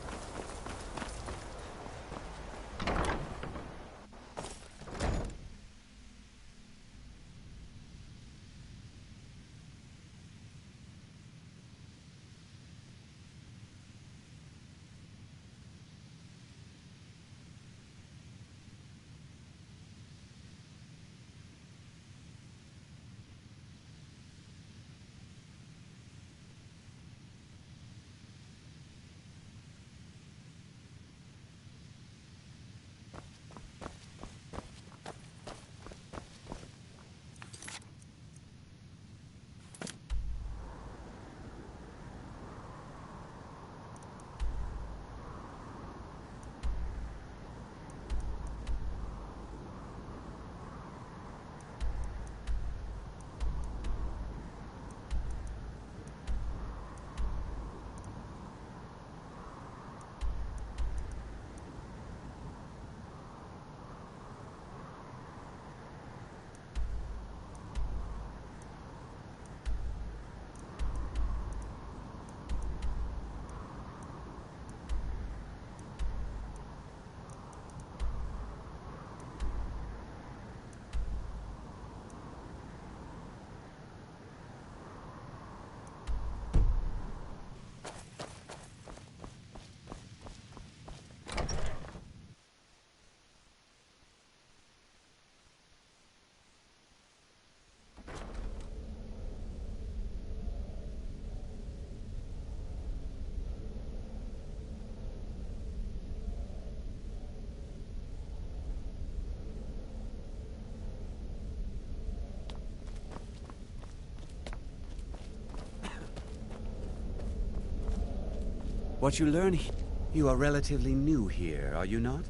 S10: What you learn you are relatively new here, are you not?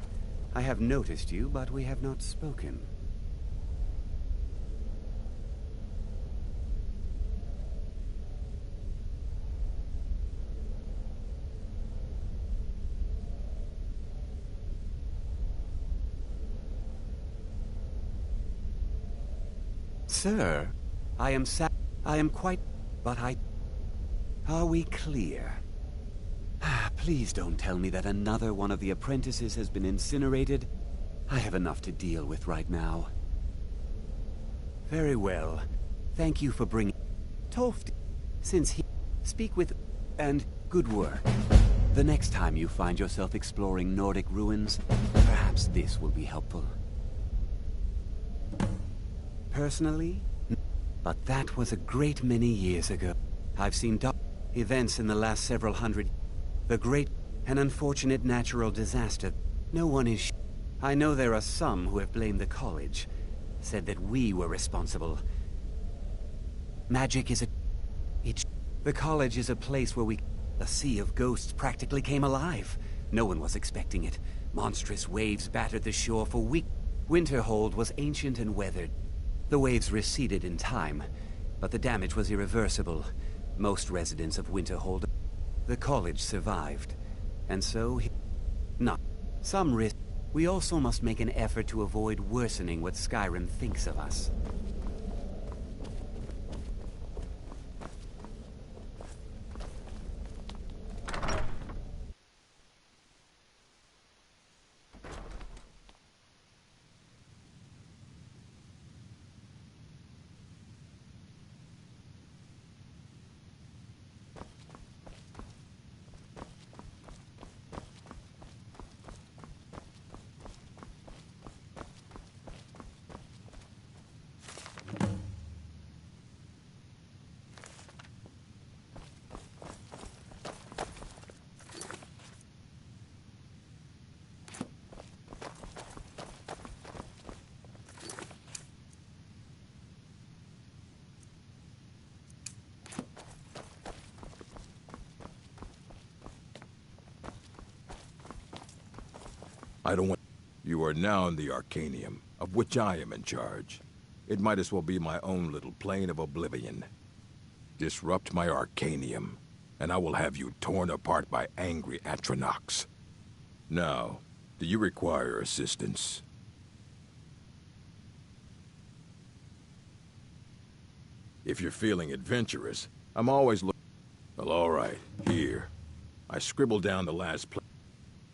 S10: I have noticed you, but we have not spoken. Sir, I am quite... but Are we clear? Please don't tell me that another one of the apprentices has been incinerated. I have enough to deal with right now. Very well. Thank you for bringing... Toft, since he... Speak with... and good work. The next time you find yourself exploring Nordic ruins, perhaps this will be helpful. Personally, but that was a great many years ago. I've seen events in the last several hundred. The great and unfortunate natural disaster. No one is I know there are some who have blamed the college, said that we were responsible. Magic is the college is a place where a sea of ghosts practically came alive. No one was expecting it. Monstrous waves battered the shore for weeks. Winterhold was ancient and weathered. The waves receded in time, but the damage was irreversible. Most residents of Winterhold... The college survived, and so... Not some risk. We also must make an effort to avoid worsening what Skyrim thinks of us.
S18: I don't want... You are now in the Arcanium, of which I am in charge. It might as well be my own little plane of oblivion. Disrupt my Arcanium, and I will have you torn apart by angry Atronachs. Now, do you require assistance? If you're feeling adventurous, I'm always looking... Well, all right, here. I scribbled down the last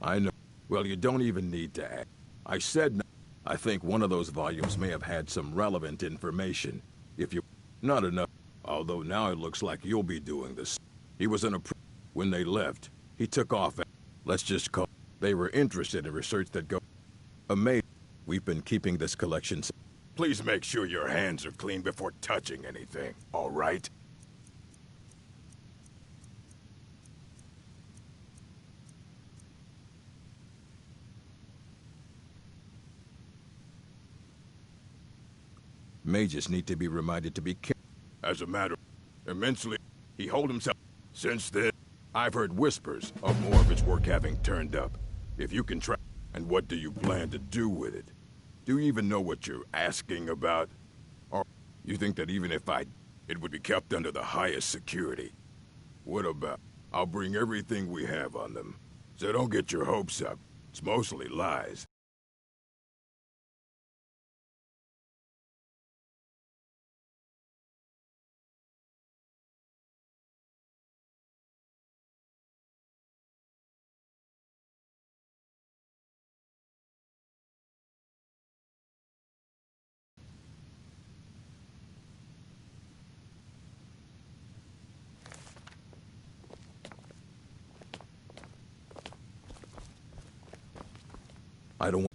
S18: I know... Well, you don't even need to act. I said no. I think one of those volumes may have had some relevant information. If you... Not enough. Although now it looks like you'll be doing this. He was in a... When they left, he took off. Let's just call... They were interested in research that go... Amazing. We've been keeping this collection... Please make sure your hands are clean before touching anything, all right? Mages need to be reminded to be careful. As a matter immensely, he hold himself. Since then, I've heard whispers of more of his work having turned up. If you can try... And what do you plan to do with it? Do you even know what you're asking about? Or you think that even if it would be kept under the highest security? What about... I'll bring everything we have on them. So don't get your hopes up. It's mostly lies. I don't...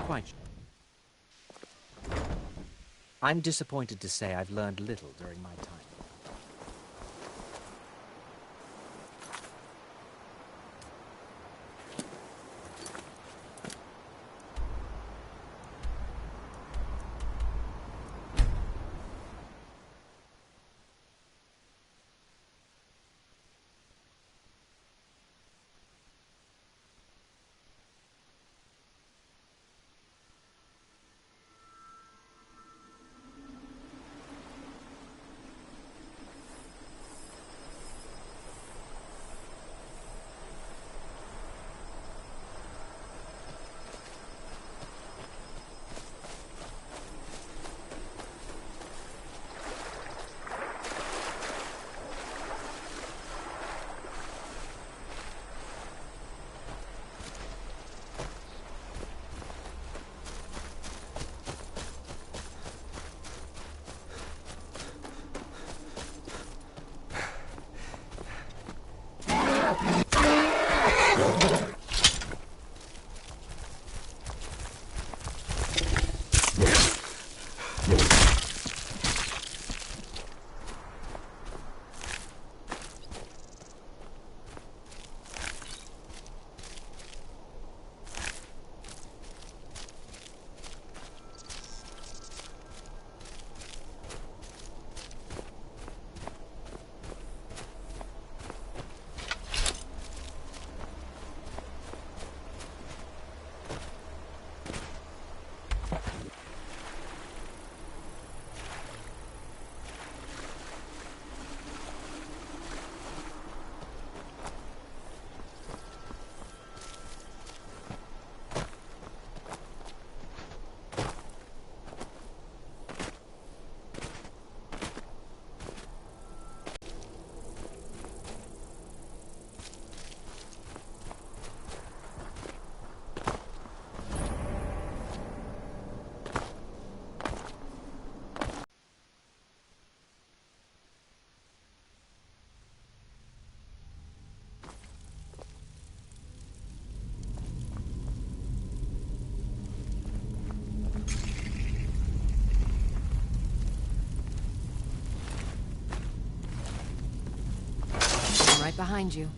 S12: quite sure. I'm disappointed to say I've learned little during my time.
S3: Right behind you.